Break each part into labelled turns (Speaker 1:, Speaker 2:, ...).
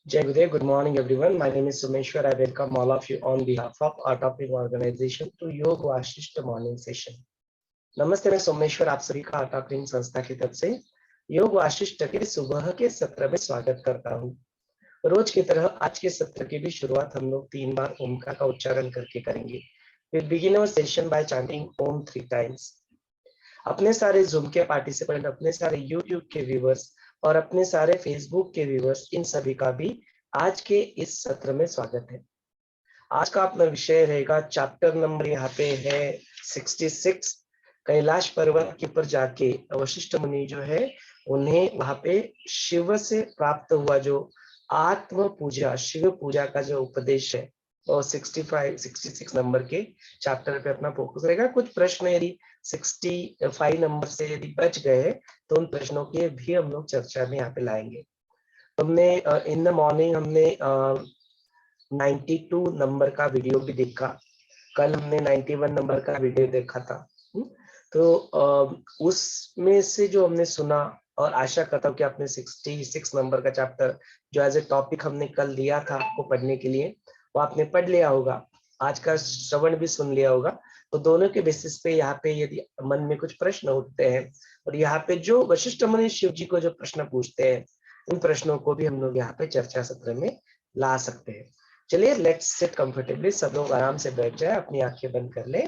Speaker 1: Jai Gurudev, good morning everyone. My name is Sumeshwar. I welcome all of you on behalf of Art of Living organization to योग Vasishtha morning session. नमस्ते, मैं सोमेश्वर आप सभी का art of living संस्था की तरफ से योग वाशिष्ठ के सुबह के सत्र में स्वागत करता हूँ। रोज की तरह आज के सत्र की भी शुरुआत हम लोग 3 बार ओमकार का उच्चारण करके करेंगे। We'll begin our session by chanting Om 3 times. अपने सारे जूम के पार्टिसिपेंट, अपने सारे यूट्यूब के व्यूवर्स और अपने सारे फेसबुक के व्यूवर्स, इन सभी का भी आज के इस सत्र में स्वागत है। आज का अपना विषय रहेगा, चैप्टर नंबर यहाँ पे है 66। कैलाश पर्वत के ऊपर जाके वशिष्ठ मुनि जो है उन्हें वहां पे शिव से प्राप्त हुआ जो आत्म पूजा, शिव पूजा का जो उपदेश है वो 66 नंबर के चैप्टर पे अपना फोकस रहेगा। कुछ प्रश्न यदि 65 नंबर से यदि बच गए तो उन प्रश्नों की भी हम लोग चर्चा में यहाँ पे लाएंगे। हमने इन द मॉर्निंग हमने 92 नंबर का वीडियो भी देखा, कल हमने 91 नंबर का वीडियो देखा था। तो उसमें से जो हमने सुना, और आशा करता हूँ कि आपने 66 नंबर का चैप्टर जो एज ए टॉपिक हमने कल दिया था आपको पढ़ने के लिए, वो आपने पढ़ लिया होगा, आज का श्रवण भी सुन लिया होगा। तो दोनों के बेसिस पे यहाँ पे यदि मन में कुछ प्रश्न उठते हैं और यहाँ पे जो वशिष्ठ मुनि शिव जी को जो प्रश्न पूछते हैं, उन प्रश्नों को भी हम लोग यहाँ पे चर्चा सत्र में ला सकते हैं। चलिए, लेट्स सिट कंफर्टेबली, सब लोग आराम से बैठ जाए, अपनी आंखें बंद कर ले,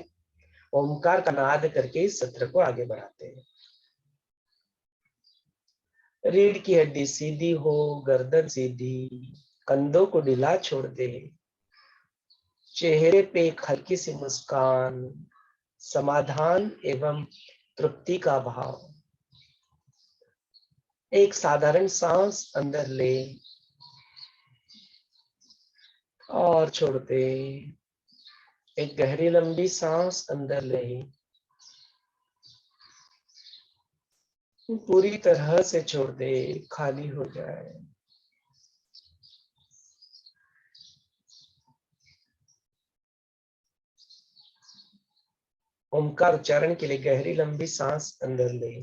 Speaker 1: ओमकार का नाद करके इस सत्र को आगे बढ़ाते हैं। रीढ़ की हड्डी सीधी हो, गर्दन सीधी, कंधों को ढीला छोड़ दे, चेहरे पे एक हल्की सी मुस्कान, समाधान एवं तृप्ति का भाव। एक साधारण सांस अंदर ले और छोड़ दे। एक गहरी लंबी सांस अंदर ले, पूरी तरह से छोड़ दे, खाली हो जाए। ओमकार उच्चारण के लिए गहरी लंबी सांस अंदर ले।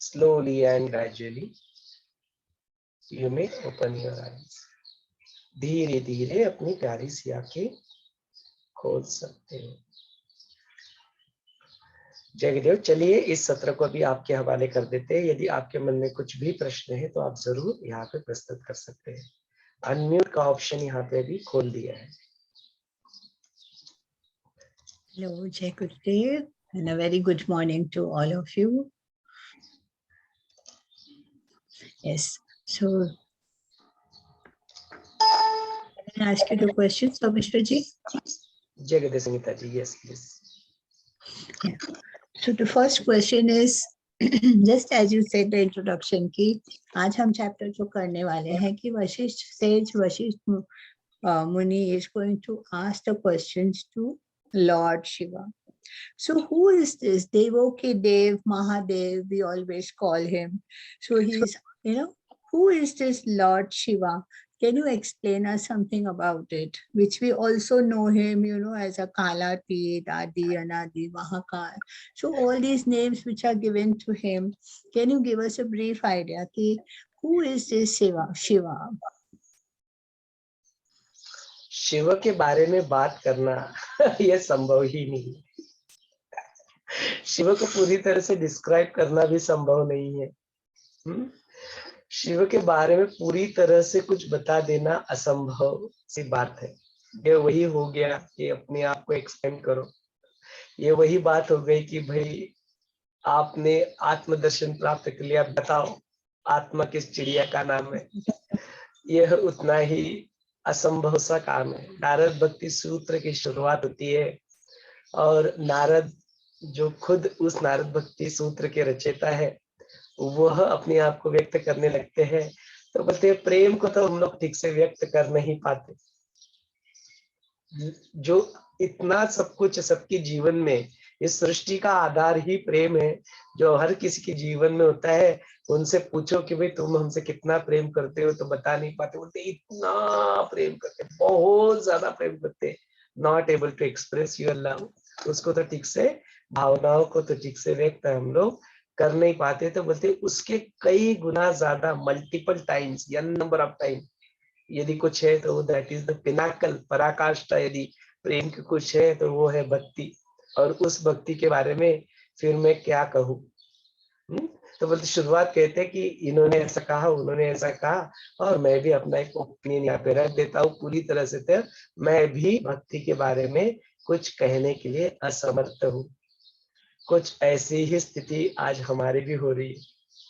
Speaker 1: Slowly and gradually you may open your eyes. धीरे धीरे अपनी प्यारी सी आंखें खोल सकते हैं। जय गुरुदेव। चलिए, इस सत्र को भी आपके हवाले कर देते हैं। यदि आपके मन में कुछ भी प्रश्न है तो आप जरूर यहाँ पे प्रस्तुत कर सकते हैं। अनम्यूट का ऑप्शन यहाँ पे भी खोल दिया है।
Speaker 2: Hello, Jai Gurudev, and a very good morning to all of you. Yes, so can I ask you the questions, Mr. Ji?
Speaker 1: Jai Gurudev Sangeeta ji, yes, please.
Speaker 2: Yeah. So the first question is, just as you said the introduction की आज हम chapter जो करने वाले हैं कि Vashishtha sage Vashishtha Muni is going to ask the questions to Lord Shiva. So who is this Devoki Dev Mahadev? We always call him. So he's, who is this Lord Shiva? Can you explain us something about it? Which we also know him, as a Kalatit, Adi, Anadi, Mahakal. So all these names which are given to him, can you give us a brief idea? Ki, who is this Shiva?
Speaker 1: Shiv के बारे में बात करना यह संभव ही नहीं। शिव को पूरी तरह से डिस्क्राइब करना भी संभव नहीं है। शिव के बारे में पूरी तरह से कुछ बता देना असंभव सी बात है। ये वही हो गया कि अपने आप को एक्सप्लेन करो। ये वही बात हो गई कि भाई आपने आत्मदर्शन प्राप्त कर लिया, बताओ आत्मा किस चिड़िया का नाम है। यह उतना ही असंभव सा काम है। नारद भक्ति सूत्र की शुरुआत होती है और नारद जो खुद उस नारद भक्ति सूत्र के रचयिता है, वह अपने आप को व्यक्त करने लगते हैं। तो बोलते हैं प्रेम को तो हम लोग ठीक से व्यक्त कर नहीं पाते। जो इतना सब कुछ सबके जीवन में, इस सृष्टि का आधार ही प्रेम है, जो हर किसी के जीवन में होता है। उनसे पूछो कि भाई तुम हमसे कितना प्रेम करते हो, तो बता नहीं पाते। बोलते इतना प्रेम करते, बहुत ज्यादा प्रेम करते, not able to express your love. उसको तो ठीक से, भावनाओं को तो ठीक से व्यक्त हम लोग कर नहीं पाते। तो बोलते उसके कई गुना ज्यादा, multiple times, n number of time यदि कुछ है तो दैट इज द पिनाकल, पराकाष्ठा। यदि प्रेम की कुछ है तो वो है भक्ति। और उस भक्ति के बारे में फिर मैं क्या कहूँ। तो बोलते शुरुआत कहते हैं कि इन्होंने ऐसा कहा, उन्होंने ऐसा कहा, और मैं भी अपना एक ओपिनियन यहाँ पे रख देता हूँ पूरी तरह से। तो मैं भी भक्ति के बारे में कुछ कहने के लिए असमर्थ हूँ। कुछ ऐसी ही स्थिति आज हमारी भी हो रही है।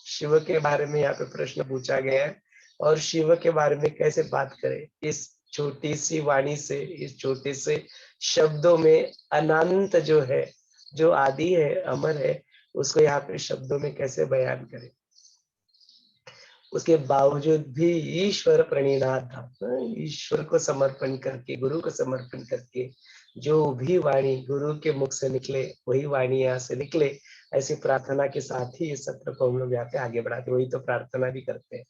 Speaker 1: शिव के बारे में यहाँ पे प्रश्न पूछा गया है, और शिव के बारे में कैसे बात करें। इस छोटी सी वाणी से, इस छोटे से शब्दों में अनंत जो है, जो आदि है, अमर है, उसको यहाँ पे शब्दों में कैसे बयान करें। उसके बावजूद भी ईश्वर प्रणिनाथ था, ईश्वर को समर्पण करके, गुरु को समर्पण करके जो भी वाणी गुरु के मुख से निकले वही वाणी यहाँ से निकले। ऐसी प्रार्थना के साथ ही इस सत्र को हम लोग यहाँ पे आगे बढ़ाते, वही तो प्रार्थना भी करते हैं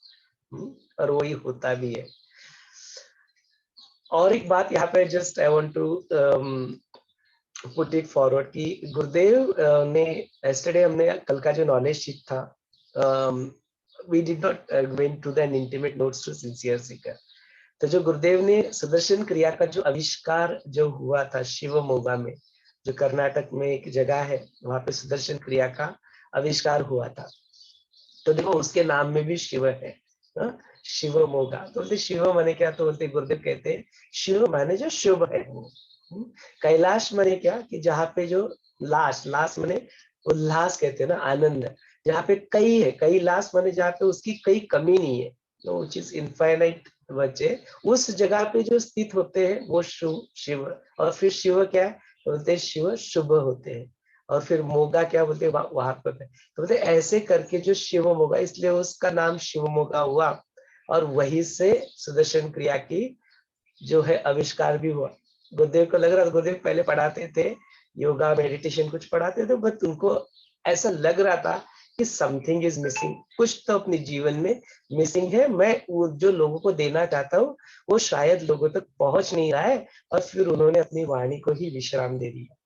Speaker 1: और वही होता भी है। और एक बात यहाँ पे just I want to put it forward कि गुरुदेव ने yesterday हमने कल का जो नॉलेज शीट था, we did not went to the intimate notes to sincere seeker। तो जो गुरुदेव ने सुदर्शन क्रिया का जो आविष्कार जो हुआ था शिवमोगा में, जो कर्नाटक में एक जगह है, वहां पे सुदर्शन क्रिया का आविष्कार हुआ था। तो देखो उसके नाम में भी शिव है, शिवमोगा। तो बोलते शिव माने क्या, तो बोलते गुरुदेव कहते हैं शिव माने जो शुभ है। कैलाश माने क्या, कि जहाँ पे जो लाश माने उल्लास कहते हैं ना, आनंद। जहाँ पे कई है, कैलाश माने जहाँ पे उसकी कई कमी नहीं है, तो चीज इनफाइनाइट बचे, उस जगह पे जो स्थित होते हैं वो शिव। और फिर शिव क्या है, बोलते शिव शुभ होते हैं। और फिर मोगा क्या बोलते हैं, वहां पर तो बोलते ऐसे करके जो शिव मोगा, इसलिए उसका नाम शिव मोगा हुआ। और वही से सुदर्शन क्रिया की जो है आविष्कार भी हुआ। गुरुदेव को लग रहा था, गुरुदेव पहले पढ़ाते थे योगा मेडिटेशन कुछ पढ़ाते थे, बट उनको ऐसा लग रहा था कि समथिंग इज मिसिंग, कुछ तो अपने जीवन में मिसिंग है। मैं वो जो लोगों को देना चाहता हूँ वो शायद लोगों तक पहुंच नहीं रहा है। और फिर उन्होंने अपनी वाणी को ही विश्राम दे दिया।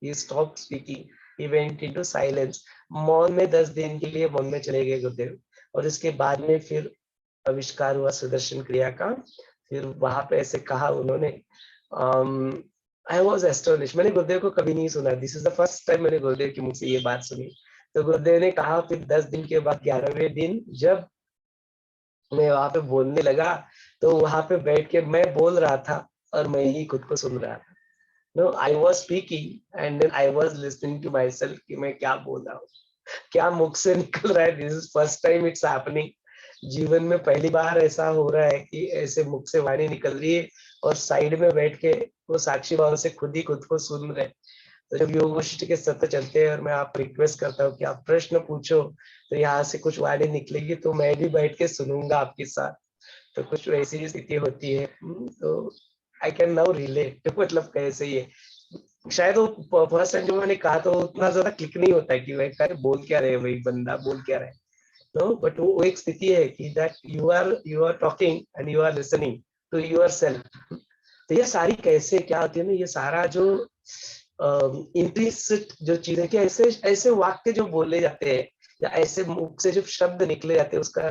Speaker 1: He stopped speaking, he went into silence। मौन में 10 दिन के लिए मौन में चले गए गुरुदेव। और इसके बाद में फिर आविष्कार हुआ सुदर्शन क्रिया का। फिर वहां पे ऐसे कहा उन्होंने, आई वॉज एस्टोनिश, मैंने गुरुदेव को कभी नहीं सुना, this is the first time मैंने गुरुदेव के मुख से ये बात सुनी। तो गुरुदेव ने कहा फिर 10 दिन के बाद 11वें दिन जब मैं वहां पे बोलने लगा, तो वहां पे बैठ के मैं बोल रहा था और मैं ही खुद को सुन रहा था। No, I was speaking and then I was listening to myself कि मैं क्या बोल रहा हूँ, क्या मुख से निकल रहा है। This is first time it's happening. जीवन में पहली बार ऐसा हो रहा है कि ऐसे मुख से वाणी निकल रही है और साइड में बैठ के वो साक्षी भाव से खुद ही खुद को सुन रहे। तो जब योग वशिष्ठ के सत्र चलते हैं और मैं आप रिक्वेस्ट करता हूँ कि आप प्रश्न पूछो, तो यहाँ से कुछ वाणी निकलेगी तो मैं भी बैठ के सुनूंगा आपके साथ। तो कुछ वैसी स्थिति होती है। तो आई कैन नाउ रिलेट, मतलब कैसे ये शायद वो फर्स्ट टाइम जो मैंने कहा तो उतना ज्यादा क्लिक नहीं होता है कि भाई बोल क्या रहे, वही बंदा बोल क्या रहे। No, but वो एक स्थिति है कि that you are talking and you are listening to yourself। तो ये सारी कैसे क्या होती है ना, ये सारा जो इम्प्लिसिट जो चीज है कि ऐसे ऐसे वाक्य जो बोले जाते हैं या ऐसे मुख से जो शब्द निकले जाते हैं, उसका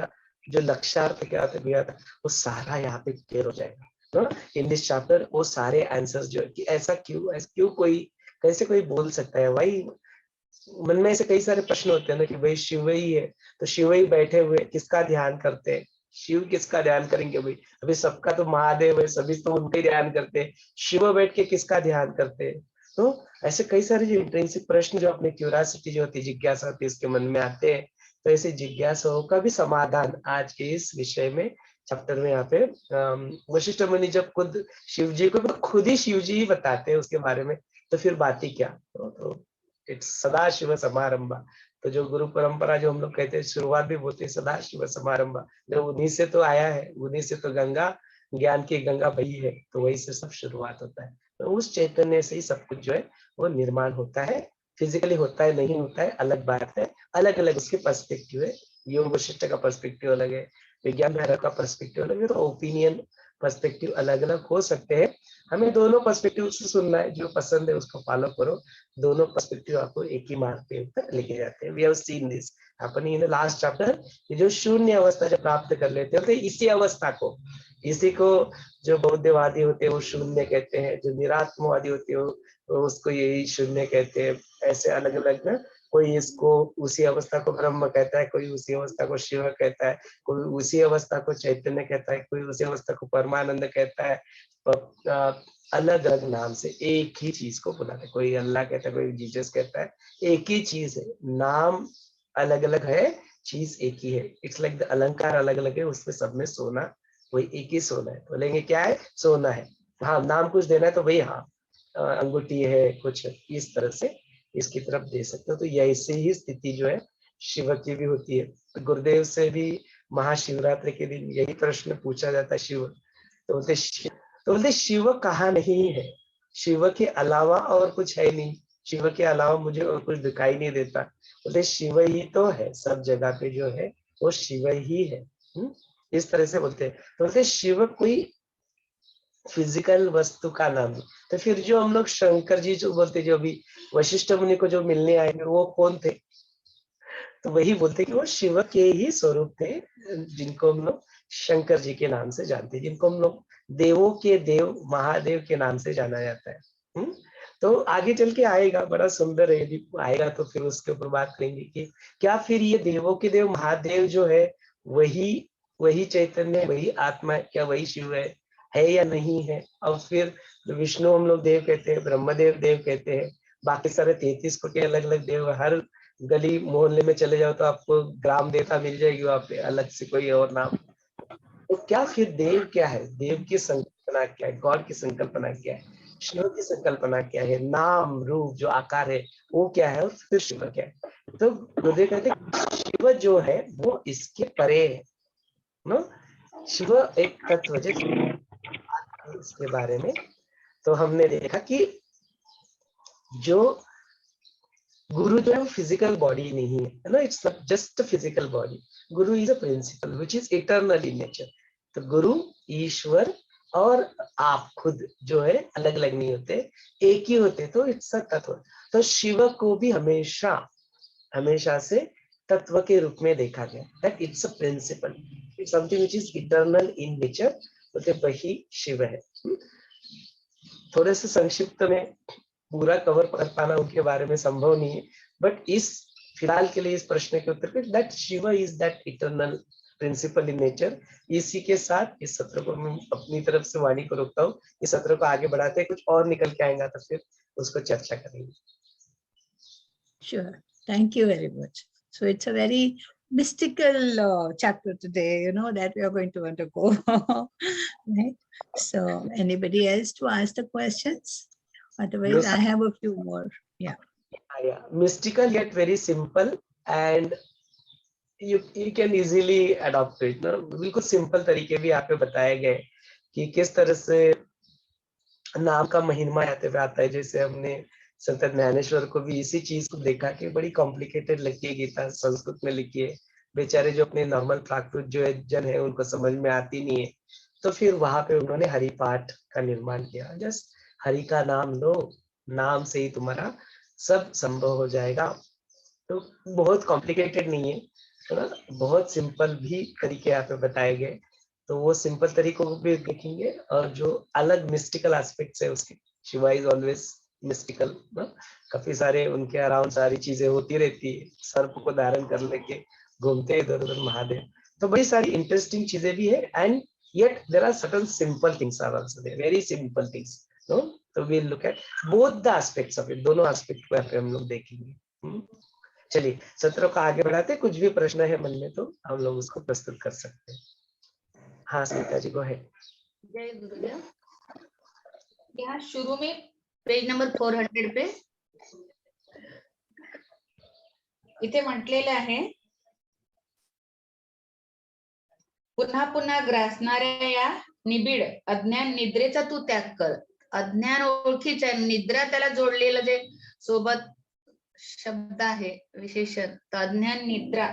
Speaker 1: जो लक्ष्यार्थ क्या होता है वो सारा यहाँ पे क्लियर हो जाएगा। तो इन दिस चैप्टर वो सारे आंसर्स जो कि ऐसा क्यों कोई कैसे कोई बोल सकता है, भाई मन में ऐसे कई सारे प्रश्न होते हैं ना कि भाई शिव ही है, तो शिव ही बैठे हुए किसका ध्यान करते हैं, शिव किसका ध्यान करेंगे भाई, अभी सबका तो महादेव है, सभी तो उनका ही ध्यान करते हैं, शिव बैठ के किसका ध्यान करते हैं। तो ऐसे कई सारे जो इंट्रिंसिक प्रश्न जो अपनी क्यूरियोसिटी जो होती है, जिज्ञासा होती है, उसके मन में आते हैं। तो ऐसे जिज्ञासाओं का भी समाधान आज के इस विषय में चैप्टर में यहाँ पे वशिष्ठ मुनि जब खुद शिव जी को खुद ही शिव जी ही बताते हैं उसके बारे में, तो फिर बात ही क्या। तो इट्स सदा शिव समारंभा। तो जो गुरु परंपरा जो हम लोग कहते हैं, शुरुआत भी बोलते हैं सदा शिव समारंभा, जो उन्हीं से तो आया है, उन्हीं से तो गंगा ज्ञान की गंगा बही है, तो वही से सब शुरुआत होता है। तो उस चैतन्य से ही सब कुछ जो है वो निर्माण होता है। फिजिकली होता है नहीं होता है अलग बात है, अलग अलग उसके पर्सपेक्टिव है। योग वशिष्ठ का पर्सपेक्टिव अलग है, विज्ञान भैरव का पर्सपेक्टिव अलग है, तो ओपिनियन पर्सपेक्टिव अलग अलग हो सकते हैं। हमें दोनों पर्सपेक्टिव से सुनना है, जो पसंद है उसको फॉलो करो। दोनों पर्सपेक्टिव आपको एक ही मार्ग पे ऊपर लेके जाते हैं। We have seen this happening in the last chapter. ये जो शून्य अवस्था जब प्राप्त कर लेते हैं, तो इसी अवस्था को, इसी को जो बौद्धवादी होते हैं वो शून्य कहते हैं, जो निरात्मवादी होते हैं वो उसको यही शून्य कहते हैं। ऐसे अलग अलग ना, कोई इसको उसी अवस्था को ब्रह्म कहता है, कोई उसी अवस्था को शिव कहता है, कोई उसी अवस्था को चैतन्य कहता है, कोई उसी अवस्था को परमानंद कहता है। अलग अलग नाम से एक ही चीज को बुलाते हैं, कोई अल्लाह कहता है, कोई जीसस कहता है, एक ही चीज है, नाम अलग अलग है, चीज एक ही है। इट्स लाइक द अलंकार अलग अलग है, उसमें सब में सोना वही एक ही सोना है। बोलेंगे क्या है, सोना है, हाँ नाम कुछ देना है तो वही, हाँ अंगूठी है कुछ, इस तरह से इसकी तरफ दे सकते हो। तो ऐसे ही स्थिति जो है शिव की भी होती है। तो गुरुदेव से भी महाशिवरात्रि के दिन यही प्रश्न पूछा जाता है, शिव तो बोलते तो बोलते शिव कहाँ नहीं है, शिव के अलावा और कुछ है नहीं, शिव के अलावा मुझे और कुछ दिखाई नहीं देता। बोलते शिव ही तो है, सब जगह पे जो है वो शिव ही है। इस तरह से बोलते हैं। तो बोलते शिव कोई फिजिकल वस्तु का नाम है। तो फिर जो हम लोग शंकर जी जो बोलते, जो अभी वशिष्ठ मुनि को जो मिलने आए वो कौन थे, तो वही बोलते कि वो शिव के ही स्वरूप थे, जिनको हम लोग शंकर जी के नाम से जानते हैं, जिनको हम लोग देवों के देव महादेव के नाम से जाना जाता है। तो आगे चल के आएगा, बड़ा सुंदर है, यदि आएगा तो फिर उसके ऊपर बात करेंगे कि क्या फिर ये देवों के देव महादेव जो है वही वही चैतन्य, वही आत्मा है, क्या वही शिव है या नहीं है। और फिर विष्णु हम लोग देव कहते हैं, ब्रह्मदेव देव कहते हैं, बाकी सारे 33 कोटि अलग अलग देव, हर गली मोहल्ले में चले जाओ तो आपको ग्राम देवता मिल जाएगी वहां पे, अलग से कोई और नाम। तो क्या फिर देव क्या है, देव की संकल्पना क्या है, गॉड की संकल्पना क्या है, शिव की संकल्पना क्या है, नाम रूप जो आकार है वो क्या है, और फिर शिव क्या है। तो गुरुदेव कहते हैं शिव जो है वो इसके परे है ना। शिव एक तत्व, जैसे इसके बारे में तो हमने देखा कि जो गुरु जो है फिजिकल बॉडी नहीं है ना, it's not just physical body. Guru is a principle which is eternal in nature. तो गुरु ईश्वर और आप खुद जो है अलग अलग नहीं होते, एक ही होते, तो इट्स अ तत्व। तो शिव को भी हमेशा हमेशा से तत्व के रूप में देखा गया, that it's a principle, it's something which is eternal in nature, तो वही शिव है। थोड़े से संक्षिप्त में पूरा कवर कर पाना उनके बारे में संभव नहीं है, बट इस फिलहाल के लिए इस प्रश्न के उत्तर पे that Shiva is that eternal principle in nature. इसी के साथ इस सत्र को मैं अपनी तरफ से वाणी को रोकता हूँ। इस सत्र को आगे बढ़ाते हैं, कुछ और निकल के आएगा तो फिर उसको चर्चा करेंगे।
Speaker 2: Sure. Thank you very much. So it's a very mystical chapter today, that we are going to undergo. Right? So anybody else to ask the questions? Otherwise, I have a few more. Yeah.
Speaker 1: Yeah, mystical yet very simple, and you can easily adopt it ना। बिल्कुल simple तरीके भी यहाँ पे बताए गए कि किस तरह से नाम का महिमा आते हुए आता है। जैसे हमने संत ज्ञानेश्वर को भी इसी चीज को देखा कि बड़ी कॉम्प्लिकेटेड लगती है गीता, संस्कृत में लिखी है, बेचारे जो अपने नॉर्मल प्राकृत जो है जन है उनको समझ में आती नहीं है। तो फिर वहां पे उन्होंने हरि पाठ का निर्माण किया, जस्ट हरि का नाम लो, नाम से ही तुम्हारा सब संभव हो जाएगा। तो बहुत कॉम्प्लिकेटेड नहीं है ना, बहुत सिंपल भी तरीके यहाँ पे बताए गए। तो वो सिंपल तरीकों को भी देखेंगे, और जो अलग मिस्टिकल एस्पेक्ट्स है उसके, शिवा इज ऑलवेज मिस्टिकल ना, काफी सारे उनके अराउंड सारी चीजें होती रहती है, सर्प को धारण कर लेके घूमते हैं इधर उधर महादेव। तो बड़ी सारी इंटरेस्टिंग चीजें भी है, and yet there are certain simple things are also there, very simple things, no? So we'll look at both the aspects of it, दोनों एस्पेक्ट को यहाँ पे हम लोग देखेंगे। चलिए सत्र को आगे बढ़ाते, कुछ भी प्रश्न है मन में तो हम लोग उसको प्रस्तुत कर सकते हैं। हाँ स्मिता जी, गो अहेड।
Speaker 3: जय गुरुदेव। यहाँ शुरू में पेज नंबर 400 पे इथे म्हटलेलं आहे, पुन्हा पुन्हा ग्रासणाऱ्या या निबिड अज्ञान निद्रेचा तू त्याग कर। अज्ञान ओळखीच्या, निद्रा त्याला जोडलेलं जे सोबत शब्द आहे विशेषण, तर अज्ञान निद्रा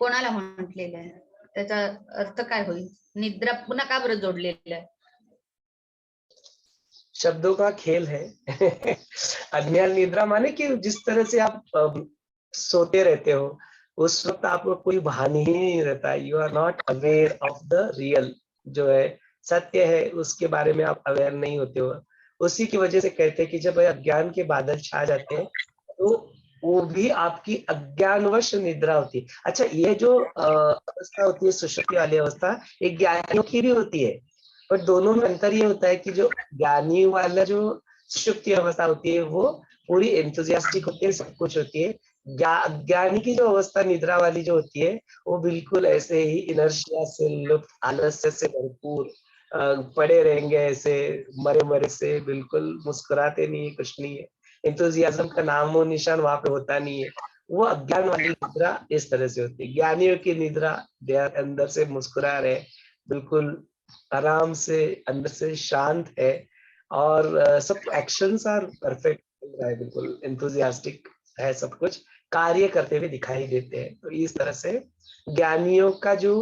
Speaker 3: कोणाला म्हटलेलं आहे, त्याचा अर्थ काय होईल? निद्रा पुन्हा का बरं जोडलेलं आहे?
Speaker 1: शब्दों का खेल है। अज्ञान निद्रा माने कि जिस तरह से आप सोते रहते हो, उस वक्त आपको कोई भान ही नहीं रहता, you are not aware of the real, जो है सत्य है उसके बारे में आप अवेयर नहीं होते हो। उसी की वजह से कहते हैं कि जब अज्ञान के बादल छा जाते हैं तो वो भी आपकी अज्ञानवश निद्रा होती है। अच्छा, ये जो अवस्था होती है सुषुप्ति वाली अवस्था, एक ज्ञानियों की भी होती है, पर दोनों में अंतर ये होता है कि जो ज्ञानी वाला जो सुषुप्ति अवस्था होती है वो पूरी एंथुजियास्टिक होती है, सब कुछ होती है। ज्ञानी की जो अवस्था निद्रा वाली जो होती है वो बिल्कुल ऐसे ही इनर्शिया से, लुप्त आलस्य से भरपूर पड़े रहेंगे, ऐसे मरे मरे से, बिल्कुल मुस्कुराते नहीं है, कुछ नहीं है, एंथुजियाज्म का नामो निशान वहां पे होता नहीं है। वो अज्ञान वाली निद्रा इस तरह से होती है। ज्ञानियों की निद्रा अंदर से मुस्कुरा रहे, बिल्कुल आराम से, अंदर से शांत है, और सब एक्शंस आर परफेक्ट, बिल्कुल एंथुजियास्टिक है, सब कुछ कार्य करते हुए दिखाई देते हैं। तो इस तरह से ज्ञानियों का जो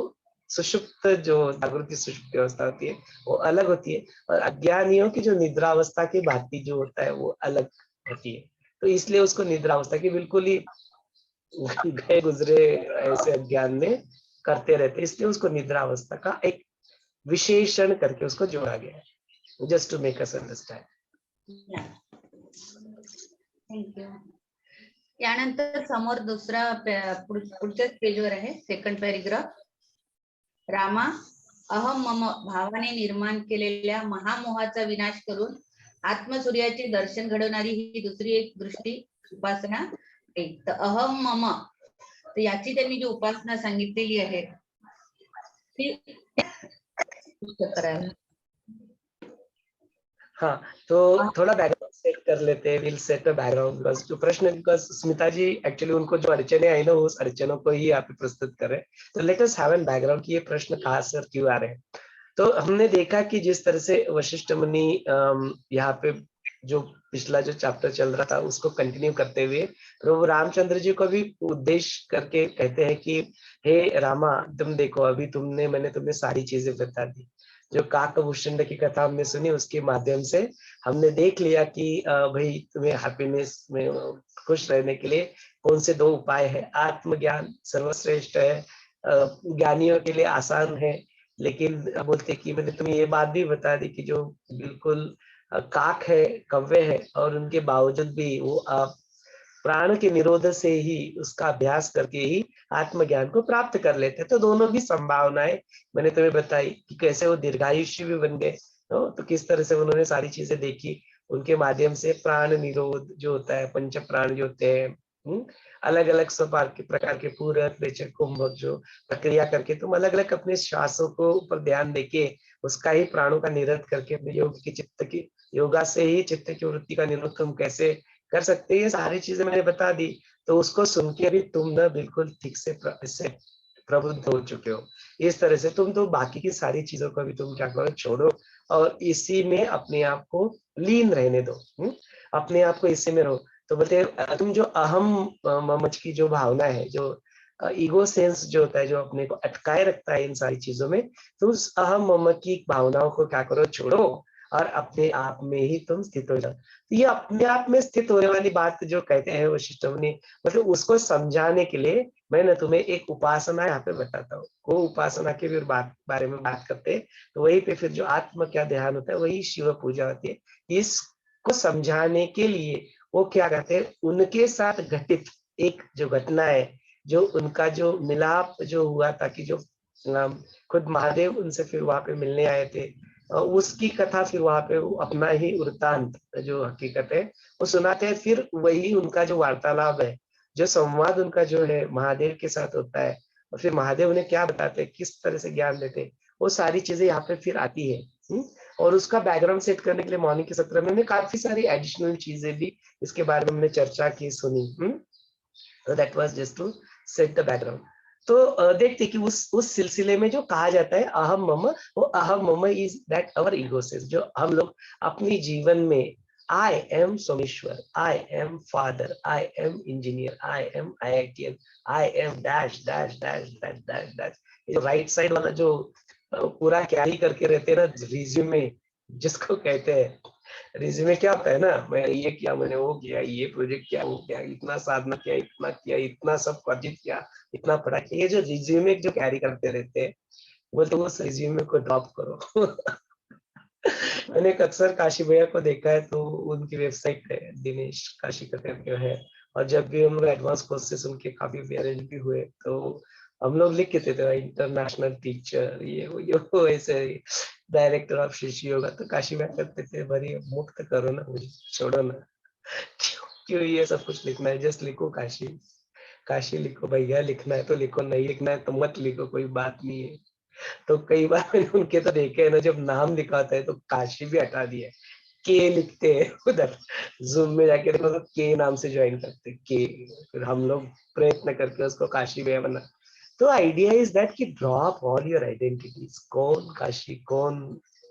Speaker 1: सुषुप्त, जो जागृति सुषुप्त अवस्था होती है वो अलग होती है, और अज्ञानियों की जो निद्रा अवस्था की भांति जो होता है वो अलग होती है। तो इसलिए उसको निद्रा अवस्था की बिल्कुल ही गए गुजरे ऐसे अज्ञान में करते रहते, इसलिए उसको निद्रा अवस्था का एक विशेषण करके उसको जोड़ा गया है, just to make us understand.
Speaker 3: Thank you. यानंतर समोर दुसरा पुढच्याच पेजवर आहे, सेकंड पॅरेग्राफ. रामा, अहम मम भावाने निर्माण केलेल्या महामोहाचा विनाश करून आत्मसूर्याचे दर्शन घडवणारी ही दुसरी एक दृष्टी उपासना आहे. तर अहम मम, तर याची त्यांनी जी उपासना सांगितलेली आहे ती करायला.
Speaker 1: हाँ, तो थोड़ा बैकग्राउंड सेट कर लेते हैं, will set a background, because जो प्रश्न, बिकॉज स्मिता जी एक्चुअली उनको जो अड़चने आई ना, उस अड़चनों को ही आप प्रस्तुत कर रहे हैं। तो let us have an background कि ये प्रश्न कहाँ से और क्यों आ रहे हैं। तो हमने देखा कि जिस तरह से वशिष्ठ मुनि यहाँ पे जो पिछला जो चैप्टर चल रहा था उसको कंटिन्यू करते हुए प्रभु रामचंद्र जी को भी उद्देश्य करके कहते हैं कि हे रामा, तुम देखो अभी मैंने तुम्हें सारी चीजें बता दी। जो काकभूषण की कथा हमने सुनी उसके माध्यम से हमने देख लिया कि भाई तुम्हें हैप्पीनेस में खुश रहने के लिए कौन से दो उपाय है। आत्मज्ञान सर्वश्रेष्ठ है, ज्ञानियों के लिए आसान है, लेकिन बोलते कि मैंने तुम्हें ये बात भी बता दी कि जो बिल्कुल काक है, कव्वे है, और उनके बावजूद भी वो प्राण के निरोध से ही, उसका अभ्यास करके ही आत्मज्ञान को प्राप्त कर लेते हैं। तो दोनों भी संभावनाएं मैंने तुम्हें बताई कि कैसे वो दीर्घायुष्य भी बन गए, तो किस तरह से उन्होंने सारी चीजें देखी, उनके माध्यम से प्राण निरोध जो होता है, पंच प्राण जो होते हैं, अलग अलग प्रकार के पूरक, रेचक, कुंभक जो प्रक्रिया करके तुम अलग अलग अपने श्वासों को ऊपर ध्यान देके उसका ही प्राणों का निरोध करके अपने योग की चित्त की योगा से ही चित्त की वृत्ति का निरोध तुम कैसे कर सकते हैं, ये सारी चीजें मैंने बता दी। तो उसको सुन के भी तुम ना बिल्कुल ठीक से प्रबुद्ध हो चुके हो। इस तरह से तुम तो बाकी की सारी चीजों को भी तुम क्या करो, छोड़ो और इसी में अपने आप को लीन रहने दो। अपने आप को इसी में रहो। तो बोलते तुम जो अहम ममच की जो भावना है, जो ईगो सेंस जो होता है, जो अपने को अटकाए रखता है इन सारी चीजों में, तो उस अहम ममच की भावनाओं को क्या करो, छोड़ो और अपने आप में ही तुम स्थित हो जाओ। तो ये अपने आप में स्थित होने वाली बात जो कहते हैं वशिष्ठ मुनि, मतलब उसको समझाने के लिए मैं तुम्हें एक उपासना यहाँ पे बताता हूँ। वो उपासना के भी बारे में बात करते हैं। तो वही पे फिर जो आत्म क्या ध्यान होता है वही शिव पूजा होती है। इस को समझाने के लिए वो क्या कहते हैं, उनके साथ घटित एक जो घटना है, जो उनका जो मिलाप जो हुआ था कि जो खुद महादेव उनसे फिर वहां पे मिलने आए थे, उसकी कथा फिर वहां पे वो अपना ही वृत्तांत जो हकीकत है वो सुनाते हैं। फिर वही उनका जो वार्तालाप है, जो संवाद उनका जो है महादेव के साथ होता है, और फिर महादेव उन्हें क्या बताते हैं, किस तरह से ज्ञान देते हैं, वो सारी चीजें यहाँ पे फिर आती है। और उसका बैकग्राउंड सेट करने के लिए मॉर्निंग के सत्र में हमने काफी सारी एडिशनल चीजें भी इसके बारे में हमने चर्चा की, सुनी। That was just to set the background. तो देखते कि उस सिलसिले में जो कहा जाता है अहम मम, वो अहम मम is that our ego says, जो हम लोग अपनी जीवन में I am Someshwar, I am father, I am engineer, I am IITian, I am dash dash dash dash dash dash, ये राइट साइड वाला जो पूरा क्या ही करके रहते हैं ना रिज्यूमे जिसको कहते हैं। रिज्यूमे क्या होता है ना, मैं ये किया, मैंने वो किया, ये प्रोजेक्ट किया, वो किया, इतना साधना किया, इतना किया, इतना सब अर्जित किया, इतना पढ़ा। ये जो रिज्यूमे जो कैरी करते रहते हैं, वो तो उस रिज्यूमे को ड्रॉप करो। मैंने अक्सर काशी भैया को देखा है, तो उनकी वेबसाइट है दिनेश काशी करके है, और जब भी हम लोग एडवांस कोर्सेस उनके काफी अरेंज भी हुए, तो हम लोग लिख के थे इंटरनेशनल टीचर, ये वो ऐसे डायरेक्टर ऑफ शिष्य योगा। तो काशी भैया करते थे, भरी मुक्त करो ना मुझे, छोड़ो ना, क्यों ये सब कुछ लिखना है, जस्ट लिखो काशी, काशी लिखो भैया, लिखना है तो लिखो, नहीं लिखना है तो मत लिखो, कोई बात नहीं है। तो कई बार मैंने उनके तो देखे है ना, जब नाम लिखाता है तो काशी भी हटा दिया, के लिखते हैं उधर जूम में जाके देखो तो के नाम से ज्वाइन करते के, फिर हम लोग प्रयत्न करके उसको काशी भैया बना। तो आइडिया इज दैट कि ड्रॉप ऑल योर आइडेंटिटीज, कौन काशी, कौन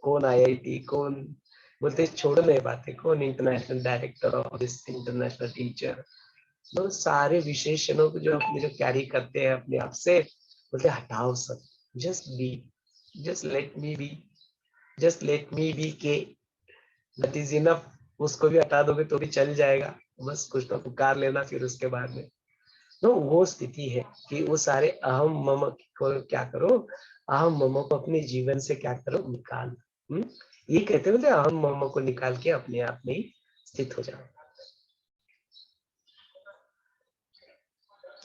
Speaker 1: कौन IIT, कौन बोलते छोड़ो नहीं बातें, कौन international director of this, international teacher, तो सारे विशेषणों को जो अपने जो कैरी करते हैं अपने आप से, बोलते हटाओ सब, just be, just let me be, just let me be के, दैट इज इनफ। उसको भी हटा दोगे तो भी चल जाएगा, बस कुछ तो पुकार लेना फिर उसके बाद में। तो वो स्थिति है कि वो सारे अहम मम को क्या करो, अहम मम को अपने जीवन से क्या करो, निकाल। ये कहते हैं अहम मम को निकाल के अपने आप में ही स्थित हो जाओ।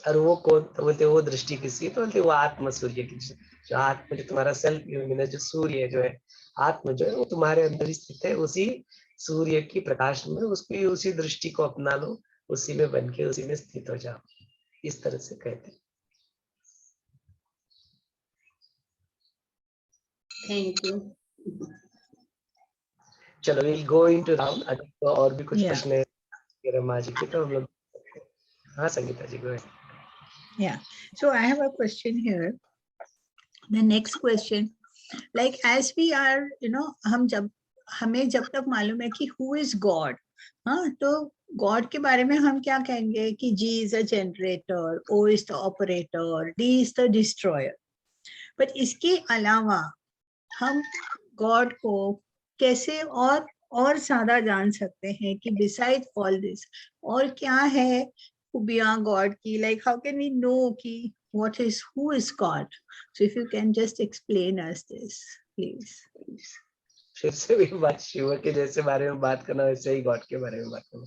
Speaker 1: और वो कौन, तो बोलते वो दृष्टि किसकी, तो बोलते वो आत्म सूर्य की, जो आत्म जो तुम्हारा सेल्फ ल्यूमिनस जो सूर्य जो है, आत्म जो है वो तुम्हारे अंदर ही स्थित है, उसी सूर्य की प्रकाश में उसकी उसी दृष्टि को अपना लो, उसी में बन के उसी में स्थित हो जाओ, इस तरह से कहते हैं।
Speaker 3: Thank you.
Speaker 1: चलो विल गो इनटू राउंड, तो और भी कुछ
Speaker 2: Yeah.
Speaker 1: प्रश्न है रमा जी के, तो हम लोग, हाँ संगीता जी को।
Speaker 2: Yeah. So I have a question here. The next question, like as we are, हमें जब तक मालूम है कि who is God, हाँ, तो God के बारे में हम क्या कहेंगे कि G is a generator, O is the operator, D is the destroyer. But इसके अलावा हम God को कैसे और ज्यादा जान सकते हैं कि besides all this और क्या है खूबियां God की, like how can we know कि who is God? So if you can just explain us this, please.
Speaker 1: फिर से भी बात शिव के जैसे बारे में बात करना, वैसे ही गॉड के बारे में बात करना।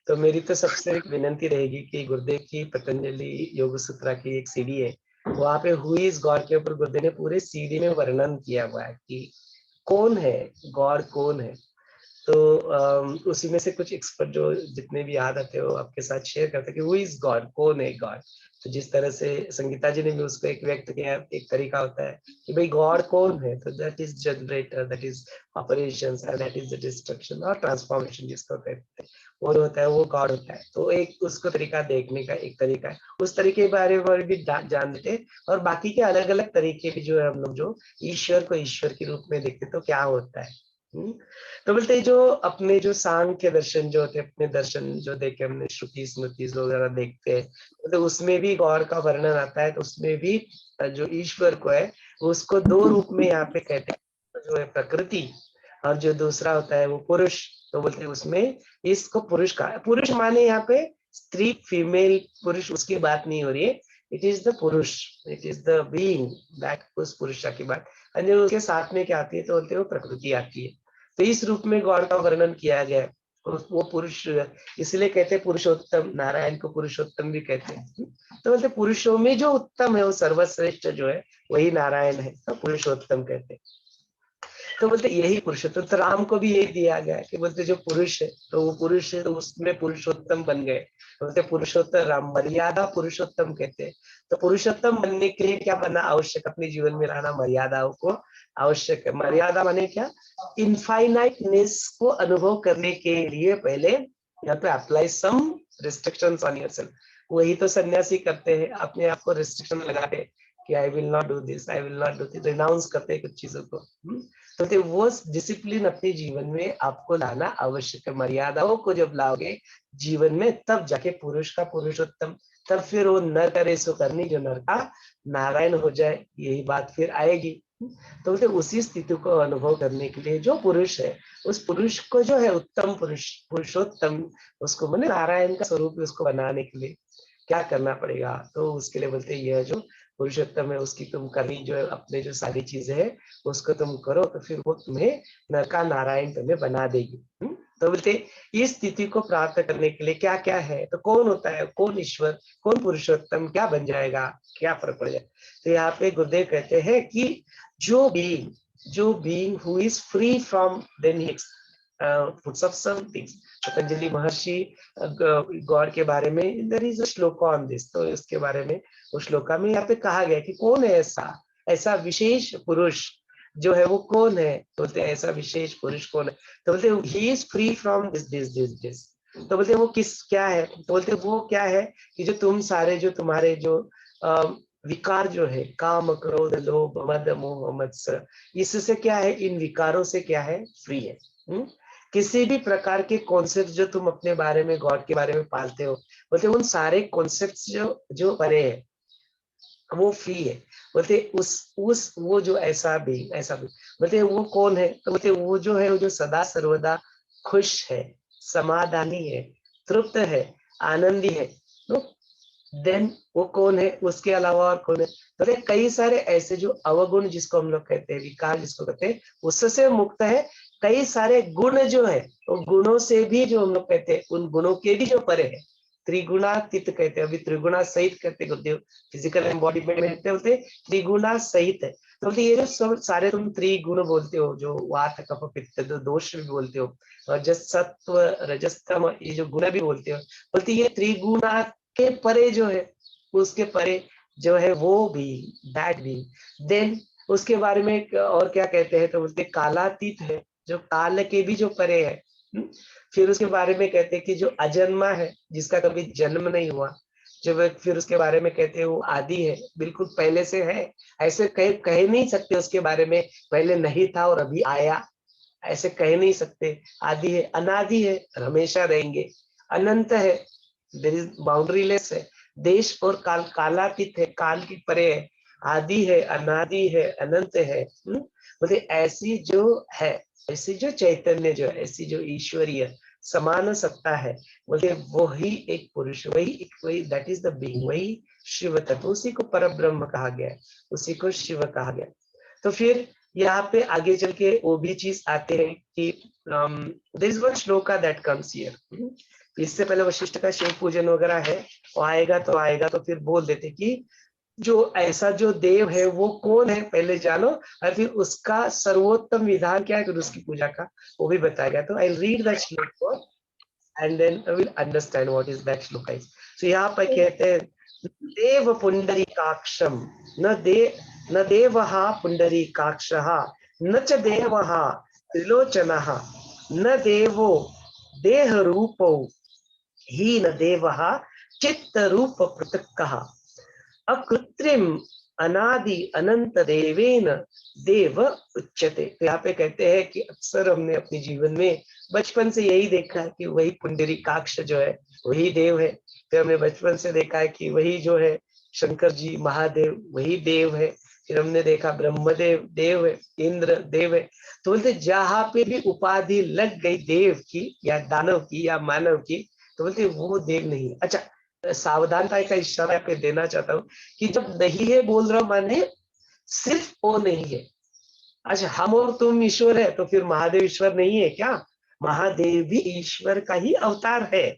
Speaker 1: तो मेरी तो सबसे एक विनंती रहेगी कि गुरुदेव की पतंजलि योग सूत्रा की एक सीडी है, वहां पे हु इज गॉड के ऊपर गुरुदेव ने पूरे सीडी में वर्णन किया हुआ है कि कौन है गॉड, कौन है। तो उसी में से कुछ एक्सपर्ट जो जितने भी याद आते हो आपके साथ शेयर करते कि हु इज गॉड, कौन है गॉड। तो जिस तरह से संगीता जी ने भी उसको एक व्यक्त किया, एक तरीका होता है कि भाई गॉड कौन है, तो that is generator, that is operations, that is the destruction और ट्रांसफॉर्मेशन जिसको कहते हैं, वो होता है, वो गॉड होता है। तो एक उसको तरीका देखने का एक तरीका है, उस तरीके के बारे में भी जानते हैं। और बाकी के अलग अलग तरीके भी जो है हम लोग जो ईश्वर को ईश्वर के रूप में देखते तो क्या होता है। तो बोलते हैं जो अपने जो सांख्य दर्शन जो होते हैं, अपने दर्शन जो देखे हमने श्रुति स्मृति वगैरह देखते हैं, तो उसमें भी गौर का वर्णन आता है। तो उसमें भी जो ईश्वर को है उसको दो रूप में यहाँ पे कहते हैं, जो है प्रकृति और जो दूसरा होता है वो पुरुष। तो बोलते हैं उसमें इसको पुरुष का, पुरुष माने यहाँ पे स्त्री फीमेल पुरुष उसकी बात नहीं हो रही है, इट इज द पुरुष, it is the being that, उस पुरुष की बात। और उसके साथ में क्या आती है, तो बोलते हैं वो प्रकृति आती है। तो इस रूप में गॉड का वर्णन किया गया है। वो पुरुष, इसलिए कहते हैं पुरुषोत्तम, नारायण को पुरुषोत्तम भी कहते हैं। तो बोलते पुरुषों में जो उत्तम है वो सर्वश्रेष्ठ जो है वही नारायण है, तो पुरुषोत्तम कहते हैं। तो बोलते यही पुरुषोत्तम, तो राम को भी यही दिया गया है कि बोलते जो पुरुष है तो वो पुरुष है, तो उसमें पुरुषोत्तम बन गए। बोलते पुरुषोत्तम राम, मर्यादा पुरुषोत्तम कहते हैं। तो पुरुषोत्तम बनने के लिए क्या बनना आवश्यक, अपने जीवन में रहना मर्यादाओं को आवश्यक है। मर्यादा माने क्या, इनफाइनाइटनेस को अनुभव करने के लिए पहले यहाँ पे apply some restrictions on yourself. वही तो सन्यासी करते हैं, अपने आप को रिस्ट्रिक्शन लगाते कि I will not do this, I will not do this, renounce करते हैं कुछ चीजों को। तो वो डिसिप्लिन अपने जीवन में आपको लाना आवश्यक है। मर्यादाओं को जब लाओगे जीवन में तब जाके पुरुष का पुरुषोत्तम, तब फिर वो नर करे सो करनी, जो नर का नारायण हो जाए, यही बात फिर आएगी। तो बोलते उसी स्थिति को अनुभव करने के लिए जो पुरुष है, उस पुरुष को जो है उत्तम पुरुष, पुरुषोत्तम, उसको मैंने नारायण का स्वरूप उसको बनाने के लिए क्या करना पड़ेगा। तो उसके लिए बोलते यह जो पुरुषोत्तम है उसकी तुम करनी जो है, अपने जो सारी चीजें है उसको तुम करो, तो फिर वो तुम्हें नर का नारायण तुम्हें बना देगी। तो बोलते इस स्थिति को प्राप्त करने के लिए क्या क्या है, तो कौन होता है, कौन ईश्वर, कौन पुरुषोत्तम, क्या बन जाएगा, क्या फर्क पड़ जाए। तो यहाँ पे गुरुदेव कहते हैं कि जो being who is free from then he puts up some things। Patanjali Maharshi god के बारे में देयर इज अ श्लोक ऑन दिस, तो इसके बारे में उस श्लोका में यहाँ पे कहा गया कि कौन है ऐसा विशेष पुरुष जो है, वो कौन है। तो बोलते ऐसा विशेष पुरुष कौन है, तो बोलते he is free from this. तो बोलते वो क्या है, तो बोलते वो क्या है कि जो तुम सारे जो तुम्हारे जो विकार जो है, काम क्रोध लोभ मद मोह मत्सर, इससे क्या है, इन विकारों से क्या है, फ्री है। किसी भी प्रकार के कॉन्सेप्ट जो तुम अपने बारे में, गॉड के बारे में पालते हो, बोलते उन सारे कॉन्सेप्ट जो परे है वो फ्री है। बोलते उस वो जो ऐसा भी बोलते वो कौन है, तो बोलते वो जो है, वो जो सदा सर्वदा खुश है, समाधानी है, तृप्त है, आनंदी है। तो देन वो कौन है, उसके अलावा और कौन है, तो कई सारे ऐसे जो अवगुण जिसको हम लोग कहते हैं, विकार जिसको कहते हैं, उससे मुक्त है। कई सारे गुण जो है, वो गुणों से भी जो हम लोग कहते हैं, उन गुणों के भी जो परे है, त्रिगुणातीत कहते हैं। अभी त्रिगुणा सहित कहते गुरुदेव, फिजिकल एम्बॉडीमेंट में बोलते त्रिगुणा सहित है। तो बोलते ये जो सब सारे तुम त्रिगुण बोलते हो, जो वात कफ पित्त दोष भी बोलते हो, और जो सत्व रजस्तम ये जो गुण भी बोलते हो, बोलते ये त्रिगुणा के परे जो है, उसके परे जो है वो भी दैट भी। देन उसके बारे में और क्या कहते हैं, तो बोलते कालातीत है, जो काल के भी जो परे है। फिर उसके बारे में कहते हैं कि जो अजन्मा है, जिसका कभी जन्म नहीं हुआ। जो फिर उसके बारे में कहते हैं वो आदि है, बिल्कुल पहले से है, ऐसे कह नहीं सकते उसके बारे में पहले नहीं था और अभी आया, ऐसे कह नहीं सकते। आदि है, अनादि है, हमेशा रहेंगे, अनंत है, देयर इज बाउंड्रीलेस है, देश और काल, कालातीत है, काल की परे है, आदि है, अनादि है, अनंत है। मतलब ऐसी जो है, ऐसी जो चैतन्य जो है, ऐसी जो ईश्वरीय समान सत्ता है, बोलते वही एक पुरुष, वही दैट इज द बीइंग, वही शिव तत्व, उसी को परब्रह्म कहा गया है, उसी को शिव कहा गया। तो फिर यहाँ पे आगे चल के वो भी चीज आते हैं कि there is one shloka that comes here. इससे पहले वशिष्ठ का शिव पूजन वगैरह है, वो आएगा तो फिर बोल देते कि जो ऐसा जो देव है वो कौन है पहले जानो, और फिर उसका सर्वोत्तम विधान क्या है, फिर उसकी पूजा का वो भी बताया गया। तो I read that shloka and then I will understand what is that shloka. So यहाँ पर कहते हैं देव पुंडरीकाक्षम न देवः पुंडरीकाक्षः न च देवः त्रिलोचनः न देवो देह रूपो ही न देवः चित्त रूप पृथक्कः अकृत्रिम अनादि अनंत देवेन देव उच्यते। तो यहाँ पे कहते हैं कि अक्सर हमने अपने जीवन में बचपन से यही देखा है कि वही पुंडरीकाक्ष जो है वही देव है। फिर हमने बचपन से देखा है कि वही जो है शंकर जी महादेव वही देव है। फिर हमने देखा ब्रह्मदेव देव है, इंद्र देव है। तो बोलते जहाँ पे भी उपाधि लग गई देव की या दानव की या मानव की, तो बोलते वो देव नहीं। अच्छा, सावधानता का इशारा पे देना चाहता हूँ कि जब नहीं है बोल रहा हूं माने सिर्फ वो नहीं है। अच्छा, हम और तुम ईश्वर है तो फिर महादेव ईश्वर नहीं है क्या? महादेव भी ईश्वर का ही अवतार है,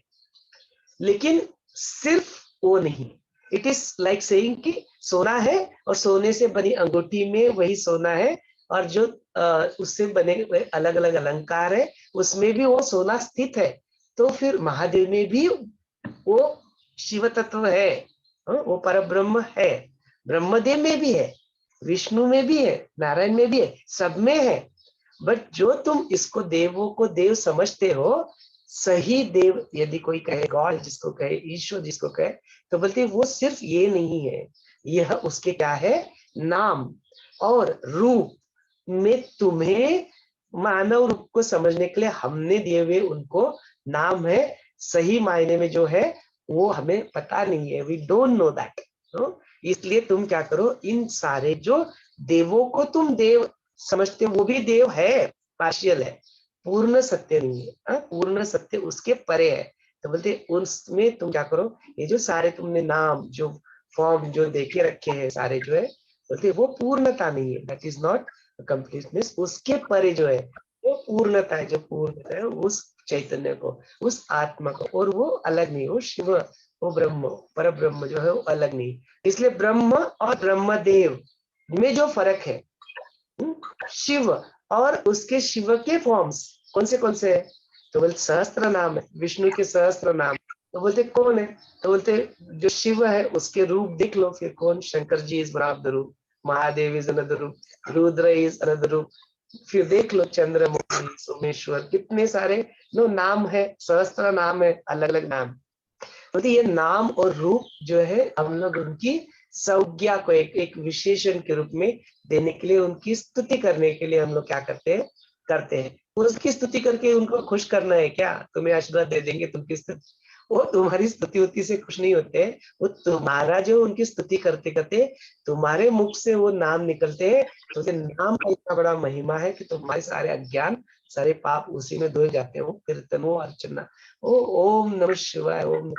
Speaker 1: लेकिन सिर्फ वो नहीं। इट इज लाइक सेइंग कि सोना है और सोने से बनी अंगूठी में वही सोना है, और जो उससे बने हुए अलग अलग अलंकार है उसमें भी वो सोना स्थित है। तो फिर महादेव में भी वो शिव तत्व है, वो परब्रह्म है। ब्रह्मदेव में भी है, विष्णु में भी है, नारायण में भी है, सब में है। बट जो तुम इसको देवों को देव समझते हो, सही देव यदि कोई कहे, गॉड जिसको कहे, ईश्वर जिसको कहे, तो बोलते वो सिर्फ ये नहीं है, यह उसके क्या है, नाम और रूप में तुम्हें मानव रूप को समझने के लिए हमने दिए हुए उनको नाम है। सही मायने में जो है वो हमें पता नहीं है, वी डोंट नो दैट। इसलिए तुम क्या करो, इन सारे जो देवों को तुम देव समझते हो, वो भी देव है, पार्शियल है, पूर्ण सत्य नहीं है। पूर्ण सत्य उसके परे है। तो बोलते उसमें तुम क्या करो, ये जो सारे तुमने नाम जो फॉर्म जो देखे रखे हैं सारे जो है, बोलते वो पूर्णता नहीं है, दैट इज नॉट कंप्लीटनेस। उसके परे जो है वो पूर्णता है, जो पूर्णता है उस चैतन्य को, उस आत्मा को, और वो अलग नहीं, वो शिव, वो ब्रह्म, पर ब्रह्म जो है वो अलग नहीं। इसलिए ब्रह्म और ब्रह्मदेव में जो फर्क है, शिव और उसके शिव के फॉर्म्स कौन से है, तो बोलते सहस्त्र नाम है, विष्णु के सहस्त्र नाम। तो बोलते कौन है, तो बोलते जो शिव है उसके रूप देख लो, फिर कौन, Shankar ji is one of the रूप, महादेव इज अनदर रूप, रुद्र इज अनदर रूप। फिर देख लो चंद्रमुखी, सोमेश्वर, कितने सारे नो नाम है, सहस्त्र नाम है, अलग अलग नाम। तो ये नाम और रूप जो है हम लोग उनकी संज्ञा को एक विशेषण के रूप में देने के लिए, उनकी स्तुति करने के लिए हम लोग क्या करते हैं। उसकी स्तुति करके उनको खुश करना है क्या, तुम्हें आशीर्वाद दे देंगे, तुमकी स्तुति, वो तुम्हारी स्तुति उति से खुश नहीं होते, वो तुम्हारा जो उनकी स्तुति करते करते तुम्हारे मुख से वो नाम निकलते हैं। तो नाम का इतना बड़ा महिमा है कि तुम्हारे सारे अज्ञान, सारे पाप उसी में धोए जाते हैं। वो कीर्तन, वो अर्चना, वो ओम नमः शिवाय, ओम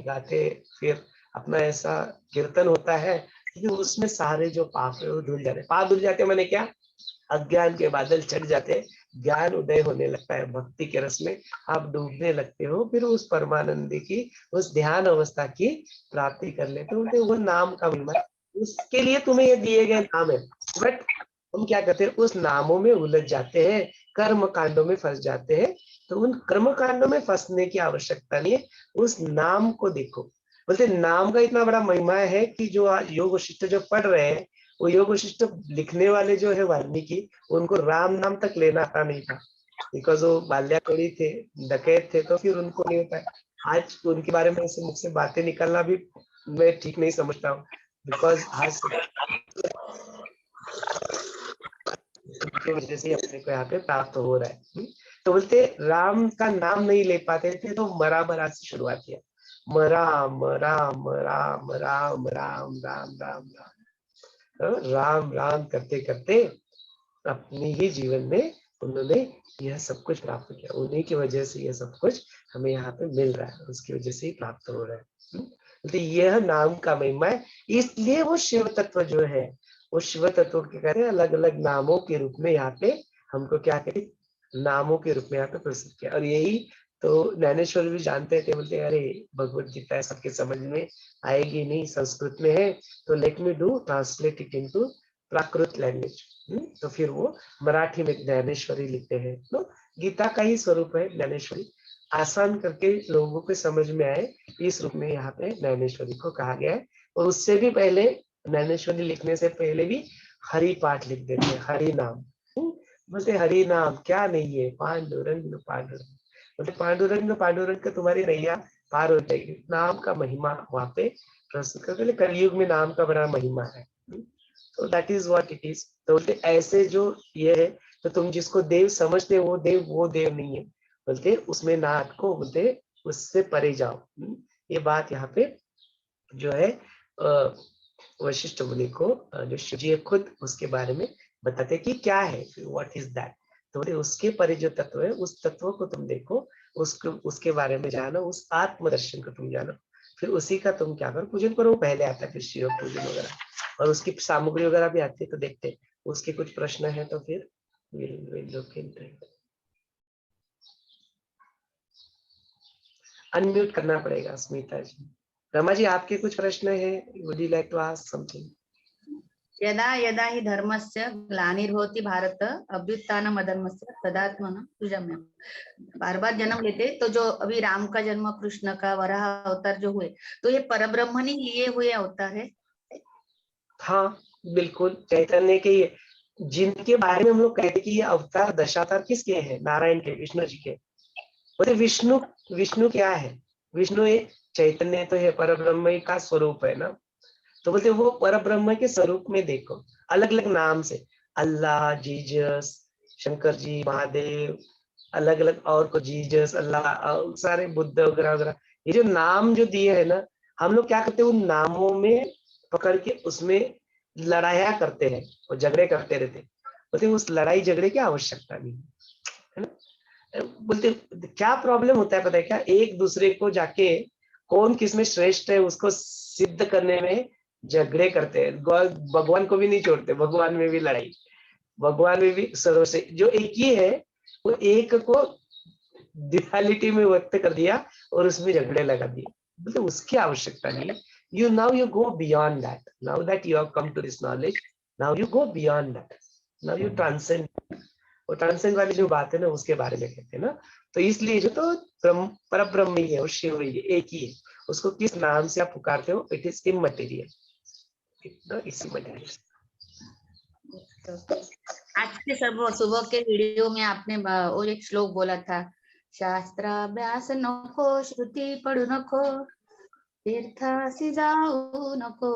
Speaker 1: गाते, फिर अपना ऐसा कीर्तन होता है कि उसमें सारे जो पाप है वो धुल जाते। पाप धुल जाते मैंने क्या, अज्ञान के बादल छट जाते हैं, ज्ञान उदय होने लगता है, भक्ति के रस में आप डूबने लगते हो, फिर उस परमानंदी की, उस ध्यान अवस्था की प्राप्ति कर लेते हो। वो नाम का महिमा, उसके लिए तुम्हें ये दिए गए नाम है। बट हम क्या करते हैं, उस नामों में उलझ जाते हैं, कर्म कांडों में फंस जाते हैं। तो उन कर्म कांडों में फंसने की आवश्यकता नहीं है, उस नाम को देखो। बोलते नाम का इतना बड़ा महिमा है कि जो योग वशिष्ठ जो पढ़ रहे हैं, वो योग वशिष्ठ लिखने वाले जो है वाल्मीकि, उनको राम नाम तक लेना आता नहीं था, बिकॉज वो बाल्याकड़ी थे, डकैत थे, तो फिर उनको नहीं होता है। आज उनके बारे में ऐसे मुख से बातें निकलना भी मैं ठीक नहीं समझता हूँ, बिकॉज आज की वजह से अपने को यहाँ पे प्राप्त हो रहा है। तो बोलते राम का नाम नहीं ले पाते थे, तो मरा मरा से शुरुआत किया, राम राम राम राम राम राम राम राम राम राम करते करते अपने ही जीवन में उन्होंने यह सब कुछ प्राप्त किया। उन्हीं की वजह से यह सब कुछ हमें यहाँ पे मिल रहा है, उसकी वजह से ही प्राप्त हो रहा है। तो यह नाम का महिमा है। इसलिए वो शिव तत्व जो है, वो शिव तत्व के कहते हैं, अलग अलग नामों के रूप में यहाँ पे हमको क्या करें, नामों के रूप में यहाँ पे प्रस्तुत किया। और यही तो ज्ञानेश्वर भी जानते थे, बोलते अरे भगवत गीता सबके समझ में आएगी नहीं, संस्कृत में है, तो let me do translate it into Prakrit language. तो फिर वो मराठी में ज्ञानेश्वरी लिखते हैं। तो गीता का ही स्वरूप है ज्ञानेश्वरी, आसान करके लोगों को समझ में आए, इस रूप में यहाँ पे ज्ञानेश्वरी को कहा गया है। और उससे भी पहले, ज्ञानेश्वरी लिखने से पहले भी हरि पाठ लिख देते हैं, हरि नाम। बोलते हरि नाम क्या नहीं है, पांडुरंग पांडुरंग, बोलते पांडुरंग पांडुरंग का तुम्हारी नैया पार हो जाएगी। नाम का महिमा वहां पे प्रस्तुत करते, कलयुग में नाम का बड़ा महिमा है। तो that is what it is. तो बोलते ऐसे जो ये है, तो तुम जिसको देव समझते हो वो देव नहीं है, बोलते उसमें नाथ को, बोलते उससे परे जाओ। ये बात यहाँ पे जो है वशिष्ठ मुनि को जो शिव जी खुद उसके बारे में बताते कि क्या है, व्हाट इज दैट। तो बोले उसके परे जो तत्व है, उस तत्व को तुम देखो, उसको उसके बारे में जानो, उस आत्मदर्शन को तुम जानो, फिर उसी का तुम क्या करो, पूजन करो। पहले आता है फिर शिव पूजन वगैरह, और उसकी सामग्री वगैरह भी आती है, तो देखते हैं उसके कुछ प्रश्न है तो फिर we'll look into it. Unmute करना पड़ेगा स्मिता जी। रमा जी, आपके कुछ प्रश्न है? Would you like to ask something?
Speaker 3: यदा यदा हि धर्मस्य ग्लानिर्भवति भारत अभ्युत्थानम् अधर्मस्य तदात्मनः सृजाम्यहम्। बार बार जन्म लेते, तो जो अभी राम का जन्म, कृष्ण का, वराह अवतार जो हुए, तो ये परब्रह्म ने लिए हुए अवतार है।
Speaker 1: हाँ बिल्कुल, चैतन्य के ये, जिनके बारे में हम लोग कहते हैं कि ये अवतार दशावतार किसके हैं? नारायण के, विष्णु जी के। बोले विष्णु, विष्णु क्या है? विष्णु एक चैतन्य तो है, परब्रह्म का स्वरूप है ना। तो बोलते वो परब्रह्म के स्वरूप में देखो, अलग अलग नाम से, अल्लाह, जीसस, शंकर जी, महादेव, अलग अलग और को जीसस, अल्लाह, और सारे बुद्ध वगैरह वगैरह, ये जो नाम जो दिए है ना, हम लोग क्या करते हैं उन नामों में पकड़ के उसमें लड़ाइया करते हैं और झगड़े करते रहते हैं। बोलते उस लड़ाई झगड़े की आवश्यकता नहीं है ना। बोलते क्या प्रॉब्लम होता है पता है क्या? एक दूसरे को जाके कौन किसमें श्रेष्ठ है उसको सिद्ध करने में झगड़े करते हैं। भगवान को भी नहीं छोड़ते, भगवान में भी लड़ाई, भगवान में भी सर्व से जो एक ही है, वो एक को ड्युअलिटी में व्यक्त कर दिया और उसमें झगड़े लगा दिए। मतलब उसकी आवश्यकता नहीं है। You now you go beyond that. Now that you have come to this knowledge, now you go beyond that. Now you transcend. और ट्रांसेंड वाली जो बात है ना, उसके बारे में कहते हैं ना। तो इसलिए जो तो परब्रह्म ही है, और शिव ही है, एक ही है। उसको किस नाम से आप पुकारते हो, इट इज इमटेरियल, इसी मटेरियल।
Speaker 3: आज के सब सुबह के वीडियो में आपने वो एक श्लोक बोला था, शास्त्राभ्यास नको, श्रुती पढू नको, तीर्थासी जाऊ नको,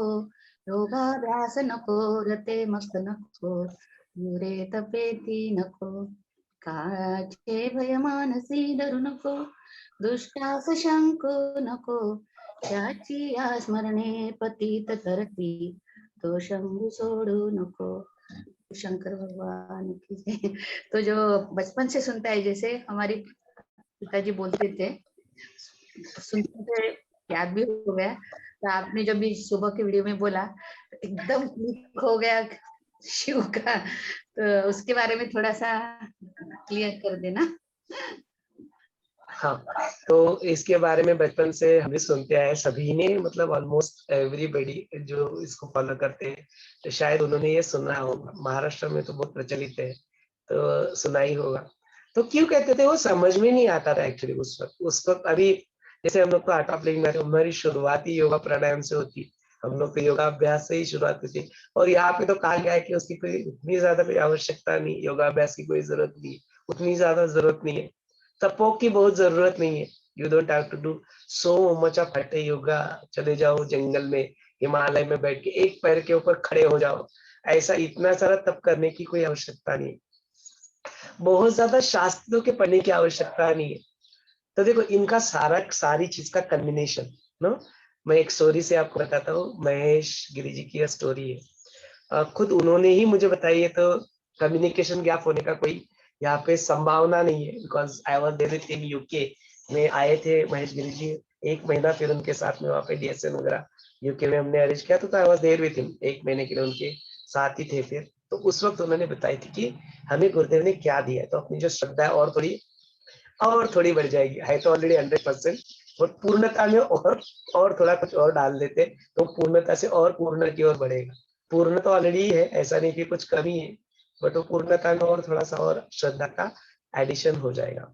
Speaker 3: योगाभ्यास नको, रते मस्त नको, युरे तपेती नको, काळाचे भय मानसी धरू नको, दुष्टास शंकू नको, त्याची या स्मरणे पतित तरती, तो शंभू सोडू नको। शंकर भगवान की जय। तो जो बचपन से सुनता है, जैसे हमारी पिताजी बोलते थे, सुनते थे, याद भी हो गया। तो आपने जब भी सुबह के वीडियो में बोला, एकदम क्लिक हो गया शिव का। तो उसके बारे में थोड़ा सा क्लियर कर देना।
Speaker 1: हाँ, तो इसके बारे में बचपन से हम भी सुनते आए सभी ने, मतलब ऑलमोस्ट एवरीबडी जो इसको फॉलो करते हैं, तो शायद उन्होंने ये सुना होगा। महाराष्ट्र में तो बहुत प्रचलित है, तो सुना ही होगा। तो क्यों कहते थे? वो समझ में नहीं आता था एक्चुअली उस वक्त अभी जैसे हम लोग को आर्ट ऑफ लिविंग में हमारी शुरुआत ही योगा प्राणायाम से होती, हम लोग को योगाभ्यास से ही शुरुआत होती। और यहाँ पे तो कहा गया है कि उसकी कोई उतनी ज्यादा कोई आवश्यकता नहीं, योगाभ्यास की कोई जरूरत नहीं, उतनी ज्यादा जरूरत नहीं है, तपों की बहुत जरूरत नहीं है। You don't have to do so much of hatha yoga. चले जाओ जंगल में, हिमालय में बैठ के एक पैर के ऊपर खड़े हो जाओ, ऐसा इतना सारा तप करने की कोई आवश्यकता नहीं है। बहुत ज्यादा शास्त्रों के पढ़ने की आवश्यकता नहीं है। तो देखो इनका सारी चीज का कॉम्बिनेशन नो। मैं एक स्टोरी से आपको बताता हूँ, महेश गिरी जी की स्टोरी है, खुद उन्होंने ही मुझे बताई है। तो कम्युनिकेशन गैप होने का कोई यहाँ पे संभावना नहीं है, because I was there in UK में आए थे महेश गिरी जी 1 महीना, फिर उनके साथ में वहाँ पे DSN वगैरह यूके में हमने अरेंज किया। तो I was there with him, 1 महीने के लिए उनके साथ ही थे। फिर तो उस वक्त उन्होंने बताई थी कि हमें गुरुदेव ने क्या दिया है, तो अपनी जो श्रद्धा है और थोड़ी बढ़ जाएगी, है तो ऑलरेडी 100%, और पूर्णता में और थोड़ा कुछ और डाल देते तो पूर्णता से और पूर्ण की ओर बढ़ेगा। पूर्ण तो ऑलरेडी है, ऐसा नहीं कि कुछ कमी है, बट वो पूर्णता में और थोड़ा सा और श्रद्धा का एडिशन हो जाएगा।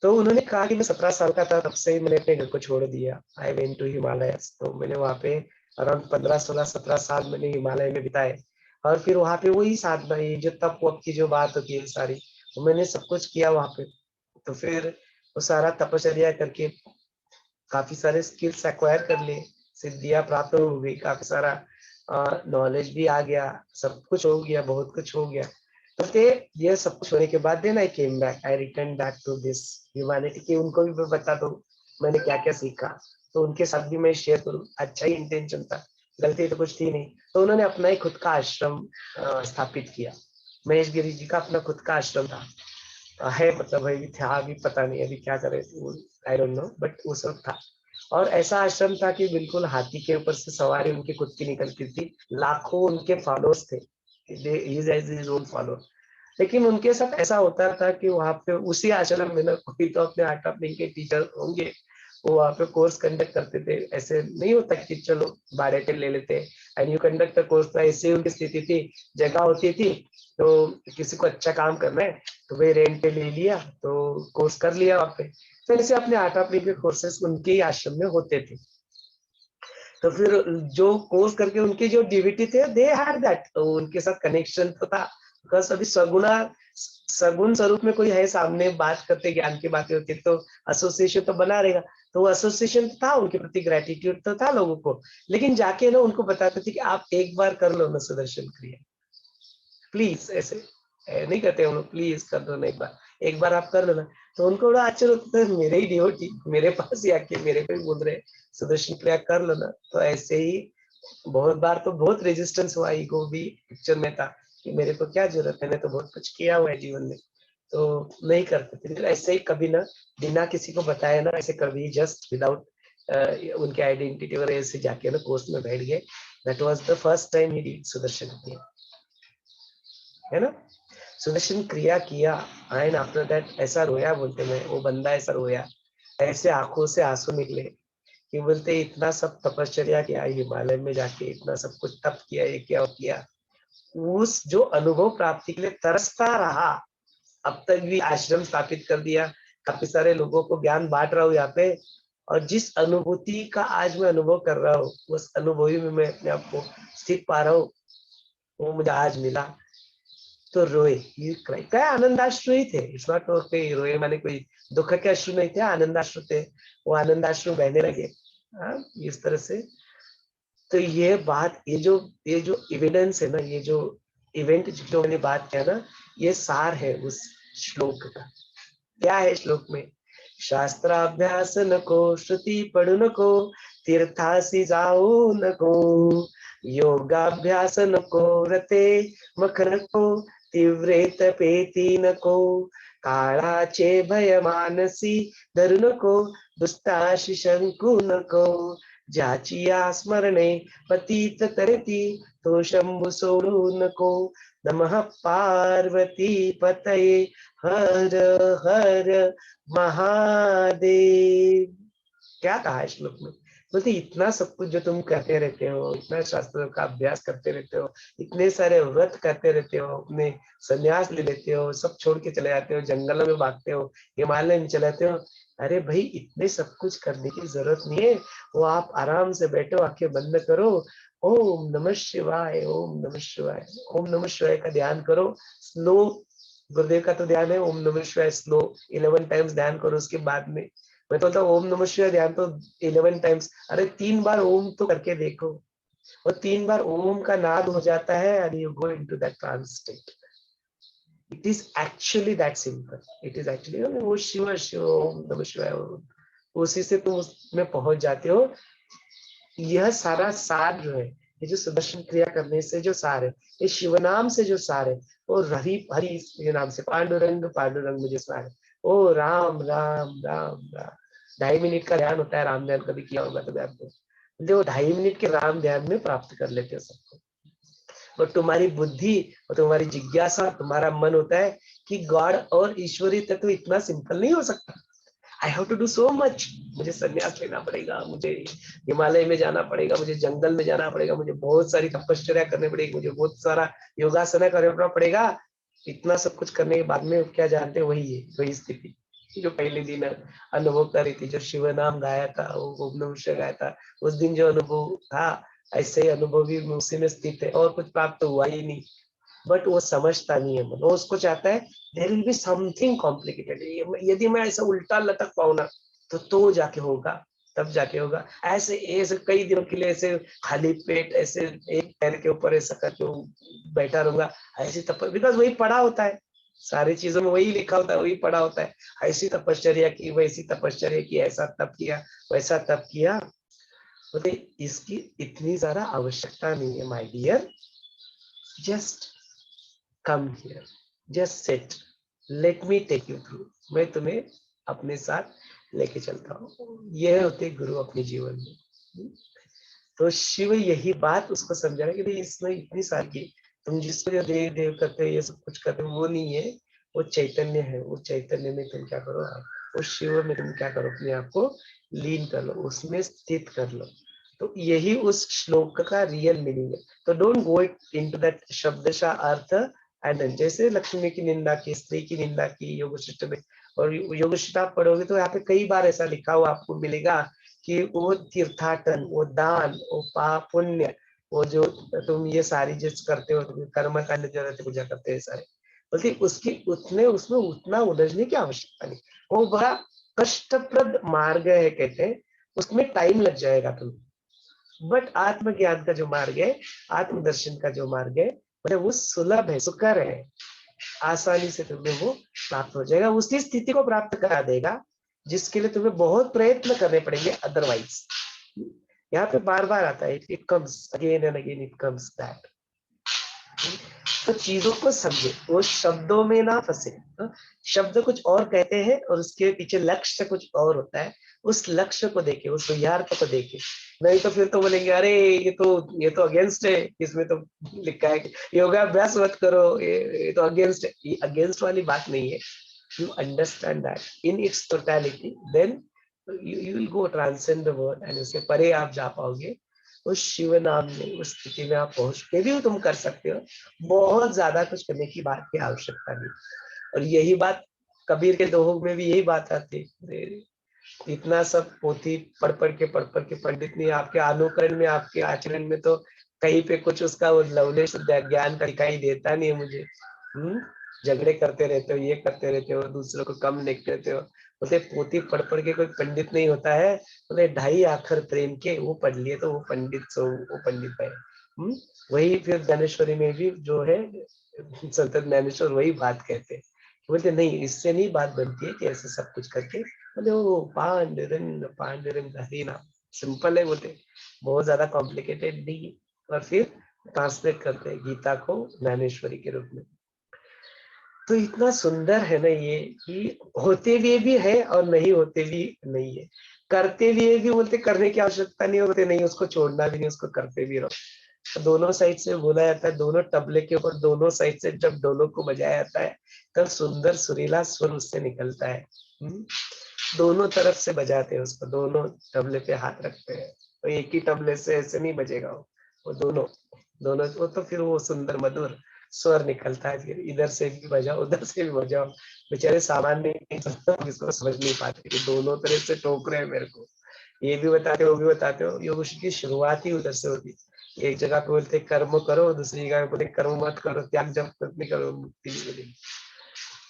Speaker 1: तो उन्होंने कहा कि मैं 17 साल का था, तब से ही मैंने अपने घर को छोड़ दिया। I went to Himalayas. तो मैंने वहाँ पे अराउंड 15, 16, 17 साल मैंने हिमालय में बिताए। और फिर वहाँ पे वही साधना, ये जो तप वप की जो बात होती है सारी, तो मैंने सब कुछ किया वहाँ पे। तो फिर वो सारा तपश्चर्या करके काफी सारे स्किल्स एक्वायर कर लिए, सिद्धियां प्राप्त हो गई, काफी सारा नॉलेज भी आ गया, सब कुछ हो गया, बहुत कुछ हो गया। तो ये सब कुछ होने के बाद then I came back, I return back to this humanity, कि उनको भी मैं बता दूं मैंने क्या क्या सीखा, तो उनके साथ भी मैं शेयर करूं। अच्छा ही इंटेंशन था, गलती तो कुछ थी नहीं। तो उन्होंने अपना ही खुद का आश्रम स्थापित किया। महेश गिरी जी का अपना खुद का आश्रम था, है, मतलब अभी था, अभी पता नहीं अभी क्या करे, आई डोंट नो, बट उस वक्त था। और ऐसा आश्रम था कि बिल्कुल हाथी के ऊपर से सवारी उनकी खुद की निकलती थी, लाखों उनके फॉलोअर्स थे, he is as his own follower. लेकिन उनके साथ ऐसा होता था कि वहां पे उसी आश्रम में ना कोई तो अपने आर्ट ऑफ लिविंग के टीचर होंगे, वो वहाँ पे कोर्स कंडक्ट करते थे। ऐसे नहीं होता कि चलो बारेटे ले लेते एंड यू कंडक्ट कोर्स, तो ऐसे उनकी स्थिति थी। जगह होती थी तो किसी को अच्छा काम करना है तो भाई रेंट पे ले लिया तो कोर्स कर लिया वहाँ पे। तो ऐसे अपने आर्ट ऑफ लिविंग के कोर्सेस उनके ही आश्रम में होते थे। तो फिर जो कोर्स करके उनके जो डीवीटी थे दे हैड दैट, तो उनके साथ कनेक्शन तो था। बिकॉज अभी सगुण स्वरूप में कोई है सामने, बात करते ज्ञान की बातें होती तो एसोसिएशन तो बना रहेगा। तो वो एसोसिएशन था, उनके प्रति ग्रेटिट्यूड तो था लोगों को। लेकिन जाके ना उनको बताते थे कि आप एक बार कर लो ना सुदर्शन क्रिया, प्लीज। ऐसे नहीं करते हम लोग, प्लीज कर दो ना एक बार आप कर लो ना। तो उनको बड़ा आश्चर्य होता था, मेरे ही डिवोटी मेरे पास ही आके मेरे को ही बोल रहे सुदर्शन क्रिया कर लो ना। तो ऐसे ही बहुत बार तो बहुत रेजिस्टेंस हुआ, ईगो भी पिक्चर में था कि मेरे को क्या जरूरत है, मैंने तो बहुत कुछ किया हुआ है जीवन में, तो नहीं करते थे। ऐसे ही कभी ना बिना किसी को बताया ना, ऐसे कभी जस्ट विदाउट उनके आइडेंटिटी वगैरह से जाके ना कोर्स में बैठ गए। That was the first time he did Sudarshan क्रिया, है ना। सुदर्शन क्रिया किया एंड आफ्टर दैट ऐसा रोया, बोलते मैं वो बंदा ऐसा रोया, ऐसे आंखों से आंसू निकले कि बोलते इतना सब तपश्चर्या किया हिमालय में जाके, इतना सब कुछ तप किया, ये क्या किया, उस जो अनुभव प्राप्ति के लिए तरसता रहा। अब तक भी आश्रम स्थापित कर दिया, काफी सारे लोगों को ज्ञान बांट रहा हूँ यहाँ पे, और जिस अनुभूति का आज मैं अनुभव कर रहा हूँ उस अनुभूति में मैं अपने आप को स्थित पा रहा हूँ, वो मुझे आज मिला। तो रोए, क्या आनंदाश्रु ही थे। इट्स नॉट कोई रोए माने कोई दुख के अश्रु नहीं थे, आनंदाश्रु थे। वो आनंदाश्रु बहने लगे। इस तरह से। तो ये बात, ये जो एविडेंस है ना, ये जो इवेंट जो मैंने बात किया ना, ये सार है उस श्लोक का। क्या है श्लोक में? शास्त्राभ्यास न को, श्रुति पढ़ु न को, तीर्थासी जाओ न को, योगाभ्यास न को, रते मखन को, तीव्रे तपेति न को, काळाचे भय मानसी धरू नको, दुस्ताशी शंकु नको, ज्याची या स्मरणे पतित तरती, तो शंभु सोडू नको, नमः पार्वती पतये हर हर महादेव। क्या कहा है श्लोक में? बोलते इतना सब कुछ जो तुम करते रहते हो, इतना शास्त्रों का अभ्यास करते रहते हो, इतने सारे व्रत करते रहते हो, अपने संन्यास ले लेते हो, सब छोड़ के चले जाते हो, जंगलों में भागते हो, हिमालय में चले जाते हो। अरे भाई इतने सब कुछ करने की जरूरत नहीं है। वो आप आराम से बैठो, आंखें बंद करो, ओम नमः शिवाय, ओम नमः शिवाय, ओम नमः शिवाय का ध्यान करो। स्लो गुरुदेव का तो ध्यान है ओम नमः शिवाय स्लो 11 टाइम्स ध्यान करो। उसके बाद में मैं तो बोलता हूँ ओम नमः शिवाय ध्यान तो 11 टाइम्स, अरे 3 बार ओम तो करके देखो। और 3 बार ओम का नाद हो जाता है and you go into that trance state. It is actually that simple. It is actually वो शिव शिव ओम नमः शिवाय, उसी से तुम उसमें पहुंच जाते हो। यह सारा सार जो है, ये जो सुदर्शन क्रिया करने से जो सार है, ये शिव नाम से जो सार है, वो हरि हरि के नाम से, पांडुरंग पांडुरंग में जो सार है, ओ राम राम राम राम। 2.5 मिनट का ध्यान होता है, राम ध्यान कभी किया होगा तो आपको, देखो 2.5 मिनट के राम ध्यान में प्राप्त कर लेते हो सबको। और तुम्हारी बुद्धि और तुम्हारी जिज्ञासा, तुम्हारा मन होता है कि गॉड और ईश्वरीय तत्व इतना सिंपल नहीं हो सकता। I have to do so much, मुझे संन्यास लेना पड़ेगा, मुझे हिमालय में जाना पड़ेगा, मुझे जंगल में जाना पड़ेगा, मुझे बहुत सारी तपश्चर्या करनी पड़ेगी, मुझे बहुत सारा योगासना करना पड़ेगा। इतना सब कुछ करने के बाद में क्या जानते हैं, वही है, वही स्थिति जो पहले दिन अनुभव कर रही थी, जो शिव नाम गाया था, वो ओम नमः शिवाय गाया था, उस दिन जो अनुभव था, ऐसे ही अनुभव भी उसी में स्थित है। और कुछ प्राप्त हुआ ही नहीं, बट वो समझता नहीं है मन, वो उसको चाहता है there will be something complicated. यदि मैं ऐसा उल्टा लटक पाऊं ना तो जाके होगा, तब जाके होगा। ऐसे ऐसे कई दिनों के लिए ऐसे खाली पेट ऐसे एक पैर के ऊपर ऐसा करके बैठा रहूंगा, ऐसी बिकॉज वही पढ़ा होता है, सारी चीजों में वही लिखा होता है, वही पढ़ा होता है। ऐसी तपश्चर्या की, वैसी तपश्चर्या की, ऐसा तप किया, वैसा तप किया। बोलते इसकी इतनी ज्यादा आवश्यकता नहीं है my dear, just come here, just sit, let me take you through. मैं तुम्हें अपने साथ लेके चलता हूँ। यह होते गुरु अपने जीवन में। तो शिव यही बात उसको समझा रहे कि भाई इसने इतनी साल की, तुम जिसको जो देव देव करते हो, ये सब कुछ करते हो, वो नहीं है, वो चैतन्य है। वो चैतन्य में तुम क्या करो, उस शिव में तुम क्या करो, अपने आप को लीन कर लो, उसमें स्थित कर लो। तो यही उस श्लोक का रियल मीनिंग है। तो डोंट गो इनटू दैट शब्दशः अर्थ एंड जैसे लक्ष्मी की निंदा की, स्त्री की निंदा की योग शिष्ट में, और योग शिष्ट आप पढ़ोगे तो यहाँ पे कई बार ऐसा लिखा हुआ आपको मिलेगा कि वो तीर्थाटन, वो दान, वो पाप पुण्य, वो जो तुम ये सारी चीज करते हो, तुम कर्म कांड जो रहते पूजा करते हैं सारे, बोलते उसकी उतने उसमें उतना उलझने की आवश्यकता नहीं। वो बड़ा कष्टप्रद मार्ग है कहते हैं, उसमें टाइम लग जाएगा तुम्हें। बट आत्मज्ञान का जो मार्ग है, आत्मदर्शन का जो मार्ग है, मतलब वो सुलभ है, सुकर है, आसानी से तुम्हें वो प्राप्त हो जाएगा, उसी स्थिति को प्राप्त करा देगा जिसके लिए तुम्हें बहुत प्रयत्न करने पड़ेंगे अदरवाइज। यहाँ पे बार बार आता है, it comes again and again, it comes that. तो चीजों को समझे, वो शब्दों में ना फंसे। शब्द कुछ और कहते हैं और उसके पीछे लक्ष्य कुछ और होता है, उस लक्ष्य को देखे, उस यार्थ को देखे। नहीं तो फिर तो बोलेंगे अरे ये तो अगेंस्ट है, इसमें तो लिखा है योगाभ्यास मत करो, ये तो अगेंस्ट है। ये अगेंस्ट वाली बात नहीं है। You understand that in its totality, then you will go transcend the world, and उससे परे आप जा पाओगे। उस शिव नाम में, उस स्थिति में आप पहुंच के भी तुम कर सकते हो। बहुत ज्यादा कुछ करने की बात की आवश्यकता नहीं। और यही बात कबीर के दोहों में भी यही बात आती है। इतना सब पोथी पढ़ पढ़ के पंडित नहीं, आपके अनुकरण में, आपके आचरण में तो कहीं पे कुछ उसका वो लवलेश ज्ञान का दिखाई देता नहीं है मुझे। झगड़े करते रहते हो, ये करते रहते हो, दूसरों को कम देखते रहते हो। बोलते पोथी पढ़ के कोई पंडित नहीं होता है। बोले 2.5 अक्षर प्रेम के वो पढ़ लिए तो वो पंडित, सो वो पंडित है। वही फिर ज्ञानेश्वरी में भी जो है संत ज्ञानेश्वर वही बात कहते हैं। बोलते नहीं, इससे नहीं बात बनती है कि ऐसे सब कुछ करके। बोले वो पांडुरंग हरि नाम सिंपल है, बोलते बहुत ज्यादा कॉम्प्लिकेटेड नहीं है। और फिर ट्रांसलेट करते हैं गीता को ज्ञानेश्वरी के रूप में। तो इतना सुंदर है ना ये, कि होते हुए भी है और नहीं होते भी नहीं है, करते हुए भी बोलते करने की आवश्यकता नहीं होते, नहीं उसको छोड़ना भी नहीं, उसको करते भी रहो। तो दोनों साइड से बोला जाता है, दोनों तबले के ऊपर दोनों साइड से जब डोलों को बजाया जाता है तब सुंदर सुरीला स्वर उससे निकलता है। दोनों तरफ से बजाते हैं उसको, दोनों तबले पे हाथ रखते हैं। तो एक ही तबले से ऐसे नहीं बजेगा वो दोनों दोनों वो तो फिर वो सुंदर मधुर स्वर निकलता है। फिर इधर से भी बजाओ, उधर से भी बजाओ। बेचारे सामान्य इसको समझ नहीं पाते कि दोनों तरफ से टोक रहे हैं मेरे को, ये भी बताते हो, वो भी बताते हो। योग की शुरुआत ही उधर से होती। एक जगह पे बोलते कर्म करो, दूसरी जगह पे बोलते कर्म मत करो, त्याग जब तक नहीं करो मुक्ति नहीं मिलेगी।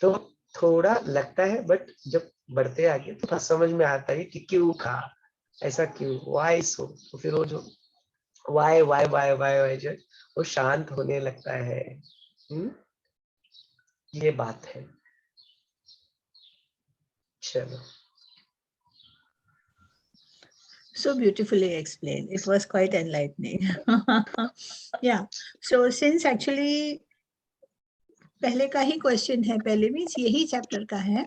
Speaker 1: तो थोड़ा लगता है, बट जब बढ़ते आगे तो समझ में आता है कि क्यों कहा, ऐसा क्यों, वाई सो। तो फिर वो जो why why why why why जो वो शांत होने लगता है। ये बात है। चलो,
Speaker 2: So beautifully explained. It was quite enlightening. Yeah. So since actually पहले का ही क्वेश्चन है, पहले मीन्स यही चैप्टर का है,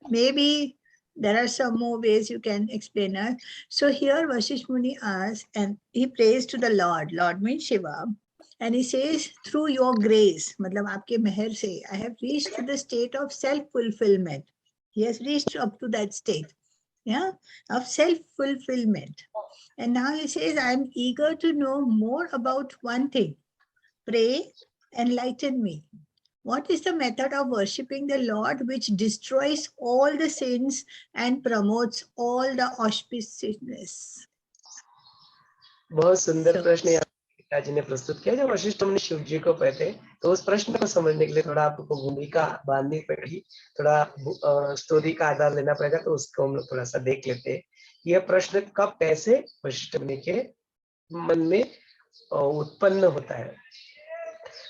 Speaker 2: maybe there are some more ways you can explain us. So here Vasisht Muni asks, and he prays to the Lord. Lord means Shiva. And he says, through your grace, मतलब आपके मेहर से, I have reached to the state of self-fulfillment. He has reached up to that state, yeah, of self-fulfillment. And now he says, I am eager to know more about one thing. Pray, enlighten me. What is the method of worshipping the Lord which destroys all the sins and promotes all the auspiciousness?
Speaker 1: बहुत सुंदर प्रश्न यहाँ पिताजी ने प्रस्तुत किया। जब वशिष्ठ मुनि शिव जी को कहते तो उस प्रश्न को समझने के लिए थोड़ा आपको भूमिका बांधनी पड़ेगी, थोड़ा स्टोरी का आधार लेना पड़ेगा। तो उसको हम लोग थोड़ा सा देख लेते हैं। यह प्रश्न कब कैसे वशिष्ठ मुनि के मन में उत्पन्न होता है।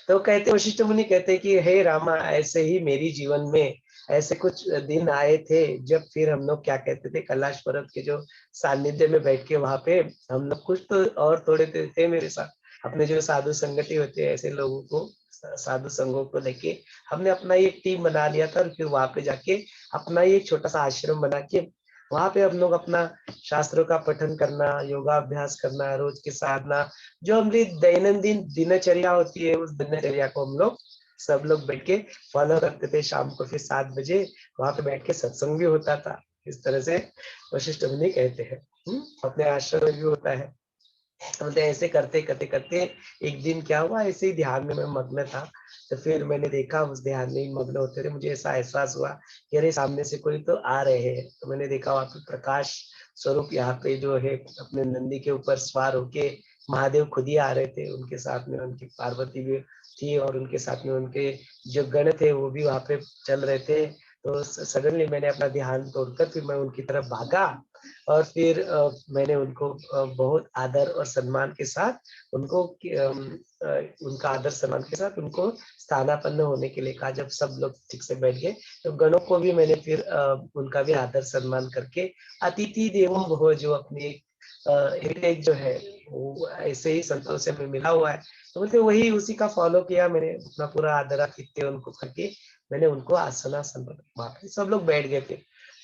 Speaker 1: तो कहते वशिष्ठ मुनि कहते कि हे रामा, ऐसे ही मेरी जीवन में ऐसे कुछ दिन आए थे जब फिर हम लोग क्या कहते थे, कैलाश पर्वत के जो सानिध्य में बैठ के वहां पे हम लोग कुछ तो और थोड़े थे मेरे साथ, अपने जो साधु संगति होते हैं ऐसे लोगों को, साधु संघों को लेके हमने अपना एक टीम बना लिया था। और फिर वहां पे जाके अपना एक छोटा सा आश्रम बना के वहां पे हम लोग अपना शास्त्रों का पठन करना, योगाभ्यास करना, रोज की साधना, जो हमारी दैनंदिन दिनचर्या होती है, उस दिनचर्या को हम लोग सब लोग बैठ के फॉलो करते थे। शाम को फिर 7 बजे वहां पे बैठ के सत्संग भी होता था। इस तरह से वशिष्ठ मुनि कहते हैं। अपने आश्रम में भी होता है। तो ऐसे करते करते करते एक दिन क्या हुआ, ऐसे ही ध्यान में मैं मग्न था। तो फिर मैंने देखा, उस ध्यान में ही मग्न होते रहे, मुझे ऐसा एहसास हुआ कि अरे सामने से कोई तो आ रहे हैं। तो मैंने देखा वहां पे प्रकाश स्वरूप यहाँ पे जो है अपने नंदी के ऊपर सवार होके महादेव खुद ही आ रहे थे। उनके साथ में उनकी पार्वती भी थी और उनके साथ में उनके जो गण थे वो भी वहां पे चल रहे थे। तो सडनली मैंने अपना ध्यान तोड़कर फिर मैं उनकी तरफ भागा और फिर मैंने उनको बहुत आदर और सम्मान के साथ उनको उनका आदर सम्मान के साथ उनको स्थानापन्न होने के लिए कहा। जब सब लोग ठीक से बैठ गए तो गणों को भी मैंने फिर उनका भी आदर सम्मान करके अतिथि देवो भव, जो अपनी हेरिटेज जो है वो ऐसे ही संतों से में मिला हुआ है, तो बोलते वही उसी का फॉलो किया मैंने। अपना पूरा आदर आतिथ्य उनको करके मैंने उनको आसनासन वहां पे सब लोग बैठ गए थे।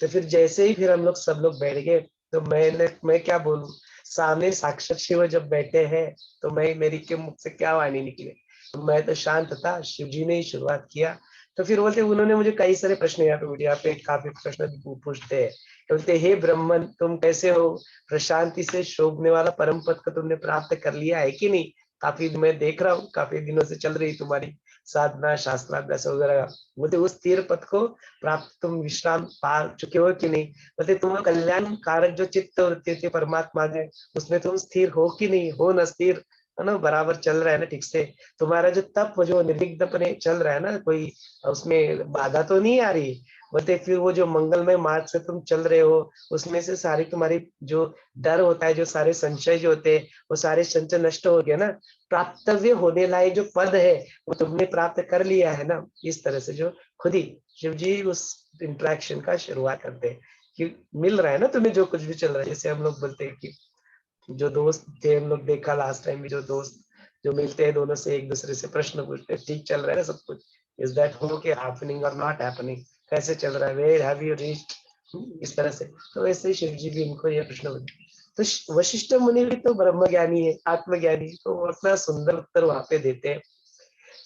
Speaker 1: तो फिर जैसे ही फिर हम लोग सब लोग बैठ गए तो मैं क्या बोलूं, सामने साक्षात शिव जब बैठे हैं तो मेरी के मुख से क्या वाणी निकले। तो मैं तो शांत था, शिव जी ने ही शुरुआत किया। तो फिर बोलते उन्होंने मुझे कई सारे प्रश्न यहाँ पे काफी प्रश्न पूछते हैं। बोलते हे ब्राह्मण, तुम कैसे हो? प्रशांति से शोभने वाला परम पद को तुमने प्राप्त कर लिया है कि नहीं? काफी मैं देख रहा हूँ, काफी दिनों से चल रही तुम्हारी साधना, शास्त्राभ्यास वगैरह। बोलते उस तीर पद को प्राप्त तुम विश्राम पा चुके हो कि नहीं? बोलते तुम कल्याण कारक जो चित्त वृत्ति थी परमात्मा में, उसमें तुम स्थिर हो कि नहीं? हो न स्थिर, है ना? बराबर चल रहा है ना ठीक से? तुम्हारा जो तप जो निर्विघ्न चल रहा है ना, कोई उसमें बाधा तो नहीं आ रही? बोलते फिर वो जो मंगलमय मार्ग से तुम चल रहे हो, उसमें से सारी तुम्हारी जो डर होता है, जो सारे संशय जो होते हैं, वो सारे संशय नष्ट हो गए ना? प्राप्तव्य होने लायक जो पद है वो तुमने प्राप्त कर लिया है ना? इस तरह से जो खुद ही शिव जी उस इंटरेक्शन का शुरुआत करते हैं कि मिल रहा है ना तुम्हें जो कुछ भी चल रहा है। जैसे हम लोग बोलते हैं कि जो दोस्त थे, हम लोग देखा लास्ट टाइम भी, जो दोस्त जो मिलते हैं दोनों से एक दूसरे से प्रश्न पूछते हैं, ठीक चल रहा है ना सब कुछ? इज दैट ओके, हैपनिंग और नॉट हैपनिंग? कैसे चल रहा है? Where have you reached? इस तरह से। तो वैसे ही शिव जी भी इनको ये प्रश्न पूछते। तो वशिष्ठ मुनि भी तो ब्रह्म ज्ञानी है, आत्मज्ञानी, तो वो अपना सुंदर उत्तर वहां पे देते हैं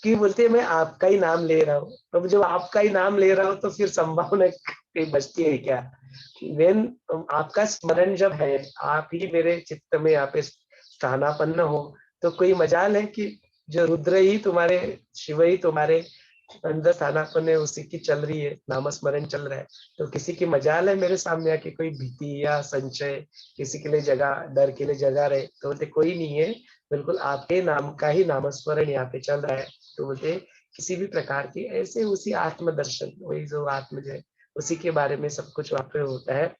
Speaker 1: कि बोलते हैं मैं आपका ही नाम ले रहा हूँ। अब जब आपका ही नाम ले रहा हूँ तो फिर संभावना कहीं बचती है क्या? वेन आपका स्मरण जब है, आप ही मेरे चित्त में यहाँ पे स्थानापन्न हो, तो कोई मजाल है कि जो रुद्र ही तुम्हारे, शिव ही तुम्हारे अंदर स्थानापन्न है, उसी की चल रही है, नामस्मरण चल रहा है, तो किसी की मजाल है मेरे सामने आके कोई भीति या संशय, किसी के लिए जगह, डर के लिए जगह रहे? तो बोलते कोई नहीं है, बिल्कुल आपके नाम का ही नामस्मरण यहाँ पे चल रहा है। तो बोलते किसी भी प्रकार की ऐसे उसी आत्मदर्शन, वही जो आत्म जो है उसी के बारे में सब कुछ वहां पे होता है।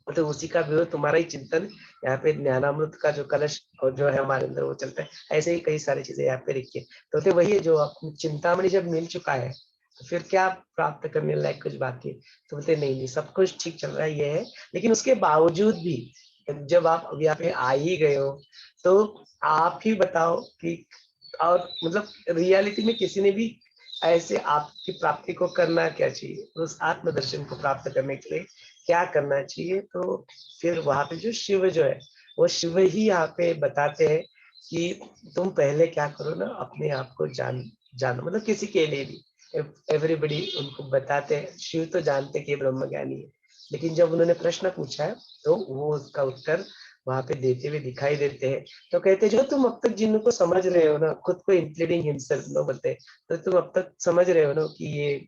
Speaker 1: तो उसी का भी तुम्हारा ही चिंतन यहाँ पे ज्ञानामृत का जो कलश और जो है हमारे अंदर वो चलता है। ऐसे ही कई सारी चीजें यहाँ पे लिखी है। तो वही है जो अपनी चिंतामणि जब मिल चुका है तो फिर क्या प्राप्त करने लायक कुछ बाकी है? तो बोलते नहीं नहीं, सब कुछ ठीक चल रहा है, ये है। लेकिन उसके बावजूद भी जब आप अभी यहाँ पे आ ही गए हो तो आप ही बताओ कि, और मतलब रियलिटी में किसी ने भी ऐसे आपकी प्राप्ति को करना क्या चाहिए, उस आत्मदर्शन को प्राप्त करने के लिए क्या करना चाहिए? तो फिर वहां पे जो शिव जो है वो शिव ही यहाँ पे बताते हैं कि तुम पहले क्या करो ना, अपने आप को जानो, मतलब किसी के लिए भी एवरीबडी उनको बताते हैं। शिव तो जानते कि ब्रह्म ज्ञानी है, लेकिन जब उन्होंने प्रश्न पूछा है तो वो उसका उत्तर वहां पे देते हुए दिखाई देते हैं। तो कहते जो तुम अब तक जिनको समझ रहे हो ना, खुद को इंक्लूडिंग हिमसेल्फ नो बोलते, तो तुम अब तक समझ रहे हो ना कि ये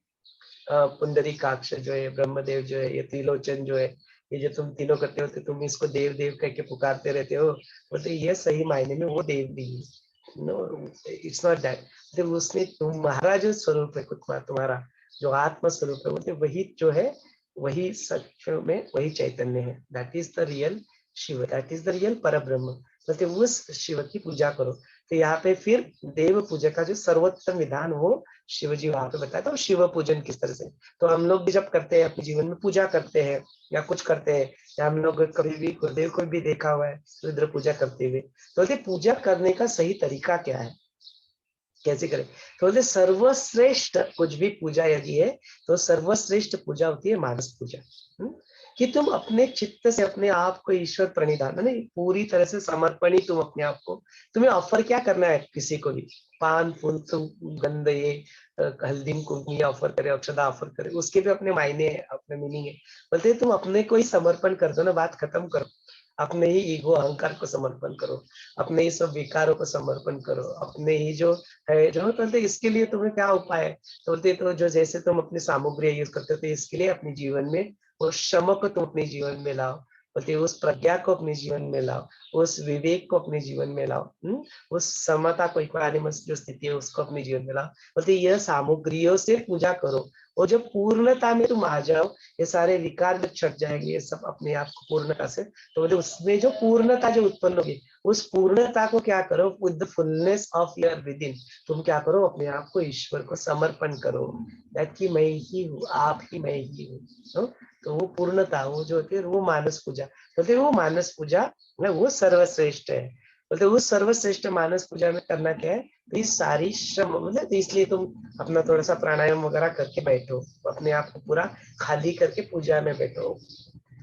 Speaker 1: पुंडरीकाक्ष जो है, ब्रह्मदेव जो है, ये त्रिलोचन जो है, ये जो तुम तीनों करते हो, तो तुम इसको देव देव कह के पुकारते रहते हो, बोलते ये सही मायने में वो देव नहीं है। No, it's not that. तो उसने तुम्हारा जो स्वरूप है, तुम्हारा जो आत्म स्वरूप है, बोलते वही जो है, वही सच में वही चैतन्य है। That is the real Shiva, that is the real Parabrahma. बोलते उस शिव की पूजा करो। तो यहाँ पे फिर देव पूजा का जो सर्वोत्तम विधान वो शिव जी वहां पे बताया था। शिव पूजन किस तरह से, तो हम लोग भी जब करते हैं अपने जीवन में पूजा करते हैं या कुछ करते हैं, या हम लोग कभी भी गुरुदेव को भी देखा हुआ है रुद्र पूजा करते हुए, तो बोलते पूजा करने का सही तरीका क्या है, कैसे करें? तो बोलते सर्वश्रेष्ठ कुछ भी पूजा यदि है तो सर्वश्रेष्ठ पूजा होती है मानस पूजा। कि तुम अपने चित्त से अपने आप को ईश्वर प्रणिधान, माने पूरी तरह से समर्पण ही तुम अपने आप को, तुम्हें ऑफर क्या करना है किसी को भी, पान फूल तुम गंध ये हल्दी कुंकू ये ऑफर करे, अक्षता ऑफर करे, उसके भी अपने मायने है, अपने मीनिंग है। बोलते तुम अपने को ही समर्पण कर दो ना, बात खत्म करो, अपने ही ईगो अहंकार को समर्पण करो, अपने ही सब विकारों को समर्पण करो, अपने ही जो है जो बोलते इसके लिए तुम्हें क्या उपाय है, तो बोलते तो जो जैसे तुम अपनी सामग्री यूज करते हो तो इसके लिए अपने जीवन में उस श्रम को तुम अपने जीवन में लाओ, बोलते उस प्रज्ञा को अपने जीवन में लाओ, उस विवेक को अपने जीवन में लाओ, उस समता को इक्वानिमस जो स्थिति है उसको अपने जीवन में लाओ। बोलते यह सामग्रियों से पूजा करो, और जब पूर्णता में तुम आ जाओ, ये सारे विकार जब छट जाएंगे, ये सब अपने आप को पूर्णता से, तो बोलते उसमें जो पूर्णता जो उत्पन्न होगी, उस पूर्णता को क्या करो, with the fullness of your with in, तुम क्या करो, अपने आप को ईश्वर को समर्पण करो, दैट कि मैं ही हूँ, आप ही मैं ही हूँ। तो वो पूर्णता, वो जो होती है वो मानस पूजा, बोलते वो मानस पूजा वो सर्वश्रेष्ठ है। बोलते वो सर्वश्रेष्ठ मानस पूजा में करना क्या है, तो ये सारी श्रम, मतलब तो इसलिए तुम अपना थोड़ा सा प्राणायाम वगैरह करके बैठो, अपने आप को पूरा खाली करके पूजा में बैठो।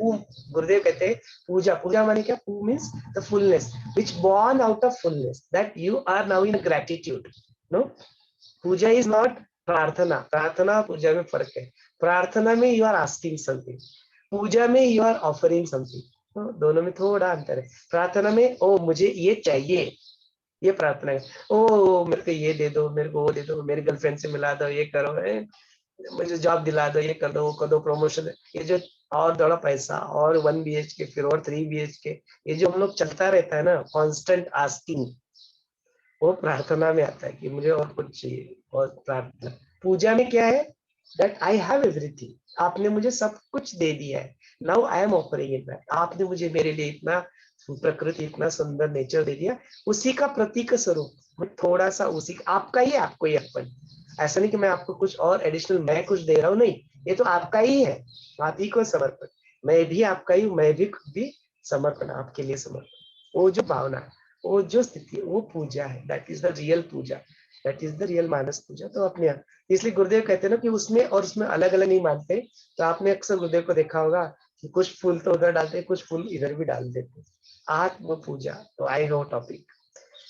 Speaker 1: गुरुदेव कहते हैं पूजा, पूजा माने क्या, पू means the fullness which born out of fullness, that you are now in gratitude. No, puja is not prarthana, प्रार्थना पूजा में फर्क है। प्रार्थना में यू आर आस्किंग समथिंग, पूजा में यू आर ऑफरिंग समथिंग, दोनों में थोड़ा अंतर है। प्रार्थना में ओ मुझे ये चाहिए, ये प्रार्थना है, ओ मेरे को ये दे दो, मेरे को वो दे दो, मेरी गर्लफ्रेंड से मिला दो, ये करो, मुझे जॉब दिला दो, ये कर दो, वो कर दो, प्रमोशन, ये जो और थोड़ा पैसा और 1 BHK फिर और 3 BHK, ये जो हम लोग चलता रहता है ना कांस्टेंट आस्किंग, वो प्रार्थना में आता है कि मुझे और कुछ चाहिए। और प्रार्थना, पूजा में क्या है, दैट आई हैव एवरीथिंग, आपने मुझे सब कुछ दे दिया है, now I am offering it back, आपने मुझे मेरे लिए इतना प्रकृति इतना सुंदर नेचर दे दिया, उसी का प्रतीक स्वरूप थोड़ा सा उसी आपका ही, आपको ही अर्पण। ऐसा नहीं कि मैं आपको कुछ और एडिशनल मैं कुछ दे रहा हूँ, नहीं, ये तो आपका ही है, आप ही को समर्पण, मैं भी आपका ही हूँ, मैं भी खुद भी समर्पण, आपके लिए समर्पण, वो जो भावना, वो जो स्थिति, वो पूजा है, that is the real puja, that is the real manas puja. तो अपने आप, इसलिए गुरुदेव कहते हैं ना कि उसमें और उसमें अलग अलग नहीं मानते। तो आपने अक्सर गुरुदेव को देखा होगा कि कुछ फूल तो उधर डालते, कुछ फूल इधर भी डाल देते, आत्म पूजा। तो आई नो टॉपिक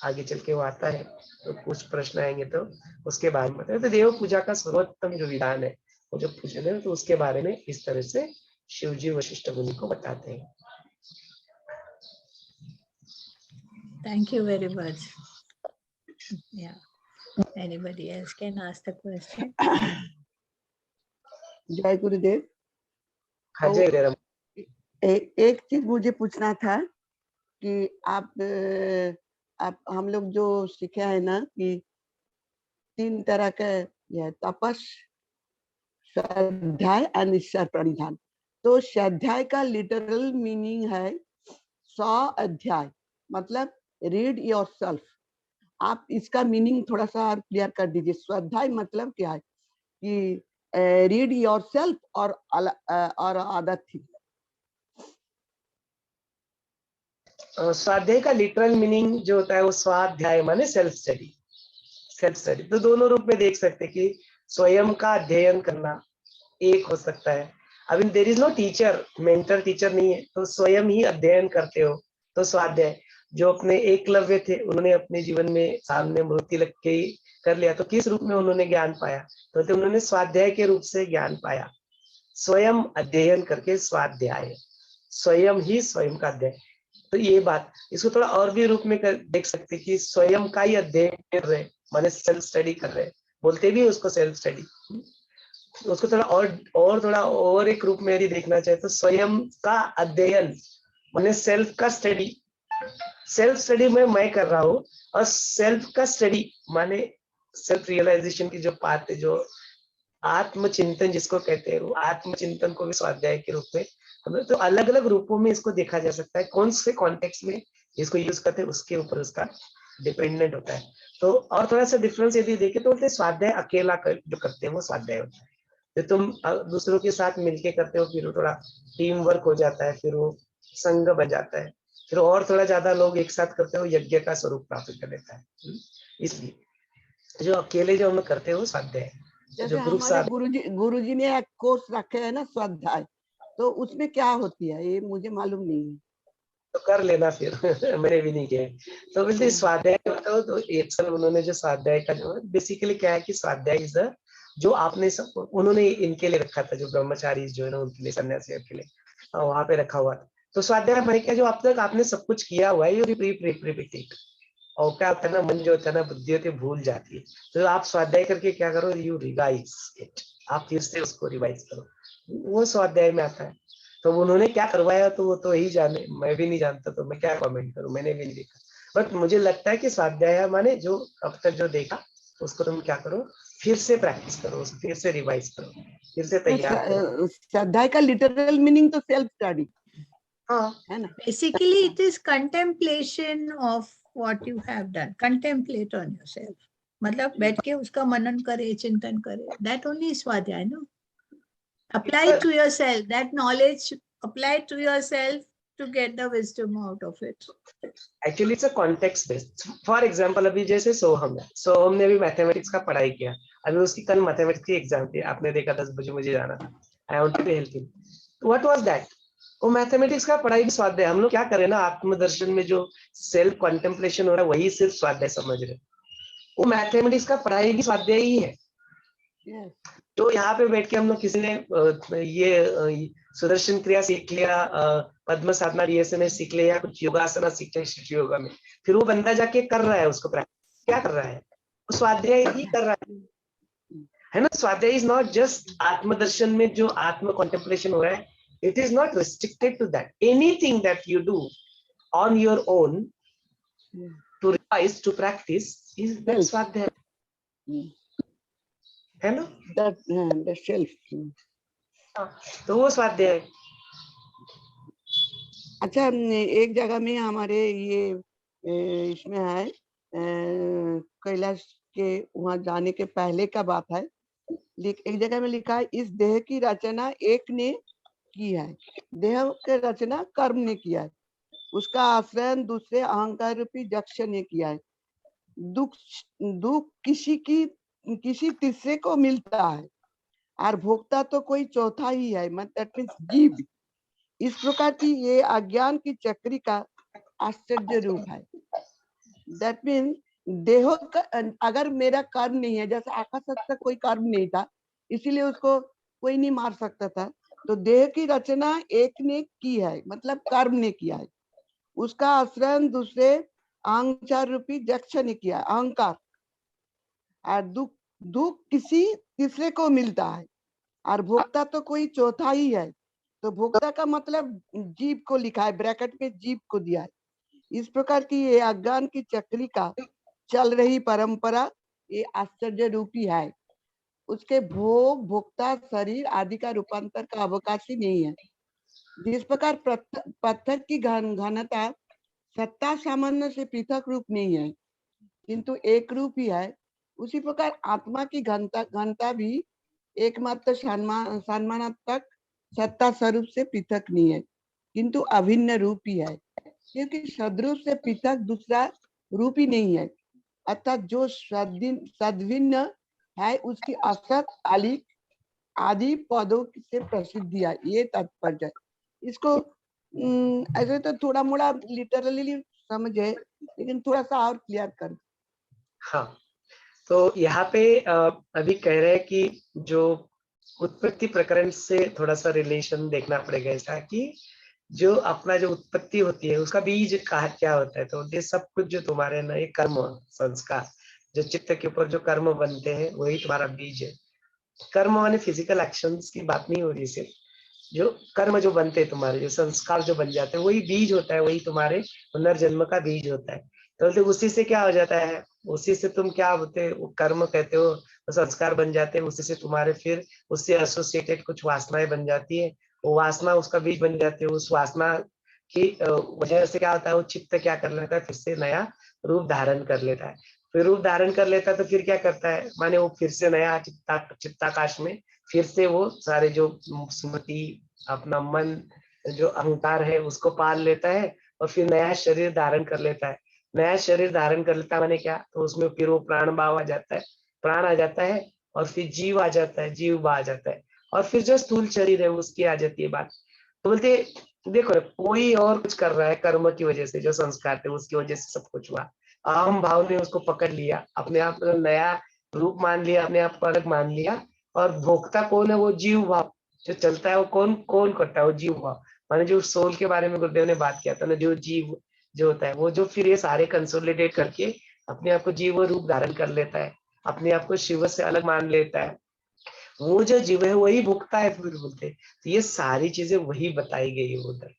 Speaker 1: आगे चल के वो आता है, तो कुछ प्रश्न आएंगे तो उसके बारे में बताए। तो देव पूजा का सर्वोत्तम जो विधान है, वो जो पूजन है, तो उसके बारे में इस तरह से शिवजी वशिष्ठ मुनि को बताते हैं।
Speaker 2: Thank you very much. Yeah. Anybody else can ask the question?
Speaker 4: जय गुरुदेव।
Speaker 1: हाँ जय गुरुदेव।
Speaker 4: एक चीज मुझे पूछना था कि आप हम लोग जो सीखे है ना कि 3 तरह के तपस, स्वाध्याय और ईश्वर प्रणिधान। तो स्वाध्याय का लिटरल मीनिंग है 100 अध्याय, मतलब रीड योरसेल्फ। आप इसका मीनिंग थोड़ा सा और क्लियर कर दीजिए। स्वाध्याय मतलब क्या है कि रीड योरसेल्फ और अदर थिंग।
Speaker 1: स्वाध्याय का लिटरल मीनिंग जो होता है वो स्वाध्याय माने सेल्फ स्टडी, सेल्फ स्टडी। तो दोनों रूप में देख सकते हैं कि स्वयं का अध्ययन करना एक हो सकता है। अब there is no teacher, mentor teacher नहीं है, तो स्वयं ही अध्ययन करते हो तो स्वाध्याय। जो अपने एकलव्य थे, उन्होंने अपने जीवन में सामने मूर्ति लग के ही कर लिया, तो किस रूप में उन्होंने ज्ञान पाया, तो उन्होंने स्वाध्याय के रूप से ज्ञान पाया, स्वयं अध्ययन करके स्वाध्याय, स्वयं ही स्वयं का अध्ययन। तो ये बात, इसको थोड़ा और भी रूप में देख सकते कि स्वयं का ही अध्ययन कर रहे, माने सेल्फ स्टडी कर रहे, बोलते भी उसको सेल्फ स्टडी। उसको थोड़ा और थोड़ा और एक रूप में यदि देखना चाहे तो स्वयं का अध्ययन माने सेल्फ का स्टडी। सेल्फ स्टडी में मैं कर रहा हूँ, और सेल्फ का स्टडी माने सेल्फ रियलाइजेशन की जो बात है, जो आत्मचिंतन जिसको कहते हैं, वो आत्मचिंतन को भी स्वाध्याय के रूप में हम तो अलग अलग रूपों में इसको देखा जा सकता है। कौन से कॉन्टेक्स्ट में इसको यूज करते हैं उसके ऊपर उसका डिपेंडेंट होता है। तो और थोड़ा सा डिफरेंस यदि देखें तो बोलते स्वाध्याय अकेला जो करते हैं वो स्वाध्याय होता है। तो तुम दूसरों के साथ मिलके करते हो, फिर थोड़ा टीम वर्क हो जाता है, फिर वो संघ बन जाता है, फिर और थोड़ा ज्यादा लोग एक साथ करते हो, यज्ञ का स्वरूप प्राप्त कर लेता है। इसलिए जो अकेले जो हम करते हैं वो स्वाध्याय है।
Speaker 4: जैसे हमारे गुरुजी ने एक कोर्स रखे है ना स्वाध्याय, तो उसमें क्या होती है ये मुझे मालूम नहीं है।
Speaker 1: तो कर लेना फिर मैंने भी नहीं किया है। तो बोलते स्वाध्याय बताओ, तो एक साल उन्होंने जो स्वाध्याय का जो बेसिकली क्या है कि स्वाध्याय इज जो आपने सब उन्होंने इनके लिए रखा था, जो ब्रह्मचारी जो है ना उनके लिए, सन्यासियों के लिए वहां पे रखा हुआ था। तो स्वाध्याय मैंने क्या, जो अब तक आपने सब कुछ किया हुआ है ये रिपीट। और क्या होता है ना, मन जो होता है ना, बुद्धि होती है भूल जाती है। तो आप स्वाध्याय करके क्या करो, यू रिवाइज इट, आप फिर से उसको रिवाइज करो, वो स्वाध्याय में आता है। तो उन्होंने क्या करवाया तो वो तो ही जाने, मैं भी नहीं जानता, तो मैं क्या कमेंट करूं, मैंने भी नहीं देखा। बट मुझे लगता है कि स्वाध्याय माने जो अब तक जो देखा उसको तुम क्या करो, फिर से प्रैक्टिस करो, फिर से रिवाइज करो, फिर से तैयार करो।
Speaker 4: स्वाध्याय का लिटरल मीनिंग तो सेल्फ स्टडी
Speaker 1: हाँ,
Speaker 4: है ना।
Speaker 2: Basically, it is contemplation of what you have done. Contemplate on yourself. मतलब बैठ के उसका मनन करे, चिंतन करे. That only is स्वाध्याय, no? Apply it to yourself. That knowledge, apply it to yourself to get the wisdom out of it.
Speaker 1: Actually it's a context based. For example अभी जैसे सोहम है, सोहम ने भी मैथमेटिक्स का पढ़ाई किया, अभी उसकी कल मैथमेटिक्स की एग्जाम थी, आपने देखा 10 बजे मुझे जाना था, I wanted to help him. What was that, वो मैथमेटिक्स का पढ़ाई भी स्वाध्याय। हम लोग क्या करें ना, आत्मदर्शन में जो सेल्फ कंटेम्पलेशन हो रहा है वही सिर्फ स्वाध्याय समझ रहे, वो मैथमेटिक्स का पढ़ाई भी स्वाध्याय ही है। तो यहाँ पे बैठ के हम लोग किसी ने ये सुदर्शन क्रिया सीख लिया, पद्म साधना DSM सीख लिया, कुछ योगासना सीख लिया शिव योगा में, फिर वो बंदा जाके कर रहा है उसको प्रैक्टिस, क्या कर रहा है, वो स्वाध्याय ही कर रहा है ना। स्वाध्याय इज नॉट जस्ट आत्मदर्शन में जो आत्म कॉन्टेम्पलेशन हो रहा है, it is not restricted to that, anything that you do on your own to revise to practice is that svadhyaya, है ना,
Speaker 4: दैट सेल्फ।
Speaker 1: तो वो स्वाध्याय।
Speaker 4: अच्छा, एक जगह में हमारे ये इसमें है, कैलाश के वहां जाने के पहले का बात है, एक जगह में लिखा है, इस देह की रचना एक ने की है, देह की रचना कर्म ने किया है, उसका आश्रय दूसरे अहंकार रूपी यक्ष ने किया है, दुख किसी तीसरे को मिलता है और भोक्ता तो कोई चौथा ही है, मतलब जीव। इस प्रकार की ये अज्ञान की चक्री का आश्चर्य रूप है। दैट मीन देह का, अगर मेरा कर्म नहीं है, जैसे आकाश का कोई कर्म नहीं था इसीलिए उसको कोई नहीं मार सकता था, तो देह की रचना एक ने की है, मतलब कर्म ने किया है, उसका आश्रय दूसरे अहंकार रूपी यक्ष ने किया है, अहंकार। और दुख किसी तीसरे को मिलता है और भोक्ता तो कोई चौथा ही है, तो भोक्ता का मतलब जीव को लिखा है, ब्रैकेट में जीव को दिया है। इस प्रकार की ये अज्ञान की चक्री का चल रही परंपरा ये आश्चर्य रूपी है, उसके भोग भोक्ता शरीर आदि का रूपांतर का अवकाश ही नहीं है। जिस प्रकार पत्थर की घनता सत्ता सामान्य से पृथक रूप नहीं है किंतु एक रूप ही है, उसी प्रकार आत्मा की घनता भी एकमात्र सम्मानात्मक सत्ता स्वरूप से पृथक नहीं है किंतु अभिन्न रूप ही है, क्योंकि सद्रूप से पृथक दूसरा रूप ही नहीं है, अर्थात जो सद्भिन्न है उसकी असत आलिक आदि पदों से प्रसिद्धि है, ये तात्पर्य। इसको ऐसे तो थोड़ा मोड़ा लिटरली समझे, लेकिन थोड़ा सा और क्लियर कर।
Speaker 1: हाँ, तो यहाँ पे अभी कह रहे हैं कि जो उत्पत्ति प्रकरण से थोड़ा सा रिलेशन देखना पड़ेगा, ऐसा कि जो अपना जो उत्पत्ति होती है उसका बीज कहा क्या होता है, तो ये सब कुछ जो तुम्हारे ना ये कर्म संस्कार जो चित्त के ऊपर जो कर्म बनते हैं वही तुम्हारा बीज है। कर्म माने फिजिकल एक्शंस की बात नहीं हो रही, सिर्फ जो कर्म जो बनते हैं तुम्हारे, जो संस्कार जो बन जाते हैं वही बीज होता है, वही तुम्हारे पुनर्जन्म का बीज होता है। तो उसी से क्या हो जाता है, उसी से तुम क्या होते हो, कर्म कहते हो, संस्कार बन जाते हैं, उसी से तुम्हारे फिर उससे एसोसिएटेड कुछ वासनाएं बन जाती है, वो वासना उसका बीज बन जाती है। उस वासना की वजह से क्या होता है, वो चित्त क्या कर लेता है, फिर से नया रूप धारण कर लेता है। फिर रूप धारण कर लेता है तो फिर क्या करता है, माने वो फिर से नया चित्ताकाश में फिर से वो सारे जो स्मृति अपना मन जो अहंकार है उसको पाल लेता है और फिर नया शरीर धारण कर लेता है। नया शरीर धारण कर लेता माने क्या, तो उसमें फिर वो प्राण भाव आ जाता है, प्राण आ जाता है और फिर जीव आ जाता है, जीव आ जाता है और फिर जो स्थूल शरीर है उसकी आ जाती है बात। तो बोलते देखो ना, कोई और कुछ कर रहा है कर्म की वजह से, जो संस्कार थे उसकी वजह से सब कुछ हुआ। अहम भाव ने उसको पकड़ लिया, अपने आप को नया रूप मान लिया, अपने आप को अलग मान लिया। और भोक्ता कौन है? वो जीव भाव जो चलता है, वो कौन कौन करता है? वो जीव भाव। माने जो सोल के बारे में गुरुदेव ने बात किया था ना, जो जीव जो होता है वो, जो फिर ये सारे कंसोलिडेट करके अपने आप को जीव रूप धारण कर लेता है, अपने आप को शिव से अलग मान लेता है। वो जो जीव है वही भुगता है फिर बोलते। तो ये सारी चीजें वही बताई गई है उधर,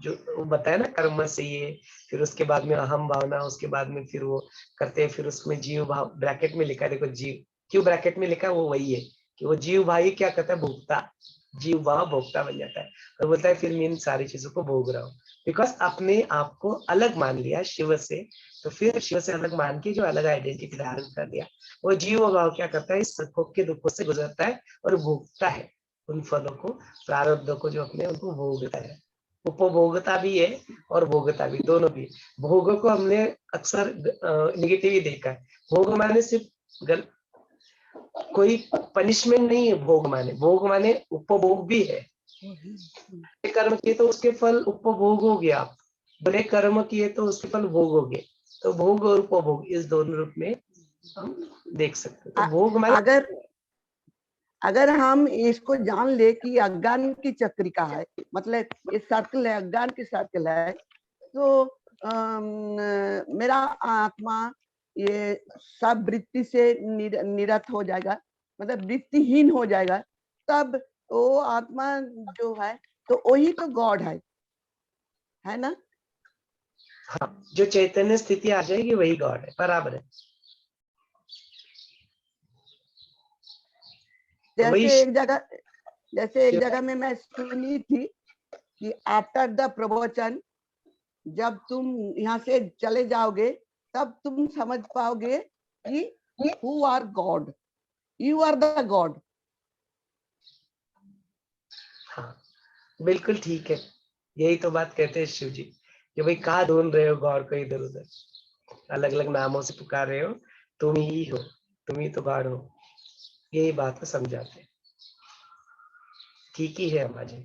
Speaker 1: जो वो बताया ना, कर्म से ये, फिर उसके बाद में अहम भावना, उसके बाद में फिर वो करते हैं, फिर उसमें जीव भाव ब्रैकेट में लिखा है, देखो जीव क्यों ब्रैकेट में लिखा है, वो वही है कि वो जीव भाई क्या कहता है, भोक्ता, जीव भाव भोक्ता बन जाता है। और बोलता है फिर मैं इन सारी चीजों को भोग रहा हूँ, बिकॉज अपने आप को अलग मान लिया शिव से। तो फिर शिव से अलग मान के जो अलग आइडेंटिटी धारण कर लिया, वो जीव भाव क्या करता है, इस सुखों के दुखों से गुजरता है और भोगता है उन फलों को, प्रारब्धों को जो अपने उनको भोगता है। उपभोगता भी है और भोगता भी, दोनों भी। भोग को हमने अक्सर निगेटिव ही देखा है। भोग माने सिर्फ कोई पनिशमेंट नहीं है, भोग माने उपभोग भी है। कर्म किए तो उसके फल उपभोग हो गया, आप बुरे कर्म किए तो उसके फल भोग हो गए। तो भोग और उपभोग इस दोनों रूप में हम देख सकते हैं। तो भोग माने
Speaker 4: अगर हम इसको जान ले कि अज्ञान की चक्रिका है, मतलब ये सर्कल है, अज्ञान की सर्कल है, तो मेरा आत्मा ये सब वृत्ति से निरत हो जाएगा, मतलब वृत्तिहीन हो जाएगा। तब वो आत्मा जो है तो वही तो गॉड है ना?
Speaker 1: हाँ, जो चैतन्य स्थिति आ जाएगी वही गॉड है, बराबर है।
Speaker 4: जैसे एक जगह में मैं सुनी थी कि आफ्टर द प्रवचन, जब तुम यहाँ से चले जाओगे तब तुम समझ पाओगे कि who are God, you are the God.
Speaker 1: हाँ, बिल्कुल ठीक है। यही तो बात कहते हैं शिव जी कि भाई कहाँ ढूंढ रहे हो गॉड को, इधर उधर अलग अलग नामों से पुकार रहे हो, तुम ही हो, तुम ही तो गॉड हो। यही बात को समझाते हैं। ठीक ही है हमारे।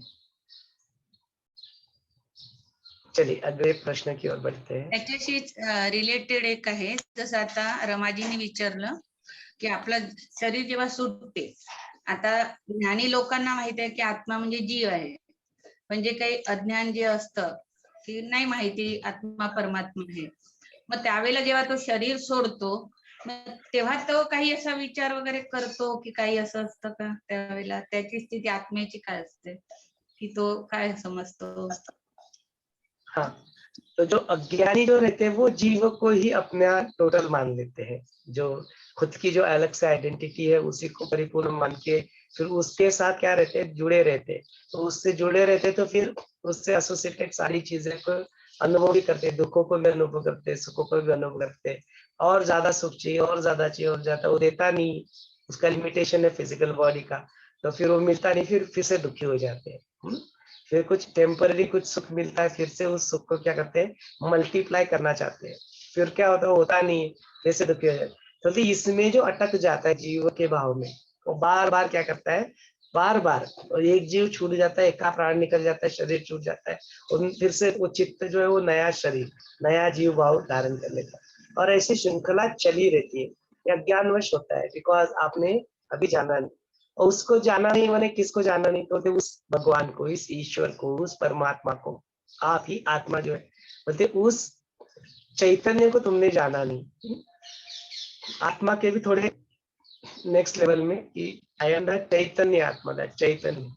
Speaker 1: चलिए अगले प्रश्न की ओर बढ़ते हैं।
Speaker 3: त्याच्याशीच रिलेटेड एक आहे, जसं आता रमाजीने विचारलं की आपलं शरीर जेव्हा सुटते, आता ज्ञानी लोकांना माहित आहे की आत्मा म्हणजे जीव आहे, म्हणजे काही अज्ञान जे असतं की नाही माहिती आत्मा परमात्मा आहे, मग त्यावेळेला जेव्हा तो शरीर सोडतो, मग तेव्हा तो काही असा विचार वगैरे करतो की काही असं असतं का त्यावेळेला, त्याची स्थिती आत्म्याची काय असते, की तो काय समजतो?
Speaker 1: हाँ, तो जो अज्ञानी जो रहते हैं वो जीव को ही अपना टोटल मान लेते हैं, जो खुद की जो अलग से आइडेंटिटी है उसी को परिपूर्ण मान के फिर उसके साथ क्या रहते हैं, जुड़े रहते हैं। तो उससे जुड़े रहते तो फिर उससे एसोसिएटेड सारी चीजें को अनुभव भी करते, दुखों को भी अनुभव करते, सुखों को भी अनुभव करते। और ज्यादा सुख चाहिए, और ज्यादा चाहिए, और ज्यादा वो देता नहीं, उसका लिमिटेशन है फिजिकल बॉडी का, तो फिर वो मिलता नहीं, फिर से दुखी हो जाते हैं। फिर कुछ टेम्पररी कुछ सुख मिलता है, फिर से उस सुख को क्या करते हैं, मल्टीप्लाई करना चाहते हैं, फिर क्या होता है, होता नहीं, फिर से दुखी हो जाते। तो इसमें जो अटक जाता है जीव के भाव में, वो बार बार क्या करता है, बार बार, और एक जीव छूट जाता है, एक का प्राण निकल जाता है, शरीर छूट जाता है, और फिर से वो चित्त जो है वो नया शरीर, नया जीव भाव धारण कर लेता है। और ऐसी श्रृंखला चली रहती है। ये अज्ञानवश होता है, बिकॉज आपने अभी जाना नहीं, और उसको जाना नहीं माने किसको जाना नहीं, तो उस भगवान को, इस ईश्वर को, उस परमात्मा को, आप ही आत्मा जो है, बोलते उस चैतन्य को तुमने जाना नहीं। आत्मा के भी थोड़े नेक्स्ट लेवल में कि आई एम द चैतन्य आत्मा, दैट चैतन्य,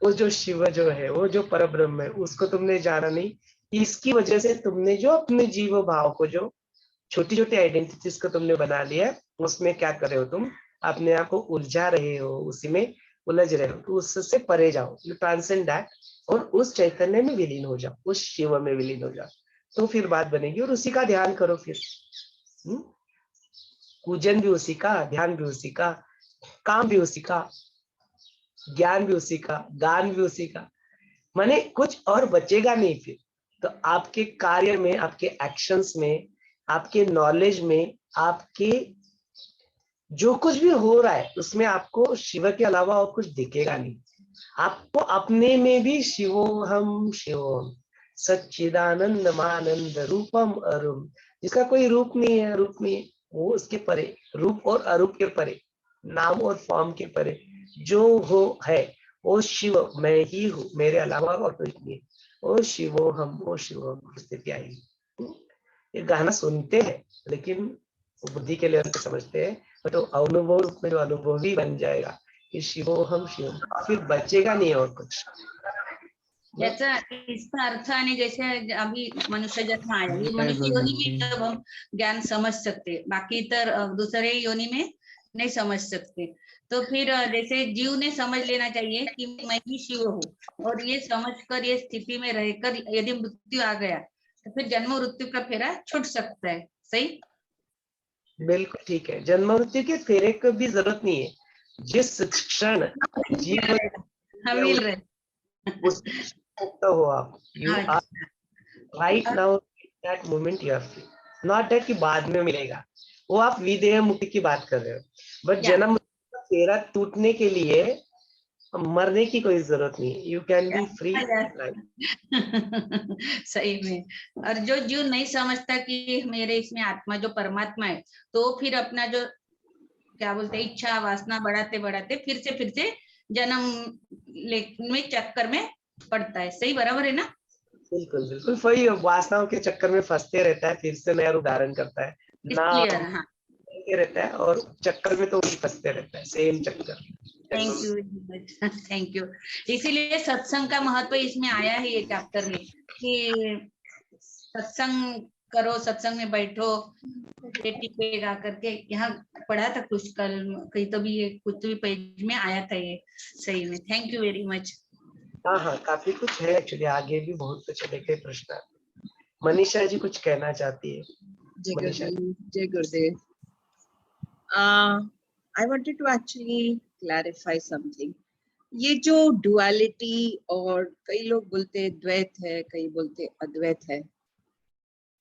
Speaker 1: वो जो शिव जो है, वो जो परब्रह्म है, उसको तुमने जाना नहीं। इसकी वजह से तुमने जो अपने जीव भाव को, जो छोटी छोटी आइडेंटिटीज को तुमने बना लिया, उसमें क्या कर रहे हो, तुम अपने आप को उलझा रहे हो, उसी में उलझ रहे हो। तो उससे परे जाओ, यू ट्रांसेंड दैट, और उस चैतन्य में विलीन हो जाओ, उस शिव में विलीन हो जाओ, तो फिर बात बनेगी। और उसी का ध्यान करो फिर। पूजन भी उसी का, ध्यान भी उसी का, काम भी उसी का, ज्ञान भी उसी का, गान भी उसी का, माने कुछ और बचेगा नहीं फिर। तो आपके कार्य में, आपके एक्शंस में, आपके नॉलेज में, आपके जो कुछ भी हो रहा है उसमें आपको शिव के अलावा और कुछ दिखेगा नहीं। आपको अपने में भी शिवोहम शिवोहम सच्चिदानंदमानंद रूपम अरूप, जिसका कोई रूप नहीं है, रूप नहीं है, वो उसके परे, रूप और अरूप के परे, नाम और फॉर्म के परे जो हो है, वो शिव मैं ही हूँ, मेरे अलावा और कोई नहीं। ओ शिवोहम, ओ शिवोहम स्थिति आई। ये गाना सुनते हैं लेकिन बुद्धि के लेवल पे समझते हैं, बट वो अनुभव रूप में जो अनुभवी बन जाएगा कि शिवोहम शिवम, फिर बचेगा नहीं और कुछ।
Speaker 3: याचा इसका अर्थ आणि जैसे अभी मनुष्य जन्म आया, ये मनुष्य योनि में जब हम ज्ञान समझ सकते, बाकी तर दूसरे योनि में नहीं समझ सकते। तो फिर जैसे जीव ने समझ लेना चाहिए कि मैं ही शिव हूँ, और ये समझकर ये स्थिति में रहकर यदि मृत्यु आ गया तो फिर जन्म मृत्यु का फेरा छूट सकता है। सही,
Speaker 1: बिल्कुल ठीक है, जन्म मृत्यु के फेरे की भी जरूरत नहीं है। जिस क्षण जीव
Speaker 3: हम मिल रहे।
Speaker 1: उस मुक्त हो आप, you are right now that moment you are free, not that कि बाद में मिलेगा, वो आप विदेह मुक्ति की बात कर रहे हो। बट जन्म मृत्यु का फेरा टूटने के लिए मरने की कोई जरूरत नहीं है, यू कैन बी फ्री।
Speaker 3: सही में। और जो जीव नहीं समझता कि मेरे इसमें आत्मा जो परमात्मा है, तो फिर अपना जो क्या बोलते हैं इच्छा वासना बढ़ाते बढ़ाते फिर से जन्म में चक्कर में पड़ता है। सही, बराबर है ना?
Speaker 1: बिल्कुल बिल्कुल, वही वासनाओं के चक्कर में फंसते रहता है, फिर से नया रूप धारण करता है ना,
Speaker 3: क्लियर। हाँ,
Speaker 1: रहता है और चक्कर में तो वही फंसते रहता है, सेम चक्कर।
Speaker 3: Thank you, thank you. इसीलिए सत्संग का महत्व इसमें आया है ये चैप्टर में, कि सत्संग करो, सत्संग में बैठो, टिके गा करके यहाँ पढ़ा था कुछ कल, कहीं तो भी ये कुछ भी पेज में आया था ये। सही में, थैंक यू वेरी मच।
Speaker 1: हाँ हाँ, काफी कुछ है एक्चुअली, आगे भी बहुत कुछ है, देखे प्रश्न। मनीषा जी कुछ कहना चाहती है?
Speaker 5: जय
Speaker 1: मनीषा
Speaker 5: गुरुदेव, जय गुरुदेव। I wanted to actually clarify something. ये जो डुअलिटी, और कई लोग बोलते हैं द्वैत है, कई बोलते अद्वैत है,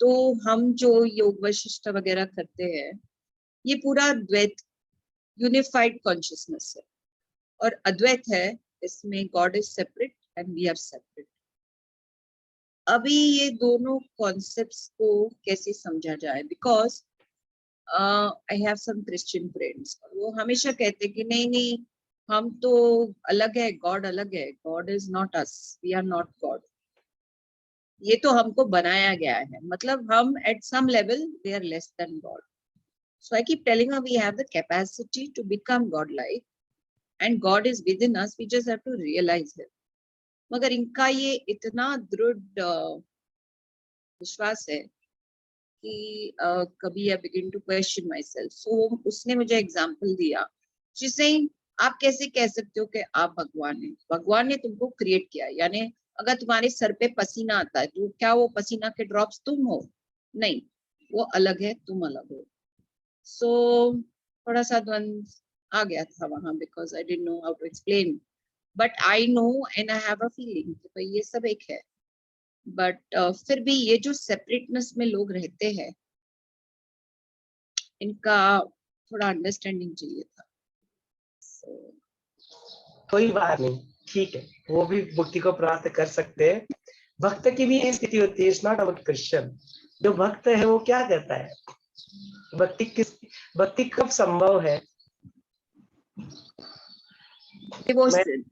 Speaker 5: तो हम जो योग वशिष्ठ वगैरह करते हैं, ये पूरा द्वैत यूनिफाइड कॉन्शियसनेस है, और अद्वैत है इसमें God is separate and we are separate. अभी ये दोनों कॉन्सेप्ट्स को कैसे समझा जाए, because I have some Christian friends, वो हमेशा कहते कि नहीं नहीं हम तो अलग है, गॉड अलग है, God is not us, we are not God, ये तो हमको बनाया गया है, मतलब हम at some level we are less than God. So I keep telling her we have the capacity to become God like, and God is within us, we just have to realise it. मगर इनका ये इतना दृढ़ विश्वास है कि कभी I begin to question myself. सो उसने मुझे एग्जाम्पल दिया, जिससे आप कैसे कह सकते हो कि आप भगवान हैं? भगवान ने तुमको क्रिएट किया, यानी अगर तुम्हारे सर पे पसीना आता है तो क्या वो पसीना के ड्रॉप्स तुम हो? नहीं, वो अलग है, तुम अलग हो। सो थोड़ा सा द्वंद आ गया था वहां, because I didn't know how to explain, but I know and I have a feeling कि भाई ये सब एक है। बट फिर भी ये जो सेपरेटनेस में लोग रहते हैं, इनका थोड़ा अंडरस्टैंडिंग चाहिए था।
Speaker 1: कोई बात नहीं, ठीक है, वो भी मुक्ति को प्राप्त कर सकते हैं। भक्त की भी यही स्थिति होती है, इट्स नॉट अबाउट क्रिश्चियन। जो भक्त है वो क्या कहता है, भक्ति कब संभव है?
Speaker 5: Devotion,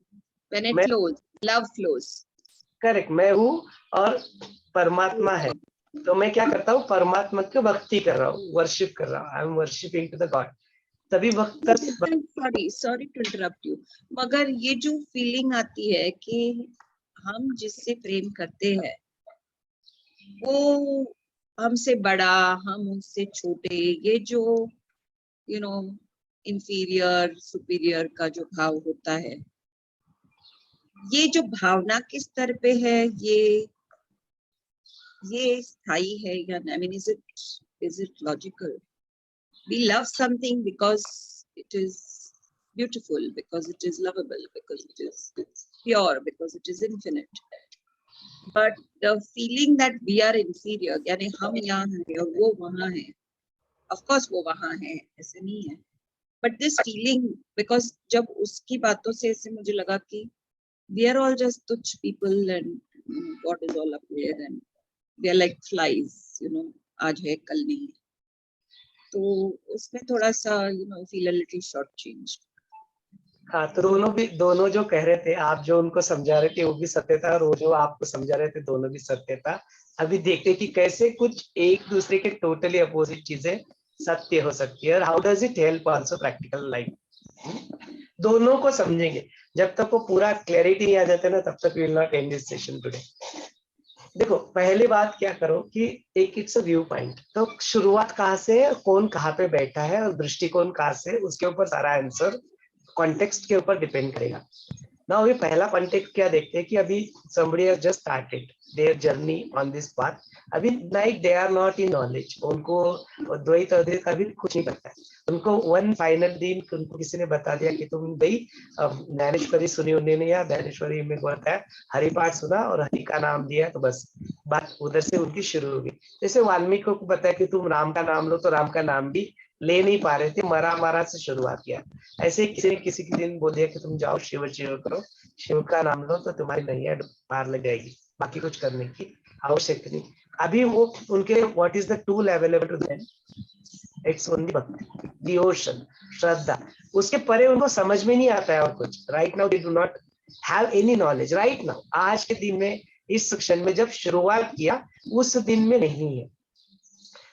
Speaker 5: when it flows, love flows.
Speaker 1: Correct, मैं हूँ और परमात्मा है, तो मैं क्या करता हूँ, परमात्मा की भक्ति कर रहा हूँ, वर्शिप कर रहा हूँ, I am worshipping to the God. तभी भक्त
Speaker 5: सॉरी टू इंटरप्ट यू, मगर ये जो फीलिंग आती है कि हम जिससे प्रेम करते हैं वो हमसे बड़ा, हम उनसे छोटे, ये जो यू नो इंफीरियर सुपीरियर का जो भाव होता है, ये जो भावना किस स्तर पे है, ये स्थायी है या नहीं? I mean, is it logical? We love something because it is beautiful, because it is lovable, because it is pure, because it is infinite. But the feeling that we are inferior, यानी हम यहाँ हैं और वो वहाँ है, of course वो वहाँ है, ऐसे नहीं है, but this feeling, because जब उसकी बातों से ऐसे मुझे लगा कि we are all just tuch people, and God is all up there, and we are like flies, आज है कल नहीं. तो उसमें थोड़ा सा feel a little shortchanged.
Speaker 1: हाँ, तो दोनों जो कह रहे थे, आप जो उनको समझा रहे थे वो भी सत्य था, और वो जो आपको समझा रहे थे दोनों भी सत्य था. अभी देखते कि कैसे कुछ एक दूसरे के टोटली अपोजिट चीजें सत्य हो सकती है, और how does it help also practical life. दोनों को समझेंगे. जब तक वो पूरा क्लैरिटी नहीं आ जाता ना, तब तक we will not end this session today. देखो, पहली बात क्या करो कि एक इट्स अ व्यू पॉइंट. तो शुरुआत कहाँ से, कौन कहाँ पे बैठा है और दृष्टिकोण कहाँ से, उसके ऊपर सारा आंसर कॉन्टेक्स्ट के ऊपर डिपेंड करेगा. ना अभी पहला कॉन्टेक्स्ट क्या देखते हैं कि अभी somebody has just started their journey on this path. अभी like they are not in knowledge. उनको द्वैत अद्वैत का भी कुछ नहीं पता है. उनको वन फाइनल दिन उनको किसी ने बता दिया कि तुम भाई ज्ञानेश्वरी सुनी उन्होंने, या ज्ञानेश्वरी में बोलता है हरि पाठ सुना और हरि का नाम दिया, तो बस बात उधर से उनकी शुरू होगी. जैसे वाल्मीकि को पता है कि तुम राम का नाम लो, तो राम का नाम भी ले नहीं पा रहे थे, मरा से शुरुआत किया. ऐसे किसी के दिन बोल दिया कि तुम जाओ शिव करो, शिव का नाम लो, तो तुम्हारी नैया पार लग जाएगी, बाकी कुछ करने की आवश्यकता नहीं. अभी वो उनके what is the tool available to them, it's only bhakti, devotion, shraddha. उसके परे उनको समझ में नहीं आता है और कुछ. Right now they do not have any knowledge. Right now, आज के दिन में, इस क्षण में जब शुरुआत किया, उस दिन में नहीं है.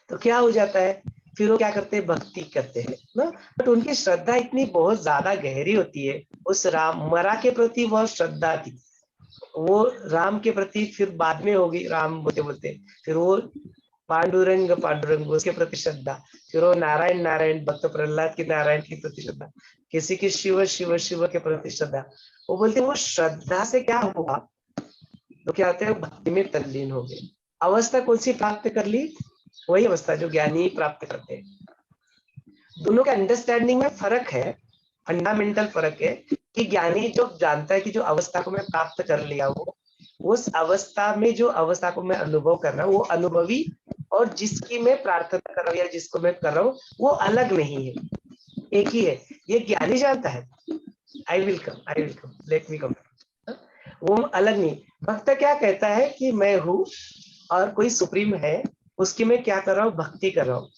Speaker 1: तो क्या हो जाता है, फिर वो क्या करते हैं, भक्ति करते हैं ना. बट उनकी श्रद्धा इतनी बहुत ज्यादा गहरी होती है, उस राम मरा के प्रति बहुत श्रद्धा थी. वो राम के प्रति फिर बाद में होगी, राम बोलते बोलते फिर वो पांडुरंग उसके प्रति श्रद्धा, फिर वो नारायण भक्त प्रहलाद की नारायण के प्रति श्रद्धा, किसी की शिव के प्रति श्रद्धा. वो बोलते वो श्रद्धा से क्या हुआ, तो क्या होते हैं, भक्ति में तल्लीन हो गए. अवस्था कौन सी प्राप्त कर ली, वही अवस्था जो ज्ञानी प्राप्त करते हैं. दोनों के अंडरस्टैंडिंग में फर्क है, फंडामेंटल फर्क है कि ज्ञानी जो जानता है कि जो अवस्था को मैं प्राप्त कर लिया, वो उस अवस्था में जो अवस्था को मैं अनुभव कर रहा हूँ वो अनुभवी, और जिसकी मैं प्रार्थना कर रहा हूँ या जिसको मैं कर रहा हूँ वो अलग नहीं है, एक ही है. ये ज्ञानी जानता है, I will come, let me कम, वो अलग नहीं. भक्त क्या कहता है कि मैं हूँ और कोई सुप्रीम है, उसकी मैं क्या कर रहा हूँ, भक्ति कर रहा हूँ,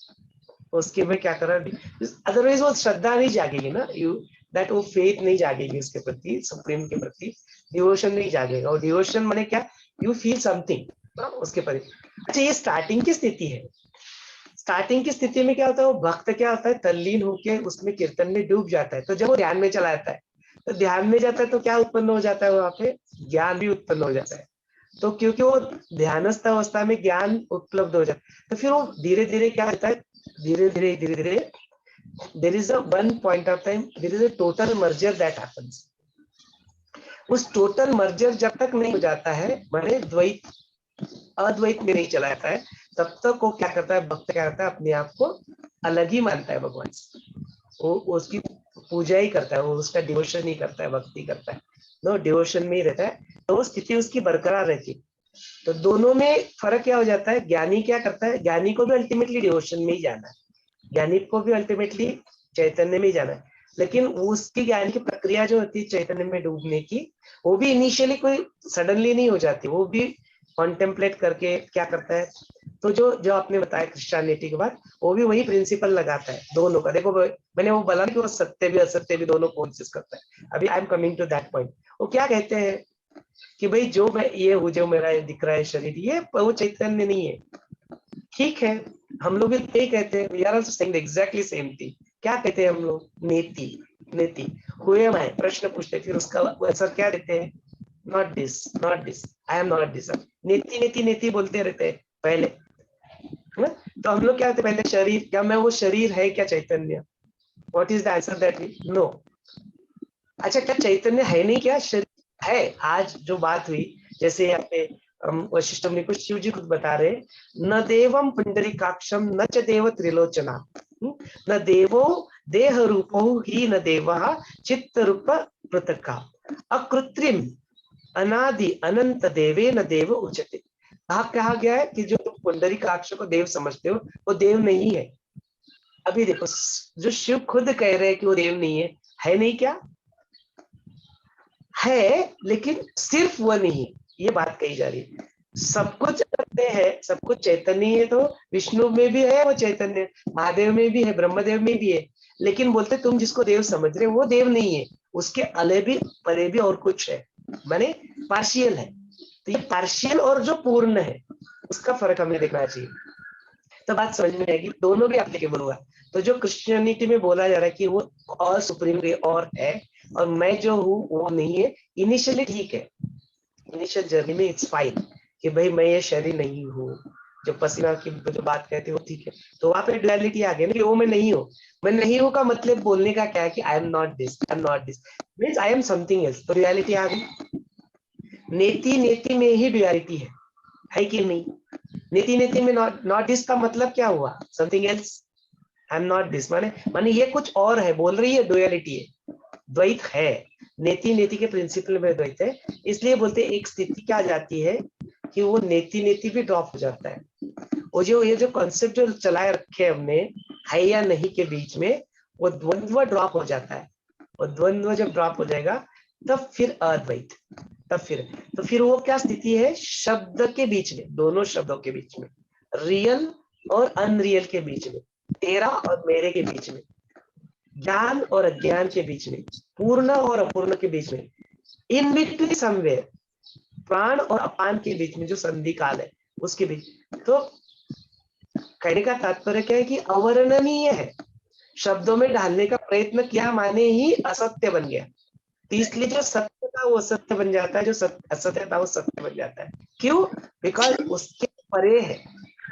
Speaker 1: उसके में क्या कर रहा है. अदरवाइज वो श्रद्धा नहीं जागेगी ना, दैट वो फेथ नहीं जागेगी उसके प्रति, सुप्रीम के प्रति डिवोशन नहीं जागेगा. और डिवोशन माने क्या, यू फील समथिंग उसके प्रति. अच्छा, ये स्टार्टिंग की स्थिति है. स्टार्टिंग की स्थिति में क्या होता है, वो भक्त क्या होता है, तल्लीन होके उसमें कीर्तन में डूब जाता है. तो जब वो ध्यान में चला जाता है, तो ध्यान में जाता है तो क्या उत्पन्न हो जाता है, वहां पे ज्ञान भी उत्पन्न हो जाता है. तो क्योंकि वो ध्यानस्थ अवस्था में ज्ञान उपलब्ध हो जाता है, तो फिर वो धीरे धीरे क्या होता है, धीरे धीरे there is a one point of time, there is a total merger that happens. उस टोटल मर्जर जब तक नहीं हो जाता है, माने द्वैत अद्वैत में नहीं चला जाता है, तब तक वो क्या करता है, भक्त क्या करता है, अपने आप को अलग ही मानता है भगवान से. वो उसकी पूजा ही करता है, वो उसका डिवोशन ही करता है, भक्ति करता है, नो डिवोशन में ही रहता है. तो वो स्थिति उसकी बरकरार रहती है. तो दोनों में फर्क क्या हो जाता है, ज्ञानी क्या करता है, ज्ञानी को भी अल्टीमेटली डिवोशन में ही जाना है, ज्ञानी को भी अल्टीमेटली चैतन्य में ही जाना है. लेकिन उसकी ज्ञान की प्रक्रिया जो होती है चैतन्य में डूबने की, वो भी इनिशियली कोई सडनली नहीं हो जाती, वो भी कॉन्टेम्पलेट करके क्या करता है. तो जो आपने बताया क्रिश्चियनिटी के बाद, वो भी वही प्रिंसिपल लगाता है दोनों का. देखो मैंने वो बोला कि वो सत्य भी असत्य भी दोनों कोएग्जिस्ट करता है. अभी I am coming to that point. वो क्या कहते हैं कि भाई जो मैं ये हूँ, जो मेरा दिख रहा है शरीर, ये वो चैतन्य नहीं है. ठीक है, हम लोग भी यही कहते हैं, we are also saying exactly same thing. क्या कहते हैं हम लोग, नेति हु एम आई, प्रश्न पूछते, फिर उसका आंसर क्या देते हैं, not this, I am not this. नेति बोलते रहते हैं पहले, है ना. तो हम लोग क्या कहते हैं, पहले शरीर, क्या मैं वो शरीर है क्या चैतन्य, what is the answer that we know. अच्छा, क्या चैतन्य है नहीं, क्या शरीर है. आज जो बात हुई, जैसे यहाँ पे वशिष्ठ मुनि को शिव जी खुद बता रहे, न देवम पुंडरीकाक्षम न च देव त्रिलोचना, न देवो देह रूपो ही न देवः चित्त रूप पृथक् अकृत्रिम अनादि अनंत देवे न देव उच्यते. कहा गया है कि जो तुम पुंडरीकाक्ष को देव समझते हो, वो देव नहीं है. अभी देखो, जो शिव खुद कह रहे हैं कि वो देव नहीं है नहीं क्या है, लेकिन सिर्फ वो नहीं, ये बात कही जा रही है। सब कुछ सत्य है, सब कुछ चैतन्य है, तो विष्णु में भी है वो चैतन्य, महादेव में भी है, ब्रह्मदेव में भी है, लेकिन बोलते तुम जिसको देव समझ रहे हो वो देव नहीं है, उसके अले भी परे भी और कुछ है, माने पार्शियल है। तो ये पार्शियल और जो पूर्ण है उसका फर्क हमें देखना चाहिए, तो बात समझ में आएगी, दोनों भी एप्लीकेबल हुआ। तो जो क्रिश्चियनिटी में बोला जा रहा है कि वो और सुप्रीम और है और मैं जो हूँ वो नहीं है, इनिशियली ठीक है, इनिशियल जर्नी में इट्स फाइन कि भाई मैं ये शरीर नहीं हूँ, जो पसीना की जो बात कहते हो ठीक है, तो वहां पे डुअलिटी आ गई ना कि वो मैं नहीं हूँ। मैं नहीं हूँ का मतलब बोलने का क्या है कि I am not this, I am not this means I am something else, तो रियलिटी आ गई। नेति नेति में ही डुअलिटी है कि नहीं? नेति नेति में नॉट दिस का मतलब क्या हुआ? Something else, I am not this माने ये कुछ और है, बोल रही है डुअलिटी है, द्वैत है, नेति नेति के प्रिंसिपल में द्वैत है, इसलिए बोलते एक स्थिति क्या आ जाती है कि वो नेति नेति भी ड्रॉप हो जाता है। वो जो ये जो कॉन्सेप्ट जो चलाए रखे हमने है या नहीं के बीच में, वो द्वंद्व ड्रॉप हो जाता है, और द्वंद्व जब ड्रॉप हो जाएगा तब फिर अद्वैत, तब फिर वो क्या स्थिति है? शब्द के बीच में, दोनों शब्दों के बीच में, रियल और अनरियल के बीच में, तेरा और मेरे के बीच में, ज्ञान और अज्ञान के बीच में, पूर्ण और अपूर्ण के बीच में, इन बिटवीन समवेयर, प्राण और अपान के बीच में जो संधि काल है उसके बीच। तो कहने का तात्पर्य क्या है कि अवर्णनीय है, शब्दों में डालने का प्रयत्न किया माने ही असत्य बन गया, तो इसलिए जो सत्य था वो असत्य बन जाता है, जो असत्य था वो सत्य बन जाता है। क्यों? बिकॉज उसके परे है,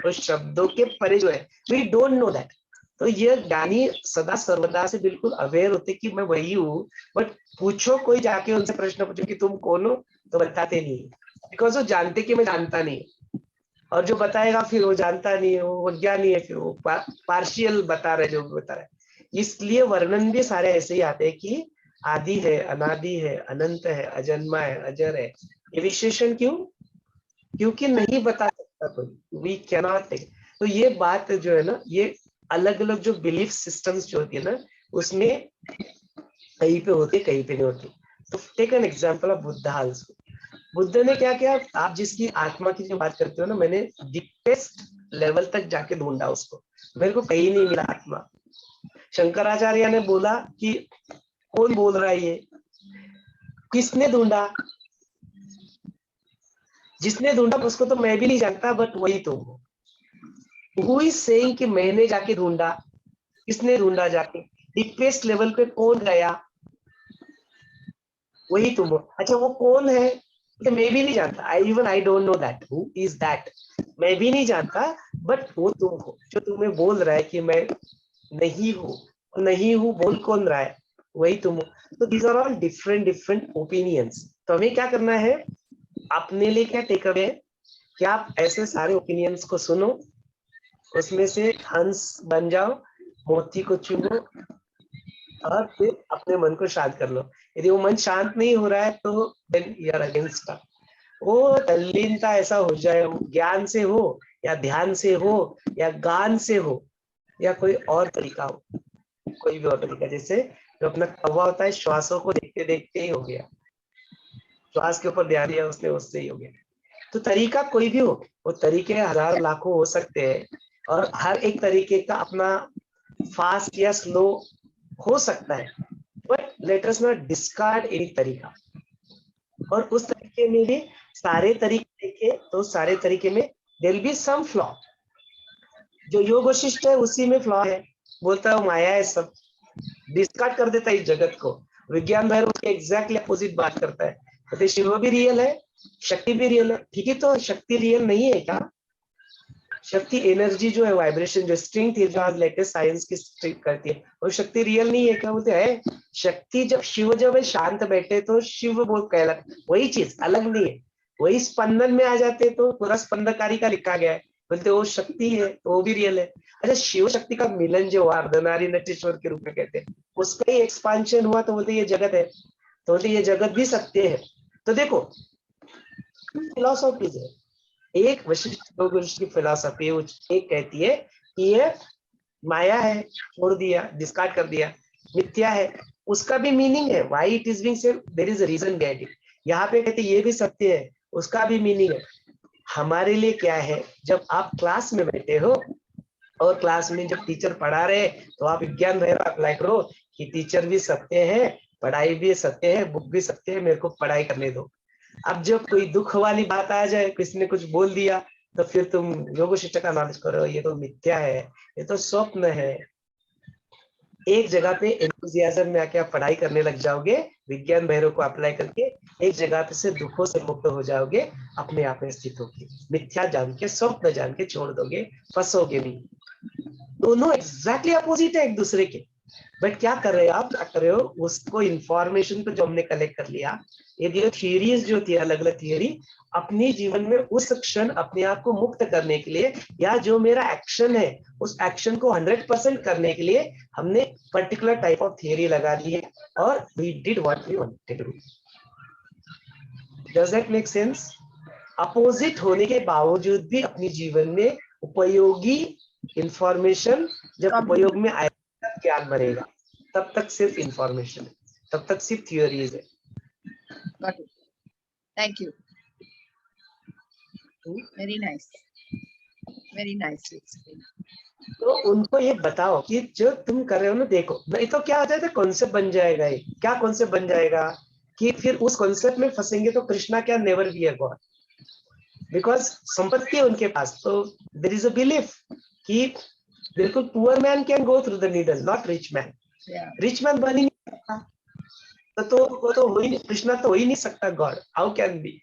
Speaker 1: उस शब्दों के परे जो है, वी डोंट नो दैट। तो ये ज्ञानी सदा सर्वदा से बिल्कुल अवेयर होते कि मैं वही हूँ, बट पूछो कोई जाके उनसे प्रश्न पूछो कि तुम कौन हो, तो बताते नहीं, बिकॉज वो जानते कि मैं जानता नहीं, और जो बताएगा फिर वो जानता नहीं है, वो ज्ञानी है, फिर वो पार्शियल बता रहे जो बता रहे। इसलिए वर्णन भी सारे ऐसे ही आते हैं कि आदि है, अनादि है, अनंत है, अजन्मा है, अजर है। ये विशेषण क्यों? क्योंकि नहीं बता सकता कोई, वी कैनॉट। तो ये बात जो है ना, ये अलग अलग जो बिलीफ सिस्टम्स जो होती है ना, उसमें कहीं पे होती है, कहीं पे नहीं होती। तो take an example of Buddha also. Buddha ने क्या किया? आप जिसकी आत्मा की जो बात करते हो ना, मैंने डीपेस्ट लेवल तक जाके ढूंढा उसको, मेरे को कहीं नहीं मिला आत्मा। शंकराचार्य ने बोला कि कौन बोल रहा है ये? किसने ढूंढा? जिसने ढूंढा उसको तो मैं भी नहीं जानता, बट वही तुम हो। हु इज सेइंग कि मैंने जाके ढूंढा? किसने ढूंढा जाके? डीपेस्ट लेवल पे कौन गया? वही तुम हो। अच्छा वो कौन है? तो मैं भी नहीं जानता, I don't know that who is that, मैं भी नहीं जानता, बट वो तुम हो जो तुम्हें बोल रहा है कि मैं नहीं हूँ। नहीं हूँ बोल कौन रहा है? वही तुम हो। तो these are all different different opinions. तो हमें क्या करना है? अपने लिए क्या टेक अवे है कि आप ऐसे सारे ओपिनियंस को सुनो, उसमें से हंस बन जाओ, मोती को चुनो, और फिर अपने मन को शांत कर लो। यदि वो मन शांत नहीं हो रहा है तो देन यू आर अगेंस्ट। वो तल्लीनता ऐसा हो जाए, ज्ञान से हो या ध्यान से हो या गान से हो या कोई और तरीका हो, कोई भी और तरीका, जैसे जो अपना कौवा होता है, श्वासों को देखते देखते ही हो गया, श्वास के ऊपर ध्यान दिया उसने, उससे ही हो गया। तो तरीका कोई भी हो, वो तरीके हजार लाखों हो सकते हैं, और हर एक तरीके का अपना फास्ट या स्लो हो सकता है, but let us not discard any तरीका। और उस तरीके में भी सारे तरीके देखे तो सारे तरीके में there will be some flaw. जो योग वशिष्ठ है उसी में फ्लॉ है, बोलता है माया है, सब डिस्कार्ड कर देता है इस जगत को। विज्ञान भैरव उसके एग्जैक्टली अपोजिट बात करता है, कहते शिव भी रियल है, शक्ति भी रियल है। ठीक है, तो शक्ति रियल नहीं है क्या? शक्ति एनर्जी जो है, वाइब्रेशन जो स्ट्रिंग थी जो आज लेटेस्ट साइंस की स्ट्रिंग करती है, वो शक्ति रियल नहीं है क्या? बोलते हैं शक्ति जब शिव जब शांत बैठे तो शिव बोल कहला, वही चीज अलग नहीं है, वही स्पंदन में आ जाते तो पूरा स्पंदकारी का लिखा गया है, बोलते वो शक्ति है तो वो भी रियल है। अच्छा शिव शक्ति का मिलन जो हुआ अर्धनारी नटेश्वर के रूप में कहते हैं, उसका ही एक्सपांशन हुआ तो बोलते ये जगत है, तो बोलते ये जगत भी सत्य है। तो देखो फिलोसॉफीज है, एक वशिष्ठ योग वशिष्ठ की फिलोसफी एक कहती है कि ये माया है, छोड़ दिया, डिस्कार्ड कर दिया, मिथ्या है, उसका भी मीनिंग है, why it is being said, there is a reason behind it. यहाँ पे कहते ये भी सत्य है, उसका भी मीनिंग है। हमारे लिए क्या है, जब आप क्लास में बैठे हो और क्लास में जब टीचर पढ़ा रहे तो आप विज्ञान भैरव अप्लाई करो कि टीचर भी सत्य है, पढ़ाई भी सत्य है, बुक भी सत्य है, मेरे को पढ़ाई करने दो। अब जब कोई दुख वाली बात आ जाए, किसी ने कुछ बोल दिया, तो फिर तुम योग शिष्ट का नॉलेज करो, ये तो मिथ्या है, ये तो स्वप्न है। एक जगह पे एंथुसियाज्म में आके आप पढ़ाई करने लग जाओगे, विज्ञान भैरव को अप्लाई करके एक जगह पे से दुखों से मुक्त हो जाओगे, अपने आप में स्थित होगे, मिथ्या जान के, स्वप्न जान के छोड़ दोगे, फंसोगे नहीं। दोनों एग्जैक्टली अपोजिट है एक दूसरे के। बट क्या कर रहे हो आप, क्या कर रहे हो, उसको इंफॉर्मेशन को जो हमने कलेक्ट कर लिया, ये थियरीज जो थी, अलग अलग थियरी, अपने जीवन में उस क्षण अपने आप को मुक्त करने के लिए, या जो मेरा एक्शन है उस एक्शन को 100% करने के लिए हमने पर्टिकुलर टाइप ऑफ थियरी लगा दी है, और we did what we wanted to do. Does that make sense? Opposite होने के बावजूद भी अपने जीवन में उपयोगी इंफॉर्मेशन जब उपयोग में आएगा, ज्ञान बनेगा। तब तक सिर्फ इंफॉर्मेशन है, तब तक सिर्फ थियोरीज है।
Speaker 5: Got it. Thank you. Very nice. Very nicely explained.
Speaker 1: तो उनको ये बताओ कि जो तुम कर रहे हो ना, देखो नहीं तो क्या हो जाता है, कॉन्सेप्ट बन जाएगा। ये क्या कॉन्सेप्ट बन जाएगा कि फिर उस कॉन्सेप्ट में फंसेंगे तो कृष्णा क्या, never be a God, because संपत्ति है उनके पास। तो देयर इज अ बिलीफ कि बिल्कुल poor man can go through the needle, not rich man.
Speaker 5: Yeah.
Speaker 1: Rich man बन ही नहीं सकता, तो वो तो हो ही नहीं, कृष्णा तो हो ही नहीं सकता गॉड, हाउ कैन बी।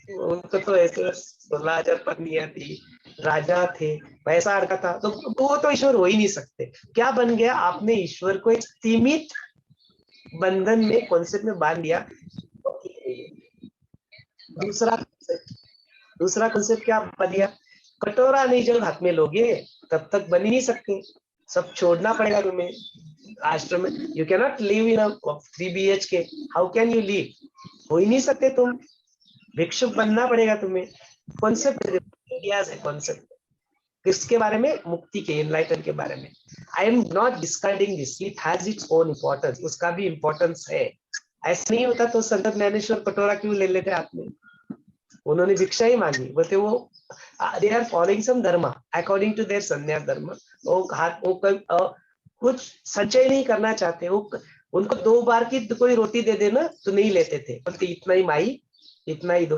Speaker 1: उनको तो ऐसे 16,000 पत्नियां थी, राजा थे, पैसा अड़का था, तो वो तो ईश्वर हो ही नहीं सकते। क्या बन गया, आपने ईश्वर को एक सीमित बंधन में, कॉन्सेप्ट में बांध दिया। दूसरा कॉन्सेप्ट क्या बन गया, कटोरा नहीं जब हाथ में लोगे तब तक बन ही नहीं सकते, सब छोड़ना पड़ेगा तुम्हें। आश्रम में you can not live in 3 BHK, how can you live, हो ही नहीं सकते तुम, भिक्षुक बनना पड़ेगा तुम्हें। कॉन्सेप्ट आइडियाज है, कॉन्सेप्ट किसके बारे में, मुक्ति के, एनलाइटन के बारे में। I am not discarding this, it has its own importance, उसका भी इम्पोर्टेंस है। ऐसा नहीं होता तो संत ज्ञानेश्वर कटोरा क्यों ले लेते हाथ में, उन्होंने भिक्षा ही मांगी, बोलते वो दे आर फॉलोइंग सम धर्म अकॉर्डिंग टू देयर संन्यास धर्म। वो कुछ संचय नहीं करना चाहते, वो उनको 2 बार की कोई रोटी दे देना तो नहीं लेते थे, बोलते इतना ही माई, इतना ही दो,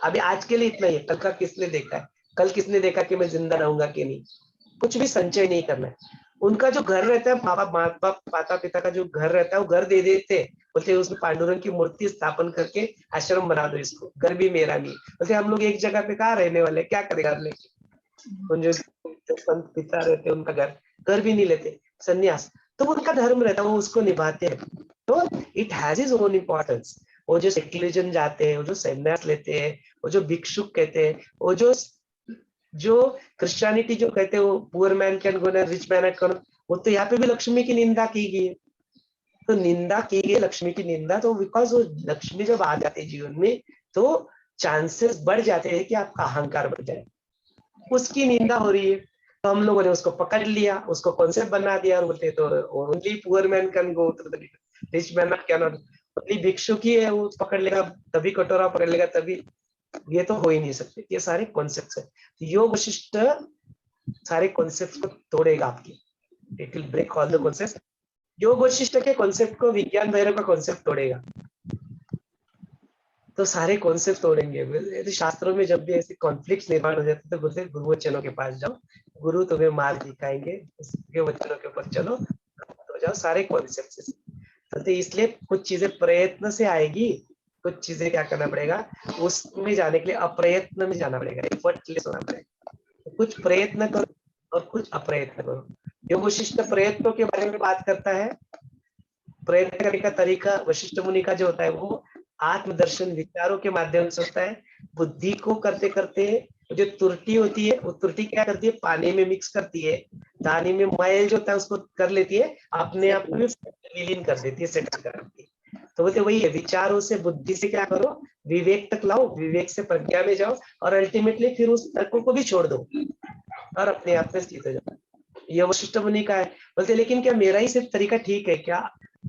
Speaker 1: अभी आज के लिए इतना ही है, कल का किसने देखा है, कल किसने देखा कि मैं जिंदा रहूंगा कि नहीं, कुछ भी संचय नहीं करना है। उनका जो घर रहता है, माता पिता का जो घर रहता है, वो घर दे देते, बोलते उसमें पांडुरंग की मूर्ति स्थापन करके आश्रम बना दो, इसको घर भी मेरा नहीं। बोलते हम लोग एक जगह पे कहाँ रहने वाले, क्या करेगा लेके, जो संत पिता रहते उनका घर भी नहीं लेते, सन्यास, तो उनका धर्म रहता है, वो उसको निभाते हैं। तो it has is own importance. वो जो सेक्युलरिज्म जाते हैं, वो जो सन्यास लेते हैं, वो जो भिक्षुक कहते हैं, वो जो क्रिश्चियनिटी जो कहते हैं वो पुअर मैन कैन गो ना रिच मैन कैन, वो तो यहाँ पे भी लक्ष्मी की निंदा की गई है। तो निंदा की गई लक्ष्मी की निंदा, तो बिकॉज वो लक्ष्मी जब आ जाती है जीवन में तो चांसेस बढ़ जाते हैं कि आपका अहंकार बढ़ जाए, उसकी निंदा हो रही है। तो हम लोगों ने उसको पकड़ लिया, उसको कॉन्सेप्ट बना दिया, और बोलते तो only poor man can go to the rich man can not, only भिक्षुक ही है वो पकड़ लेगा, तभी कटोरा पकड़ लेगा, तभी, ये तो हो ही नहीं सकते। ये सारे कॉन्सेप्ट्स है, योग वशिष्ठ सारे कॉन्सेप्ट्स को तोड़ेगा आपके, it will break all the concepts. Yoga Vasishtha के कॉन्सेप्ट को विज्ञान भैरव का कॉन्सेप्ट तोड़ेगा, तो सारे कॉन्सेप्ट तोड़ेंगे। यदि शास्त्रों में जब भी ऐसे कॉन्फ्लिक्ट निर्माण हो जाते तो बोलते गुरुवचनों के पास जाओ, गुरु तुम्हें मार्ग दिखाएंगे, उसके वचनों के ऊपर चलो, तो जाओ सारे कॉन्सेप्ट से। तो इसलिए कुछ चीजें प्रयत्न से आएगी, कुछ चीजें क्या करना पड़ेगा, उसमें जाने के लिए अप्रयत्न में जाना पड़ेगा, एफर्टलेस होना पड़ेगा। तो कुछ प्रयत्न करो और कुछ अप्रयत्न करो। योग वशिष्ठ प्रयत्नों के बारे में बात करता है। प्रयत्न करने का तरीका वशिष्ठ मुनि का जो होता है वो आत्मदर्शन विचारों के माध्यम से होता है। बुद्धि को करते करते जो त्रुटि होती है, वो त्रुटि क्या करती है, पानी में मिक्स करती है, पानी में मैल जो होता है उसको कर लेती है, अपने आप में विलीन कर देती है, सेटल कर देती है। तो बोलते वही है, विचारों से बुद्धि से क्या करो, विवेक तक लाओ, विवेक से प्रज्ञा में जाओ, और अल्टीमेटली फिर उस तर्कों को भी छोड़ दो और अपने आप में स्थित हो जाओ। ये वशिष्ठ मुनि का है। बोलते लेकिन क्या मेरा ही सिर्फ तरीका ठीक है क्या,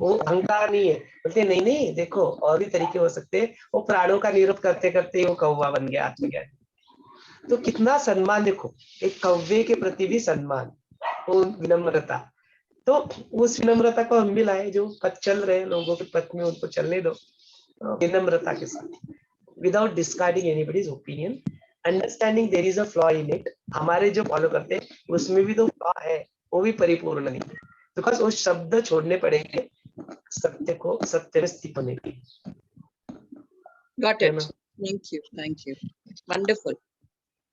Speaker 1: वो अहंकार नहीं है। बोलते नहीं नहीं देखो और भी तरीके हो सकते हैं, वो प्राणों का निरूप करते करते वो कौवा बन गया आत्मज्ञानी। तो कितना सम्मान, देखो एक कौवे के प्रति भी सम्मान, वो विनम्रता। तो उस विनम्रता को हम भी लाए, जो पथ चल रहे लोगों के पथ में उनको चलने दो विनम्रता के साथ, without discarding anybody's opinion, understanding their is a flaw in it. हमारे जो फॉलो करते हैं उसमें भी तो फ्लॉ है, वो भी परिपूर्ण नहीं है, बिकॉज वो शब्द छोड़ने पड़ेंगे सत्य को सत्य में स्थित होने के लिए।
Speaker 5: Got
Speaker 1: है
Speaker 5: it.
Speaker 1: ना?
Speaker 5: Thank you. Thank you. Wonderful.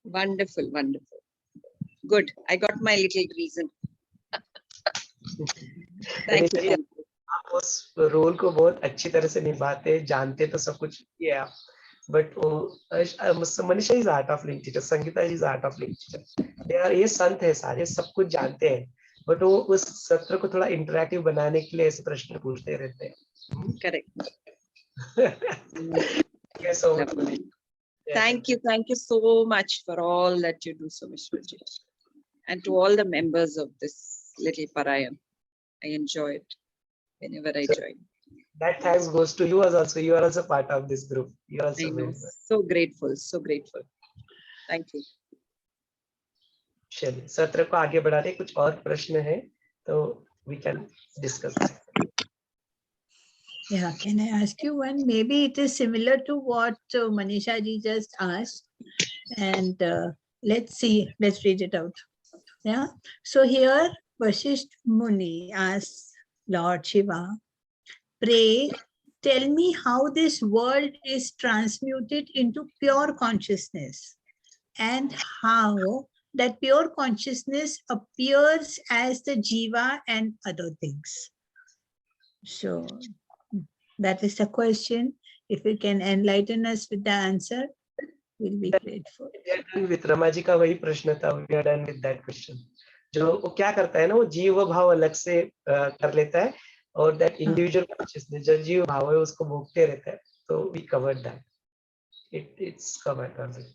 Speaker 5: Wonderful. Wonderful. Good. I got my little reason. Thank you. Thank you.
Speaker 1: आप उस रोल को बहुत अच्छी तरह से निभाते, जानते तो सब कुछ किए आप, but Manisha is art of link teacher, Sangeeta is art of link teacher, ये संत है सारे, सब कुछ जानते हैं, बट वो उस सत्र को थोड़ा इंटरैक्टिव बनाने के लिए ऐसे प्रश्न पूछते रहते हैं।
Speaker 5: Correct.
Speaker 1: Yes, so much,
Speaker 5: Lovely.
Speaker 1: yeah.
Speaker 5: Thank you. Thank you so much for all that you do, Someshwarji. And to all the members of this little Parayam. I enjoy it whenever I
Speaker 1: So,
Speaker 5: join.
Speaker 1: that thanks goes to you as also. You are also part of this group. You are
Speaker 5: I
Speaker 1: also
Speaker 5: know.
Speaker 1: very good.
Speaker 5: So grateful. So grateful. Thank you.
Speaker 1: चलिए सत्र को आगे बढ़ाते, कुछ और प्रश्न है तो we can discuss that.
Speaker 2: Yeah, can I ask you one? Maybe it is similar to what Manisha ji just asked. And let's see, let's read it out. Yeah. So here, Vasisht Muni asks Lord Shiva, pray, tell me how this world is transmuted into pure consciousness and how that pure consciousness appears as the Jiva and other things. So that is the question. If you can enlighten us with the answer, we'll be grateful.
Speaker 1: We are done with Rama ji का वही प्रश्न था, we are done with that question. जो वो क्या करता है ना, वो जीव भाव अलग से कर लेता है, और that individual consciousness जो जीव भाव है उसको भोगते रहता है, तो we covered that. It's covered already.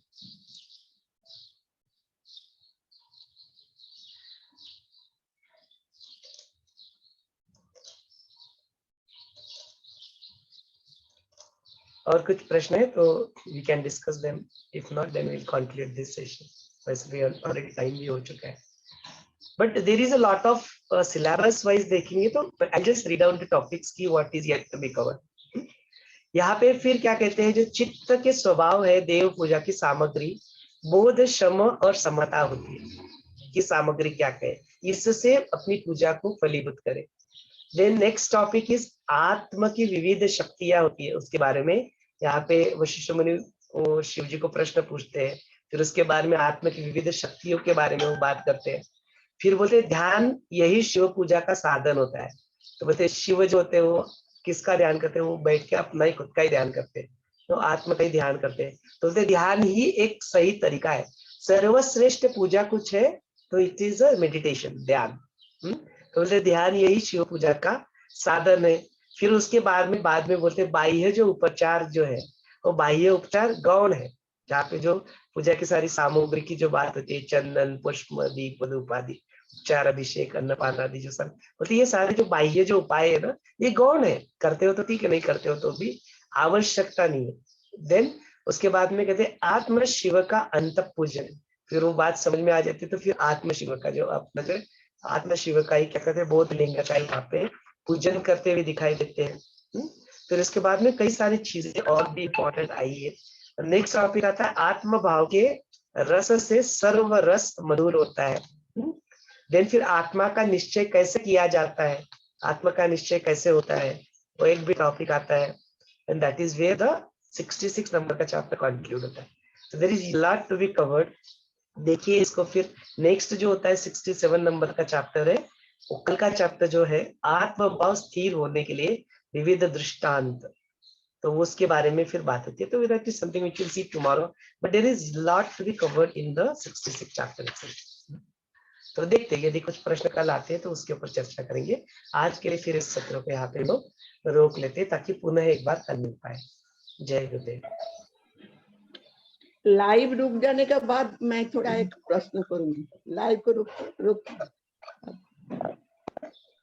Speaker 1: और कुछ प्रश्न है तो we can discuss them. If not, then we'll conclude this session. वैसे भी already time भी हो चुका है. But there is a lot of syllabus wise देखेंगे तो I'll just read out the topics की what is yet to be covered. यहाँ पे फिर क्या कहते हैं, जो चित्त के स्वभाव है देव पूजा की सामग्री बोध शम और समता होती है कि सामग्री क्या कहे, इससे अपनी पूजा को फलीभूत करे। देन नेक्स्ट टॉपिक इज आत्म की विविध शक्तियां होती है, उसके बारे में यहाँ पे वशिष्ठ मुनि शिव जी को प्रश्न पूछते हैं, फिर उसके बाद में आत्म की विविध शक्तियों के बारे में वो बात करते हैं। फिर बोलते ध्यान यही शिव पूजा का साधन होता है, तो बोलते शिव जो होते हैं वो किसका ध्यान करते हैं, वो बैठ के अपना ही खुद का ही ध्यान करते हैं, तो आत्म का ही ध्यान करते हैं। तो बोलते ध्यान ही एक सही तरीका है, सर्वश्रेष्ठ पूजा कुछ है तो इट इज अ मेडिटेशन, ध्यान। तो बोलते ध्यान यही शिव पूजा का साधन है। फिर उसके बाद में बोलते बाह्य जो उपचार जो है वो बाह्य उपचार गौण है, जहाँ पे जो पूजा की सारी सामग्री की जो बात होती है, चंदन पुष्प दीप उपाधि उपचार अभिषेक अन्नपान आदि जो सब बोलते, ये सारे जो बाह्य जो उपाय है ना, ये गौण है, करते हो तो ठीक है, नहीं करते हो तो भी आवश्यकता नहीं है। देन उसके बाद में कहते आत्म शिव का अंत पूजन, फिर वो बात समझ में आ जाती है, तो फिर आत्म शिव का जो अपना जो आत्म शिव का ही क्या कहते हैं बोध लिंग का ही वहां पे पूजन करते हुए दिखाई देते हैं। फिर इसके बाद में कई सारी चीजें और भी इंपॉर्टेंट आई है। नेक्स्ट टॉपिक आता है आत्म भाव के रस से सर्व रस मधुर होता है। देन फिर आत्मा का निश्चय कैसे किया जाता है, आत्मा का निश्चय कैसे होता है, वो एक भी टॉपिक आता है, and that is where the 66 number का चैप्टर कंक्लूड होता है। So there is lot to be covered. देखिए इसको फिर नेक्स्ट जो होता है 67 नंबर का चैप्टर है, वो कल का चैप्टर जो है आत्मभाव स्थिर होने के लिए विविध दृष्टांत, तो उसके बारे में फिर बात होती है। तो that is something which will see tomorrow, but there is lot to be covered in the 66 chapter itself. तो देखते हैं, यदि कुछ प्रश्न कल आते हैं तो उसके ऊपर चर्चा करेंगे। आज के लिए फिर इस सत्र को यहाँ पे लोग रोक लेते हैं ताकि पुनः एक बार कल मिल पाए। जय गुरुदेव।
Speaker 4: लाइव रुक जाने के बाद मैं थोड़ा एक प्रश्न करूंगी, लाइव को रुक